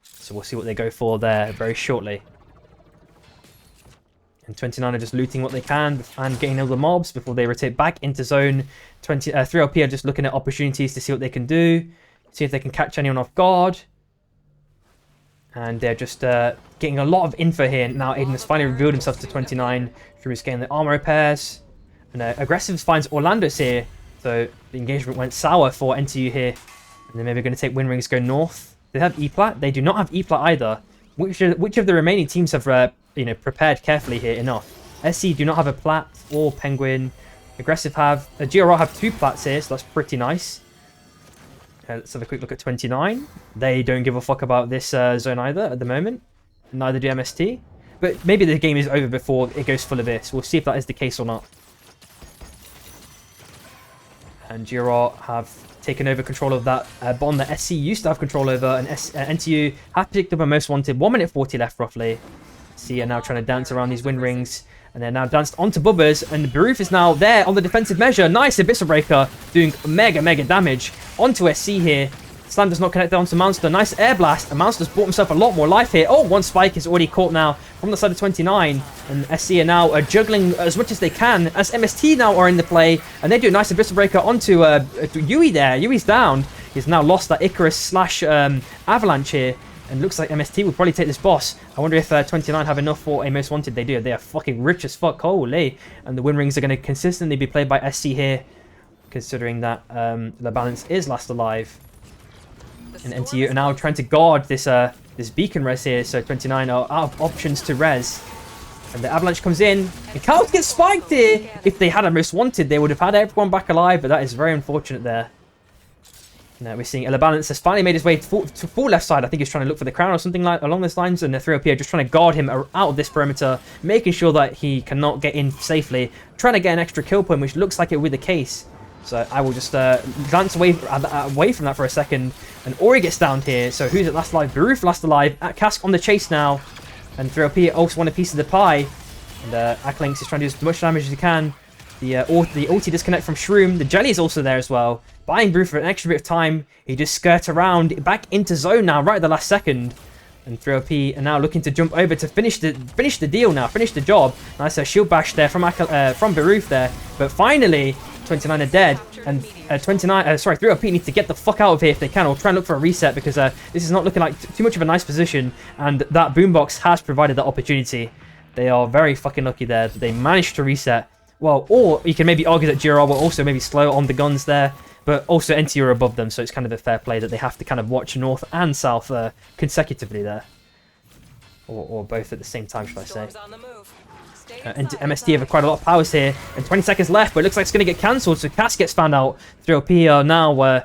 So we'll see what they go for there very shortly. And 29 are just looting what they can and getting all the mobs before they rotate back into zone. 3LP are just looking at opportunities to see what they can do. See if they can catch anyone off guard. And they're just getting a lot of info here. Now Aiden has finally revealed himself to 29. Through his getting the armor repairs. And Aggressives finds Orlando's here. So the engagement went sour for NTU here. And they're maybe going to take win rings, go north. They have E-Plat. They do not have E-Plat either. Which of the remaining teams have prepared carefully here enough? SC do not have a Plat or Penguin. Aggressive have... GRR have 2 Plats here, so that's pretty nice. Let's have a quick look at 29. They don't give a fuck about this zone either at the moment. Neither do MST. But maybe the game is over before it goes full of this. We'll see if that is the case or not. And GRR have taken over control of that bond that SC used to have control over. And NTU have picked up a most wanted. 1 minute 40 left roughly. SC are now trying to dance around these win rings. And they're now danced onto Bubbers. And Baruf is now there on the defensive measure. Nice Abyssal Breaker doing mega damage onto SC here. Slam does not connect onto Monster. Nice air blast. And Monster's bought himself a lot more life here. Oh, 1 spike is already caught now from the side of 29. And SC are now juggling as much as they can. As MST now are in the play. And they do a nice Abyssal Breaker onto Yui there. Yui's down. He's now lost that Icarus / Avalanche here. And looks like MST will probably take this boss. I wonder if 29 have enough for a most wanted. They do. They are fucking rich as fuck. Holy. And the win rings are going to consistently be played by SC here. Considering that the balance is last alive. And NTU are now trying to guard this this beacon res here, so 29 are out of options to res. And the Avalanche comes in, and Cows gets spiked here! If they had a most wanted, they would have had everyone back alive, but that is very unfortunate there. Now we're seeing Balance has finally made his way to full left side. I think he's trying to look for the crown or something like along those lines, and the 3OP are just trying to guard him out of this perimeter, making sure that he cannot get in safely, trying to get an extra kill point, which looks like it will be the case. So I will just glance away from that for a second. And Ori gets downed here. So who's at last alive? Baruf last alive. Cask on the chase now. And 3OP also want a piece of the pie. And Akalinks is trying to do as much damage as he can. The ulti disconnect from Shroom. The Jelly is also there as well. Buying Baruf for an extra bit of time. He just skirts around back into zone now, right at the last second. And 3OP are now looking to jump over to finish the deal now, finish the job. Nice shield bash there from Baruf there. But finally, 29 are dead. And 3OP needs to get the fuck out of here if they can, or try and look for a reset, because this is not looking like too much of a nice position. And that boombox has provided that opportunity. They are very fucking lucky there. They managed to reset. Well, or you can maybe argue that GRR will also maybe slow on the guns there. But also NTU are above them, so it's kind of a fair play that they have to kind of watch north and south consecutively there. Or both at the same time, should I say. And MST have quite a lot of powers here. And 20 seconds left, but it looks like it's going to get cancelled, so Cass gets found out. 3OP are now,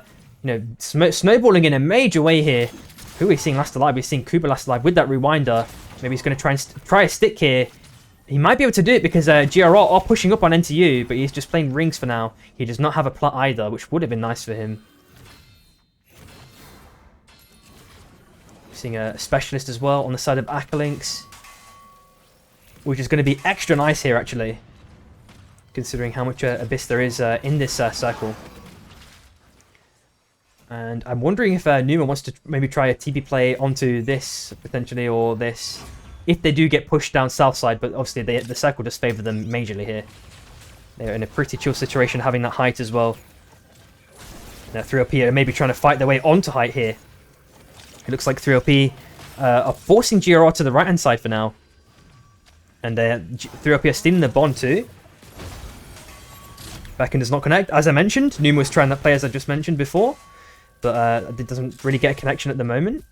snowballing in a major way here. Who are we seeing last alive? We're seeing Kuba last alive with that rewinder. Maybe he's going to try a stick here. He might be able to do it because GRR are pushing up on NTU, but he's just playing rings for now. He does not have a plat either, which would have been nice for him. Seeing a specialist as well on the side of Akalinks, which is going to be extra nice here, actually, considering how much Abyss there is in this circle. And I'm wondering if Numa wants to maybe try a TP play onto this, potentially, or this, if they do get pushed down south side, but obviously the circle does favour them majorly here. They're in a pretty chill situation, having that height as well. Now 3OP are maybe trying to fight their way onto height here. It looks like 3OP are forcing GRR to the right-hand side for now. And 3OP are stealing the bond too. Backend does not connect. As I mentioned, Numa was trying that play as I just mentioned before. But it doesn't really get a connection at the moment.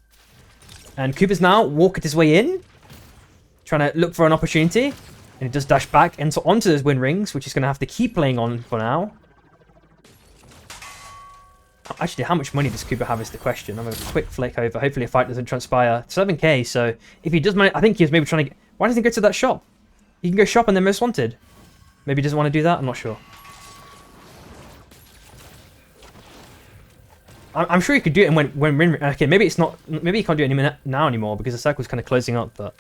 And Kuba's now walking his way in, trying to look for an opportunity, and he does dash back onto those win rings, which he's going to have to keep playing on for now. Actually, how much money does Kuba have is the question. I'm going to quick flick over. Hopefully a fight doesn't transpire. 7k, so if he does manage, I think he was maybe trying to why doesn't he go to that shop? He can go shop and then most wanted. Maybe he doesn't want to do that, I'm not sure. I'm sure he could do it when okay, maybe it's not, maybe he can't do it now anymore because the circle's kind of closing up, but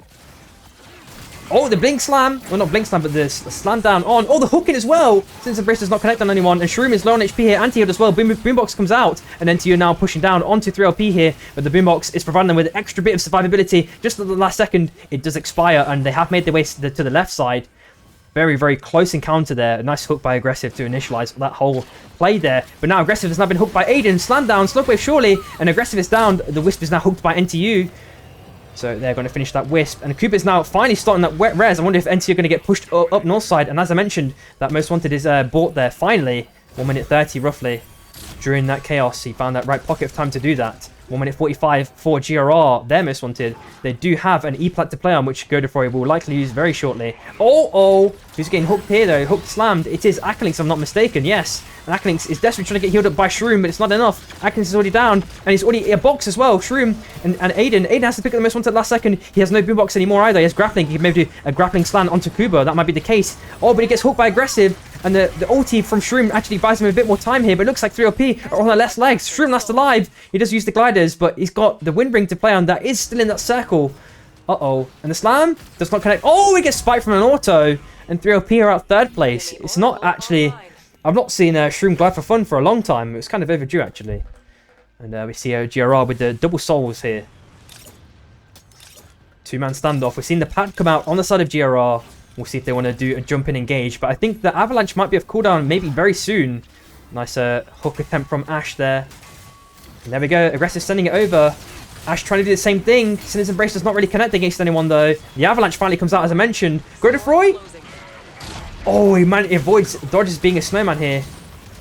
oh, the blink slam! Well, not blink slam, but the slam down on. Oh, the hooking as well! Since Embrace does not connect on anyone, and Shroom is low on HP here, anti-healed as well. Boombox comes out, and then NTU now pushing down onto 3LP here, but the Boombox is providing them with an extra bit of survivability. Just at the last second, it does expire, and they have made their way to the left side. Very, very close encounter there. A nice hook by Aggressive to initialize that whole play there. But now Aggressive has now been hooked by Aiden. Slam down, Slowwave surely, and Aggressive is down. The Wisp is now hooked by NTU. So they're going to finish that Wisp. And Cooper is now finally starting that wet res. I wonder if NTU are going to get pushed up north side. And as I mentioned, that Most Wanted is bought there finally. 1 minute 30 roughly. During that chaos, he found that right pocket of time to do that. 1 minute 45 for GRR, their Most Wanted. They do have an E-plat to play on, which Godefroy will likely use very shortly. Oh! Who's getting hooked here though? Hooked slammed. It is Akalinks, if I'm not mistaken, yes. And Akalinks is desperately trying to get healed up by Shroom, but it's not enough. Akalinks is already down, and he's already a box as well. Shroom and Aiden. Aiden has to pick up the Most Wanted last second. He has no boombox anymore either. He has grappling. He can maybe do a grappling slam onto Kuba. That might be the case. Oh, but he gets hooked by Aggressive. And the ulti from Shroom actually buys him a bit more time here, but it looks like 3OP are on their last legs. Shroom last alive. He does use the gliders, but he's got the wind ring to play on. That is still in that circle. Uh-oh. And the slam does not connect. Oh, he gets spiked from an auto. And 3OP are out third place. It's not actually... I've not seen Shroom glide for fun for a long time. It was kind of overdue, actually. And we see GRR with the double souls here. Two-man standoff. We've seen the pad come out on the side of GRR. We'll see if they want to do a jump in engage. But I think the Avalanche might be off cooldown maybe very soon. Nice hook attempt from Ash there. And there we go. Aggressive sending it over. Ash trying to do the same thing. Sinner's Embrace does not really connect against anyone though. The Avalanche finally comes out as I mentioned. Godefroy. Oh, he avoids dodges being a snowman here.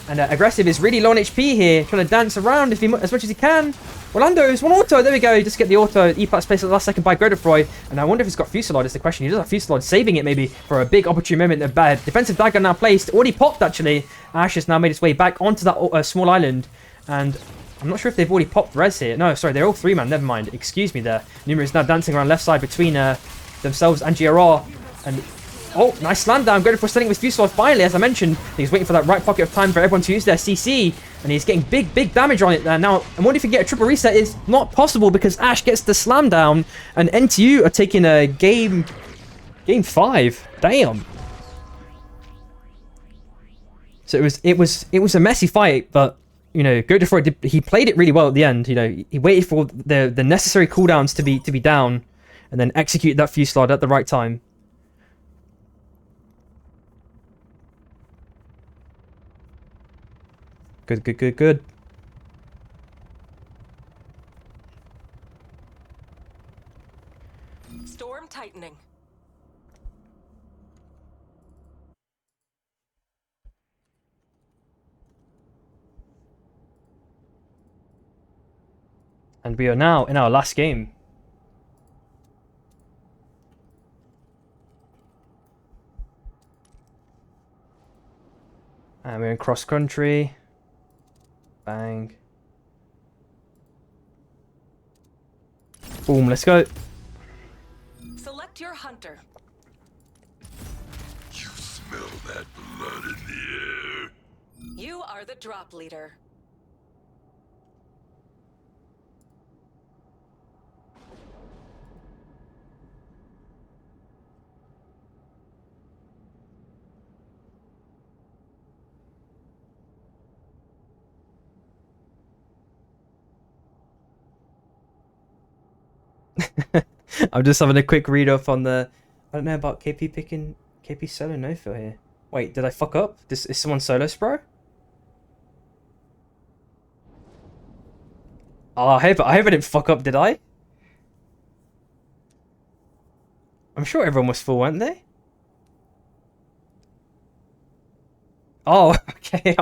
And Aggressive is really low on HP here. Trying to dance around as much as he can. Orlando's one auto. There we go. He just get the auto. E-Plat's placed at the last second by Godefroy. And I wonder if he's got Fusillade is the question. He does have Fusillade, saving it maybe for a big opportune moment. The defensive dagger now placed. Already popped actually. Ash has now made his way back onto that small island. And I'm not sure if they've already popped res here. No, sorry. They're all three-man. Never mind. Excuse me there. Numa is now dancing around left side between themselves and GRR. And... oh, nice slam down. Godefroy setting with Fusillade finally, as I mentioned. He's waiting for that right pocket of time for everyone to use their CC. And he's getting big damage on it there. Now, I wonder if he can get a triple reset. It's not possible because Ash gets the slam down. And NTU are taking a game 5. Damn. So it was a messy fight, but you know, Go Destroy he played it really well at the end. You know, he waited for the necessary cooldowns to be down, and then executed that fusillade at the right time. Good, good, good, good. Storm tightening. And we are now in our last game. And we're in cross country. Bang. Boom, let's go. Select your hunter. You smell that blood in the air? You are the drop leader. I'm just having a quick read up on the... I don't know about KP picking... KP solo no-fill here. Wait, did I fuck up? Is someone solo spro? Oh, I hope I didn't fuck up, did I? I'm sure everyone was full, weren't they? Oh, okay.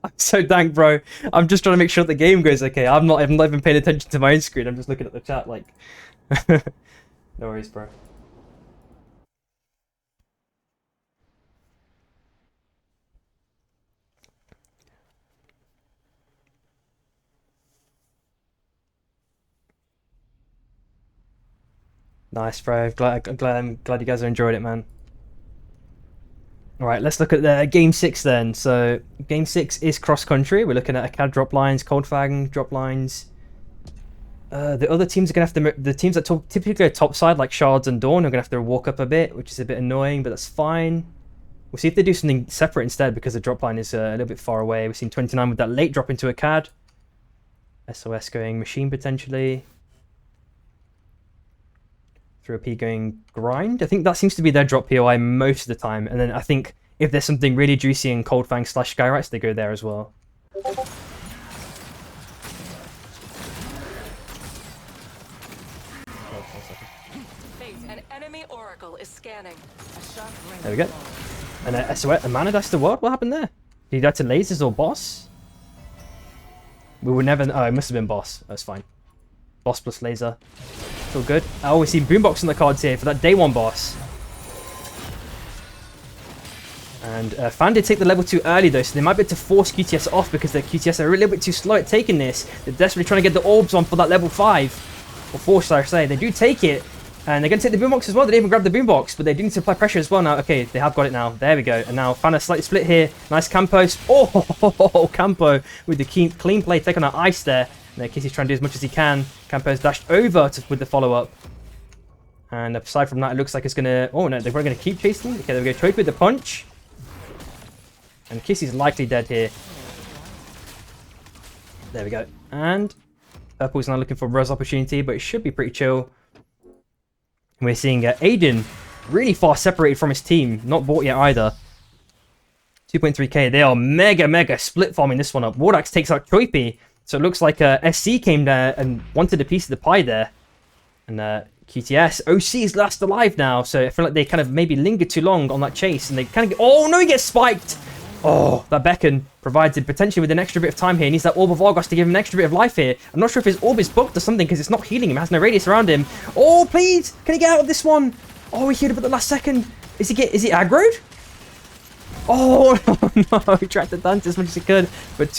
I'm so dank, bro. I'm just trying to make sure the game goes okay. I'm not even paying attention to my own screen. I'm just looking at the chat like... No worries, bro. Nice, bro. I'm glad you guys enjoyed it, man. All right, let's look at the game 6 then. So game 6 is cross country. We're looking at a CAD drop lines, cold fang drop lines. The other teams are gonna have to. The teams that typically go top side, like Shards and Dawn, are gonna have to walk up a bit, which is a bit annoying, but that's fine. We'll see if they do something separate instead, because the drop line is a little bit far away. We've seen 29 with that late drop into a CAD. SOS going machine potentially. 3OP going grind. I think that seems to be their drop POI most of the time, and then I think if there's something really juicy in Cold Fang / Skyrats, they go there as well. An enemy oracle is scanning. There we go. And SOS, a mana dash to what? What happened there? Did he die to lasers or boss? We would never... Oh, it must have been boss. That's fine. Boss plus laser. Still good. Oh, we see Boombox on the cards here for that day 1 boss. And Fan did take the level 2 early though, so they might be able to force QTS off because their QTS are a little bit too slow at taking this. They're desperately trying to get the orbs on for that level 5. Or 4, should I say. They do take it. And they're going to take the Boombox as well. They didn't even grab the Boombox, but they do need to apply pressure as well now. Okay, they have got it now. There we go. And now Fan a slightly split here. Nice Campos. Oh, Campo with the clean play. Taking on ice there. And Kissy's trying to do as much as he can. Campos dashed over with the follow-up. And aside from that, it looks like it's going to... Oh, no, they're probably going to keep chasing. Okay, there we go. Choke with the punch. And Kissy's likely dead here. There we go. And Purple's now looking for a res opportunity, but it should be pretty chill. And we're seeing Aiden really far separated from his team. Not bought yet either. 2.3k. They are mega split farming this one up. Wardax takes out Choipy. So it looks like SC came there and wanted a piece of the pie there. And QTS. OC is last alive now. So I feel like they kind of maybe lingered too long on that chase. And they kind of get... Oh, no, he gets spiked. Oh, that beacon provides him potentially with an extra bit of time here. He needs that Orb of Argos to give him an extra bit of life here. I'm not sure if his Orb is bugged or something because it's not healing him. It has no radius around him. Oh, please. Can he get out of this one? Oh, he healed up at the last second. Is he aggroed? Oh, no. He tried to dance as much as he could. But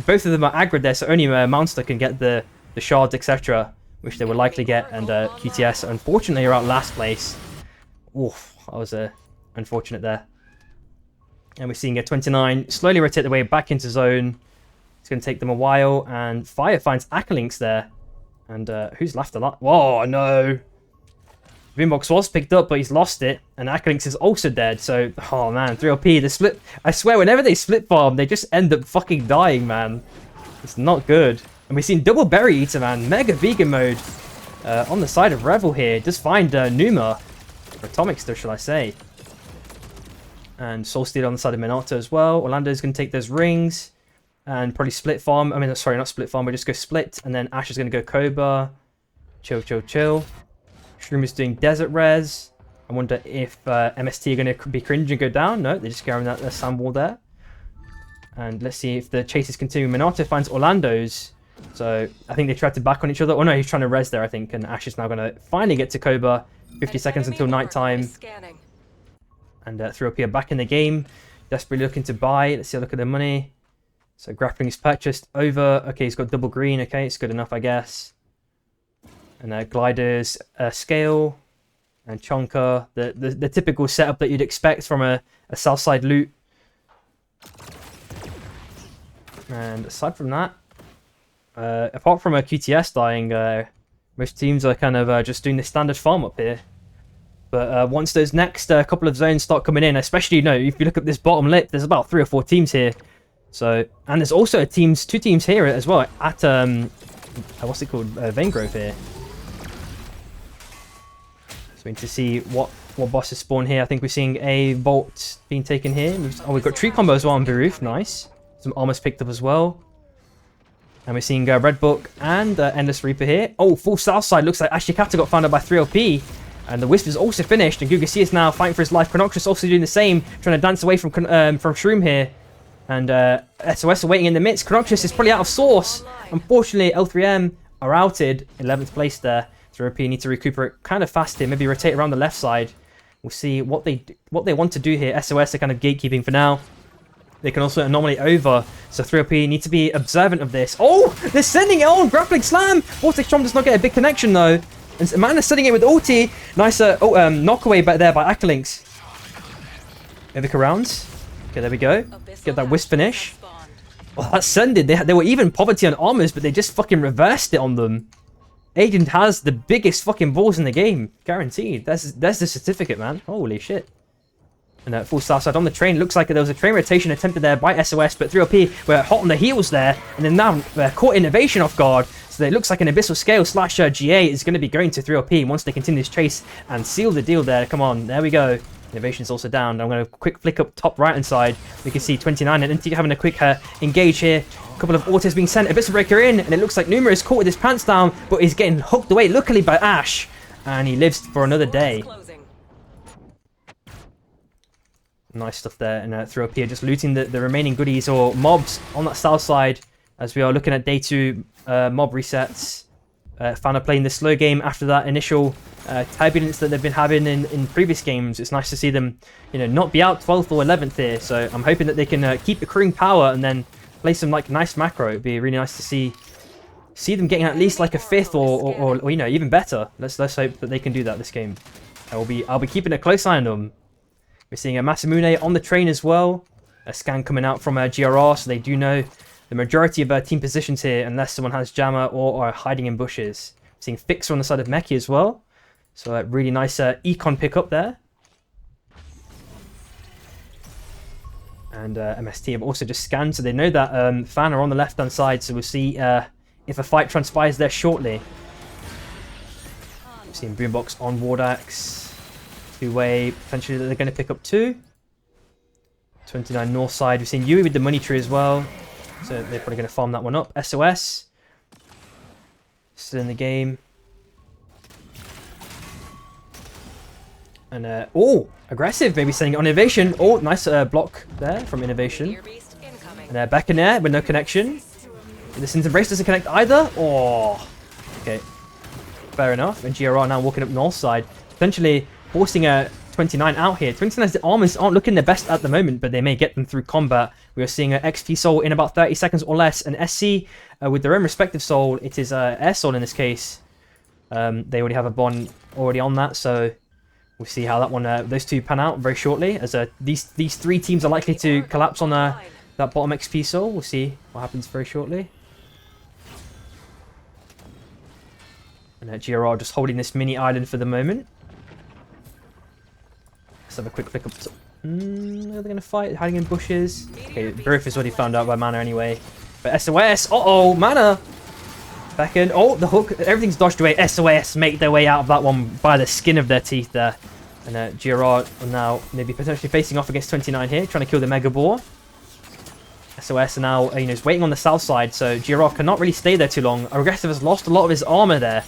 both of them are aggroed there, so only Monster can get the shards, etc., which they will likely get. And QTS, unfortunately, are out last place. Oof, that was unfortunate there. And we're seeing a 29 slowly rotate the way back into zone. It's going to take them a while. And Fire finds Akalinks there. And who's left alive? Whoa, no. Boombox was picked up, but he's lost it. And Akalinks is also dead. So, oh man, 3LP, the split. I swear, whenever they split farm, they just end up fucking dying, man. It's not good. And we've seen double Berry Eater, man. Mega vegan mode on the side of Revel here. Just find Numa. Or Atomic still, shall I say. And Soul Stealer on the side of Minato as well. Orlando's going to take those rings. And probably split farm. I mean, sorry, not split farm, but just go split. And then Ash is going to go Koba. Chill, chill, chill. Shroom is doing Desert Res. I wonder if MST are going to be cringe and go down. No, they're just going that sand wall there. And let's see if the chase is continuing. Minato finds Orlando's. So I think they tried to back on each other. Oh no, he's trying to res there, I think. And Ash is now going to finally get to Koba. 50 seconds until nighttime. And 3OP are back in the game. Desperately looking to buy. Let's see a look at the money. So grappling is purchased over. Okay, he's got double green. Okay, it's good enough, I guess. And gliders, scale, and chonka. The typical setup that you'd expect from a Southside loot. And aside from that, apart from a QTS dying, most teams are kind of just doing the standard farm up here. But once those next couple of zones start coming in, especially, if you look at this bottom lip, there's about 3 or 4 teams here. So, and there's also 2 teams here as well at, what's it called, Vaingrove here. So we need to see what bosses spawn here. I think we're seeing a Bolt being taken here. We've got Tree Combo as well on Beruf, nice. Some armors picked up as well. And we're seeing Red Book and Endless Reaper here. Oh, full south side. Looks like Ashikata got found out by 3OP. And the Wisp is also finished. And Guga C is now fighting for his life. Chronoxus also doing the same. Trying to dance away from Shroom here. And SOS are waiting in the midst. Chronoxus is probably out of source. Unfortunately, L3M are outed. 11th place there. 3OP need to recuperate kind of fast here. Maybe rotate around the left side. We'll see what they want to do here. SOS are kind of gatekeeping for now. They can also anomaly over, so 3OP need to be observant of this. Oh, they're sending it on! Grappling Slam! Vortex Storm does not get a big connection though. And Amanda's sending it with ulti. Nice knockaway back there by Akalinks. Evic around. Okay, there we go. Get that Wisp finish. Well, that sended. They were even poverty on armors, but they just fucking reversed it on them. Agent has the biggest fucking balls in the game. Guaranteed. There's the certificate, man. Holy shit. And full south side on the train. Looks like there was a train rotation attempted there by SOS, but 3OP were hot on the heels there. And then now caught Innovation off guard. So it looks like an Abyssal Scale slash GA is going to be going to 3OP once they continue this chase and seal the deal there. Come on, there we go. Innovation's also down. I'm going to quick flick up top right hand side. We can see 29 and NT having a quick engage here. A couple of autos being sent. Abyssal Breaker in, and it looks like Numa is caught with his pants down, but he's getting hooked away, luckily by Ash. And he lives for another day. Nice stuff there, and 3OP are just looting the remaining goodies or mobs on that south side as we are looking at day 2 mob resets. Fan are playing the slow game after that initial turbulence that they've been having in previous games. It's nice to see them, not be out 12th or 11th here. So I'm hoping that they can keep accruing power and then play some nice macro. It'd be really nice to see them getting at least like a 5th or even better. Let's hope that they can do that this game. I'll be keeping a close eye on them. We're seeing a Masamune on the train as well. A scan coming out from GRR, so they do know the majority of team positions here, unless someone has Jammer or are hiding in bushes. We're seeing Fixer on the side of Meki as well. So a really nice econ pickup there. And MST have also just scanned, so they know that Fan are on the left-hand side, so we'll see if a fight transpires there shortly. We're seeing Boombox on Wardax. 2-way, potentially they're going to pick up 2. 29 north side. We've seen Yui with the money tree as well. So they're probably going to farm that one up. SOS. Still in the game. And, aggressive. Maybe sending it on Innovation. Oh, nice block there from Innovation. And back in there with no connection. The Sins Embrace doesn't connect either. Oh, okay. Fair enough. And GRR now walking up north side. Potentially forcing a 29 out here. 29's armors aren't looking their best at the moment, but they may get them through combat. We are seeing XP Soul in about 30 seconds or less. And SC, with their own respective soul, it is Air Soul in this case. They already have a bond already on that, so we'll see how that one, those two pan out very shortly. As these 3 teams are likely to collapse on that bottom XP Soul. We'll see what happens very shortly. And GRR just holding this mini island for the moment. Let's have a quick flick up. Are they going to fight? Hiding in bushes? Okay, Beruf is already found out by Mana anyway. But SOS, uh-oh, mana. Back in. Oh, the hook, everything's dodged away. SOS make their way out of that one by the skin of their teeth there. And Girard are now maybe potentially facing off against 29 here, trying to kill the Mega Boar. SOS are now, is waiting on the south side, so Girard cannot really stay there too long. Aggressive has lost a lot of his armor there.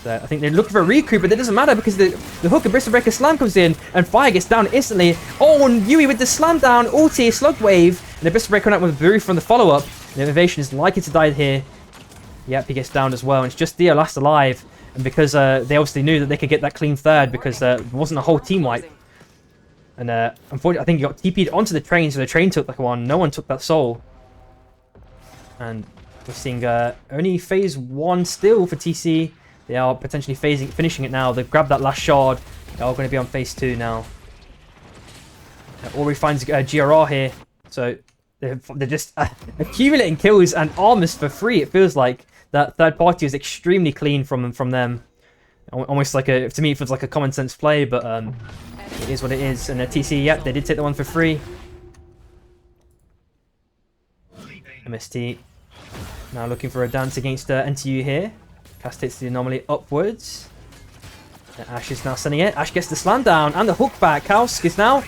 So I think they're looking for a recoup, but it doesn't matter because the hook and Bristle Breaker Slam comes in, and Fire gets down instantly. Oh, and Yui with the slam down, ulti, Slug Wave, and the Bristle Breaker out with Buru from the follow-up. The Innovation is likely to die here. Yep, he gets down as well, and it's just Theo last alive. And because they obviously knew that they could get that clean third because there wasn't a whole team wipe. And unfortunately, I think he got TP'd onto the train, so the train took like one. No one took that soul. And we're seeing only phase 1 still for TC. They are potentially finishing it now. They've grabbed that last shard. They're all going to be on phase 2 now. Ori finds GRR here. So they're just accumulating kills and armors for free. It feels like that third party is extremely clean from them. Almost like to me it feels like a common sense play, but it is what it is. And TC, yep, they did take the one for free. MST now looking for a dance against NTU here. Cast hits the anomaly upwards. Ash is now sending it. Ash gets the slam down and the hook back. Kausk is now...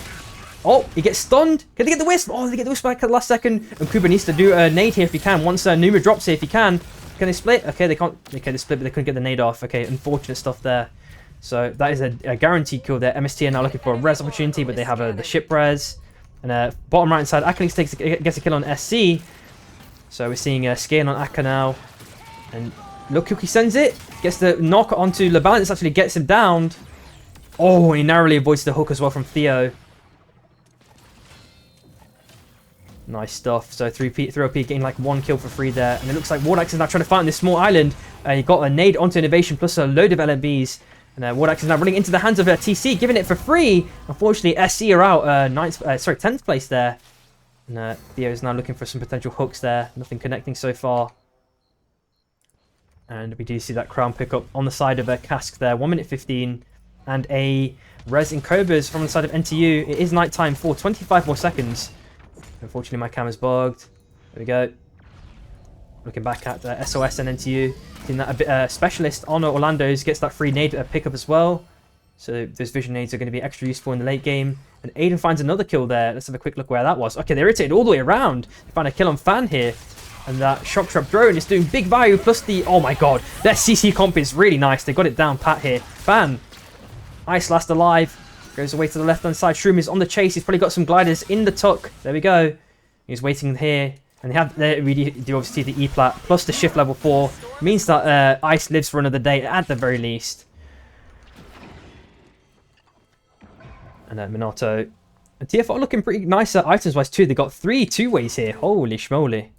Oh, he gets stunned. Can they get the wisp? Oh, they get the wisp back at the last second. And Kuba needs to do a nade here if he can. Once Numa drops here if he can. Can they split? Okay, they can't. Okay, they split, but they couldn't get the nade off. Okay, unfortunate stuff there. So that is a guaranteed kill there. MST are now looking for a res opportunity, but they have the ship res. And bottom right side, Akanis gets a kill on SC. So we're seeing Scain on Akka now. And look, he sends it. Gets the knock onto LeBalance. This actually gets him down. Oh, he narrowly avoids the hook as well from Theo. Nice stuff. So 3OP getting like 1 kill for free there. And it looks like Wardax is now trying to fight on this small island. He got a nade onto Innovation plus a load of LMBs. And Wardax is now running into the hands of TC, giving it for free. Unfortunately, SC are out 10th place there. And Theo is now looking for some potential hooks there. Nothing connecting so far. And we do see that crown pick up on the side of a Cask there. 1 minute 15. And a res in Cobras from the side of NTU. It is nighttime for 25 more seconds. Unfortunately, my camera's bugged. There we go. Looking back at SOS and NTU. Seeing that a bit specialist on Orlando's gets that free nade pickup as well. So those vision nades are going to be extra useful in the late game. And Aiden finds another kill there. Let's have a quick look where that was. Okay, they rotated all the way around. They found a kill on Fan here. And that shock trap drone is doing big value. Plus the... Oh my god. Their CC comp is really nice. They got it down pat here. Fan. Ice last alive. Goes away to the left-hand side. Shroom is on the chase. He's probably got some gliders in the tuck. There we go. He's waiting here. And they really do obviously the E-plat plus the shift level 4. Means that Ice lives for another day at the very least. And Minato. And TFR looking pretty nice items-wise too. They got 3 two-ways here. Holy schmoly.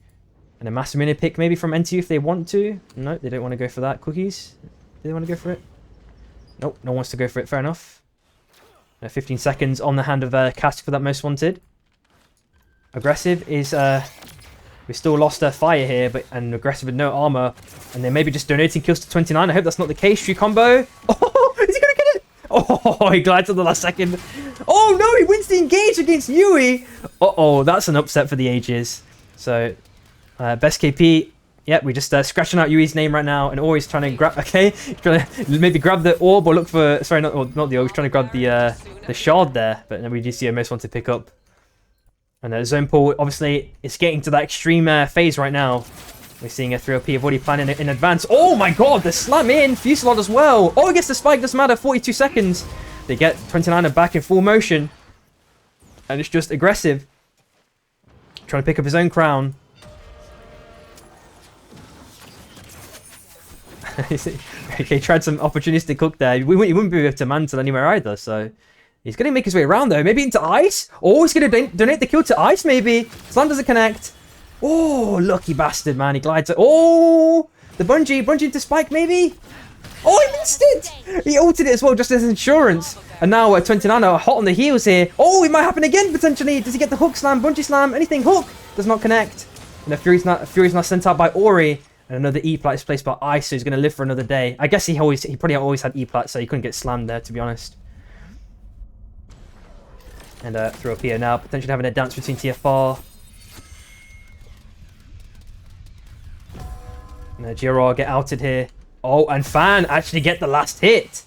And a massive mini pick maybe from NTU if they want to. No, they don't want to go for that. Cookies? Do they want to go for it? Nope, no one wants to go for it. Fair enough. 15 seconds on the hand of Cask for that most wanted. Aggressive is... we still lost Fire here, and Aggressive with no armor. And they're maybe just donating kills to 29. I hope that's not the case. True combo. Oh, is he going to get it? Oh, he glides on the last second. Oh, no, he wins the engage against Yui. Uh-oh, that's an upset for the ages. So, best KP... Yeah, we're just scratching out Yui's name right now, and Ori's trying to grab. Okay, trying to maybe grab the orb or look for. Sorry, not the orb. He's trying to grab the shard there, but then we do see a most want to pick up. And zone pool obviously is getting to that extreme phase right now. We're seeing a 3OP have already planned in advance. Oh my god, the slam in Fusillade as well. Oh, I guess the spike doesn't matter. 42 seconds. They get 29er back in full motion, and it's just Aggressive trying to pick up his own crown. Okay, tried some opportunistic hook there. He wouldn't be able to mantle anywhere either, so he's going to make his way around though. Maybe into Ice. Oh, he's going to donate the kill to Ice maybe. Slam doesn't connect. Oh, lucky bastard, man. He glides. Oh, the bungee into Spike maybe. Oh, he missed it. He ulted it as well just as insurance. And now 29 are hot on the heels here. Oh, it might happen again potentially. Does he get the hook slam, bungee slam, anything? Hook does not connect. And the Fury's now sent out by Ori. And another E-plat is placed by Ice, so he's going to live for another day. I guess he probably always had E-plat, so he couldn't get slammed there, to be honest. And throw up here now, potentially having a dance between TFR. GRR get outed here. Oh, and Fan actually get the last hit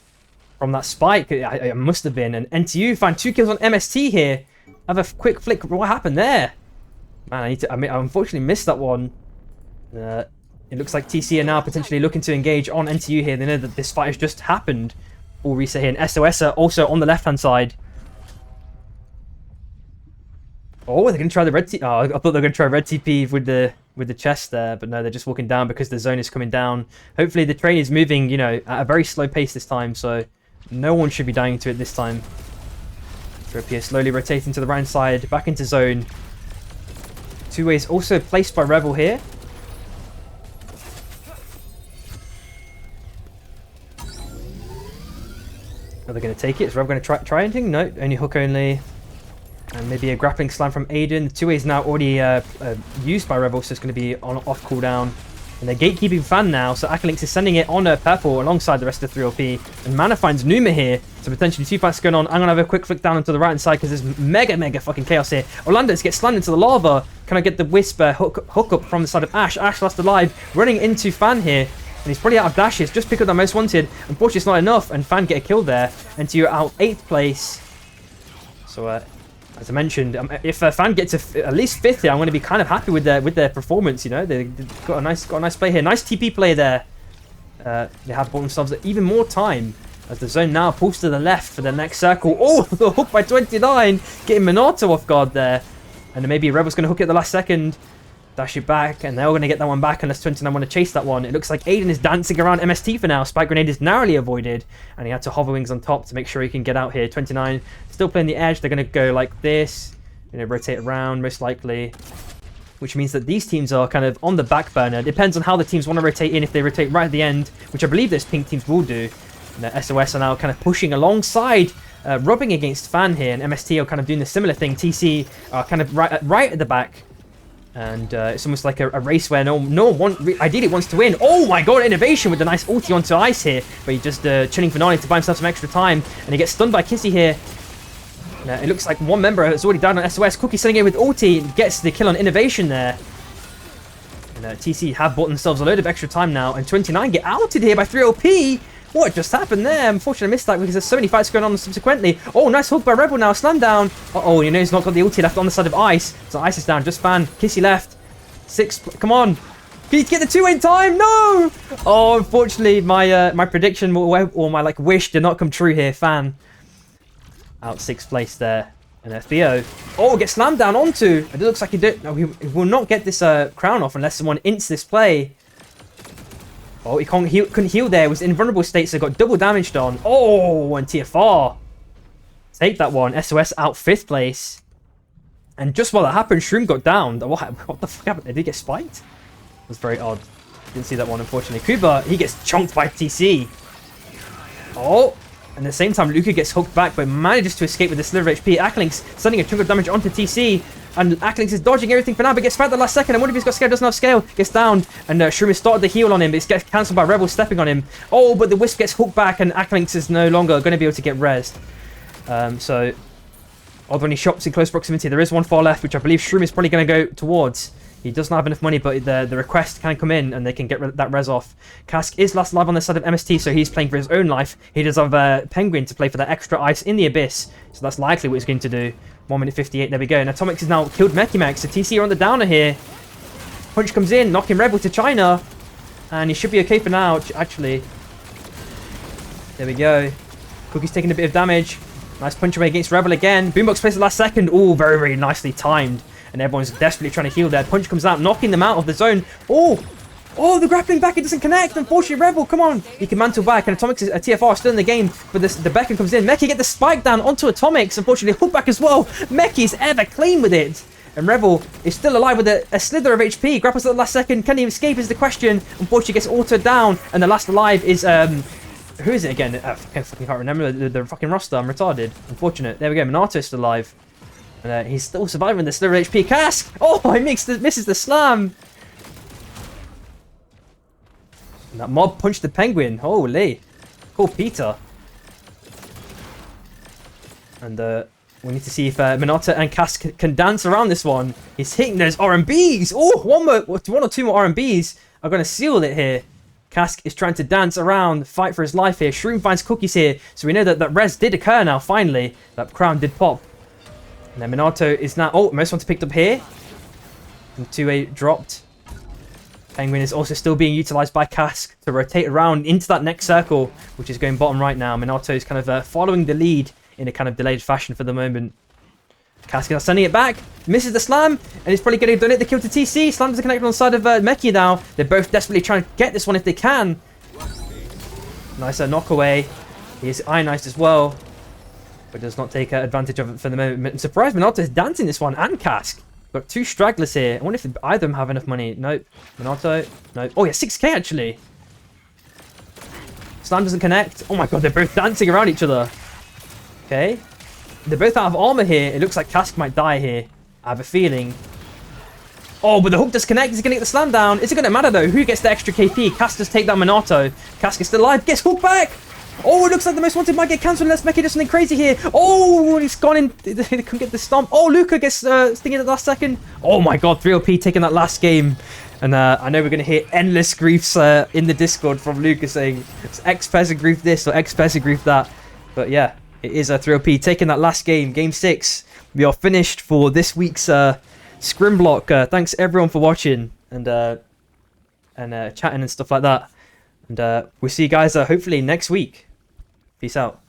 from that spike. It must have been. And NTU Fan 2 kills on MST here. Have a quick flick. What happened there? Man, I unfortunately missed that one. It looks like TC are now potentially looking to engage on NTU here. They know that this fight has just happened. All reset here. And SOS are also on the left-hand side. Oh, they're going to try the red TP. Oh, I thought they were going to try red TP with the chest there. But no, they're just walking down because the zone is coming down. Hopefully the train is moving, you know, at a very slow pace this time. So no one should be dying to it this time. Tropia slowly rotating to the right side. Back into zone. Two ways also placed by Rebel here. Are they going to take it? Is Rebel going to try anything? No, only hook only. And maybe a grappling slam from Aiden. The 2A is now already used by Rebel, so it's going to be on off cooldown. And they're gatekeeping Fan now, so Akalinx is sending it on Purple alongside the rest of 3LP. And Mana finds Numa here, so potentially 2 fights going on. I'm going to have a quick flick down onto the right-hand side because there's mega fucking chaos here. Orlando's gets slammed into the lava. Can I get the Wisp hook up from the side of Ash? Ash last alive, running into Fan here. And he's probably out of dashes, just pick up the most wanted. Unfortunately, it's not enough, and Fan get a kill there. And you're out 8th place. So, as I mentioned, if Fan gets at least 5th here, I'm going to be kind of happy with their performance. You know, they've got a nice play here, nice TP play there. They have bought themselves even more time as the zone now pulls to the left for the next circle. Oh, the hook by 29, getting Minato off guard there, and then maybe Rebel's going to hook it at the last second. Dash it back, and they're all going to get that one back unless 29 want to chase that one. It looks like Aiden is dancing around MST for now. Spike grenade is narrowly avoided, and he had to hover wings on top to make sure he can get out here. 29 still playing the edge. They're going to go like this, you know, rotate around most likely, which means that these teams are kind of on the back burner. It depends on how the teams want to rotate in. If they rotate right at the end, which I believe those pink teams will do, and the SOS are now kind of pushing alongside, rubbing against Fan here, and MST are kind of doing the similar thing. TC are kind of right at the back. And it's almost like a race where no one ideally wants to win. Oh my god, innovation with the nice ulti onto ice here. But he's just chilling for Nani to buy himself some extra time. And he gets stunned by Kissy here. It looks like one member has already died on SOS. Cookie sending it with ulti. Gets the kill on innovation there. And TC have bought themselves a load of extra time now. And 29 get outed here by 3LP. What just happened there? Unfortunately, I missed that because there's so many fights going on subsequently. Oh, nice hook by Rebel now. Slam down. Uh-oh, you know he's not got the ulti left on the side of Ice. So Ice is down. Just Fan. Kissy left. 6. Come on. Can you get the 2 in time? No! Oh, unfortunately, my prediction or my wish did not come true here. Fan. Out 6th place there. And Theo. Oh, gets slammed down onto. It looks like he did. No, he will not get this crown off unless someone ints this play. Oh, he couldn't heal there. It was in invulnerable state, so got double damaged on. Oh, and TFR. Take that one. SOS out 5th place. And just while that happened, Shroom got downed. What the fuck happened? Did he get spiked? It was very odd. Didn't see that one, unfortunately. Kuba, he gets chunked by TC. Oh, and at the same time, Luca gets hooked back, but manages to escape with a sliver of HP. Akalinx sending a chunk of damage onto TC. And Akalinx is dodging everything for now, but gets found at the last second. And what if he's got scale? Doesn't have scale. Gets down. And Shroom has started the heal on him, but it gets cancelled by Rebel stepping on him. Oh, but the Wisp gets hooked back, and Akalinx is no longer going to be able to get rezzed. So, although when he shops in close proximity, there is one far left, which I believe Shroom is probably going to go towards. He doesn't have enough money, but the request can come in, and they can get that res off. Cask is last alive on the side of MST, so he's playing for his own life. He does have Penguin to play for that extra ice in the Abyss, so that's likely what he's going to do. 1 minute 58, there we go. And Atomics is now killed Mechimax, so TC are on the downer here. Punch comes in, knocking Rebel to China. And he should be okay for now, actually. There we go. Cookie's taking a bit of damage. Nice punch away against Rebel again. Boombox plays the last second. Oh, very nicely timed. And everyone's desperately trying to heal there. Punch comes out, knocking them out of the zone. Oh, the grappling back, it doesn't connect. Unfortunately, Rebel, come on. He can mantle back, and Atomics is a TFR still in the game. But the Beacon comes in. Meki get the spike down onto Atomics. Unfortunately, hook back as well. Meki's ever clean with it. And Rebel is still alive with a slither of HP. Grapples at the last second. Can he escape is the question. Unfortunately, gets autoed down. And the last alive is, who is it again? I fucking can't remember the fucking roster. I'm retarded. Unfortunate. There we go. Minato's still alive. And he's still surviving the slither of HP. Cask! Oh, he misses the slam. And that mob punched the Penguin. Holy. Cool, Peter. And we need to see if Minato and Cass can dance around this one. He's hitting those RMBs. Oh, one or two more RMBs. are going to seal it here. Cask is trying to dance around, fight for his life here. Shroom finds cookies here, so we know that that res did occur now, finally. That crown did pop. And then Minato is now... Oh, most one's picked up here. And 2-8 dropped. Penguin is also still being utilized by Cask to rotate around into that next circle, which is going bottom right now. Minato is kind of following the lead in a kind of delayed fashion for the moment. Cask is sending it back, misses the slam, and he's probably getting done it. The kill to TC. Slam doesn't connect on the side of Meki now. They're both desperately trying to get this one if they can. Nice knock away. He is ionized as well, but does not take advantage of it for the moment. I'm surprised Minato is dancing this one and Cask. Got 2 stragglers here. I wonder if either of them have enough money. Nope. Minato. Nope. Oh yeah, 6k actually. Slam doesn't connect. Oh my god, they're both dancing around each other. Okay. They're both out of armor here. It looks like Cask might die here. I have a feeling. Oh, but the hook does connect. He's going to get the slam down. Is it going to matter, though? Who gets the extra KP? Cask does take down Minato. Cask is still alive. Gets hooked back. Oh, it looks like the most wanted might get cancelled unless Meki does something crazy here. Oh, he's gone in. They couldn't get the stomp. Oh, Luca gets stinging at the last second. Oh, my God. 3OP taking that last game. And I know we're going to hear endless griefs in the Discord from Luca saying it's X-Pesa grief this or X-Pesa grief that. But yeah. It is a 3OP taking that last game, game 6. We are finished for this week's Scrim block. Thanks everyone for watching and chatting and stuff like that. And we'll see you guys hopefully next week. Peace out.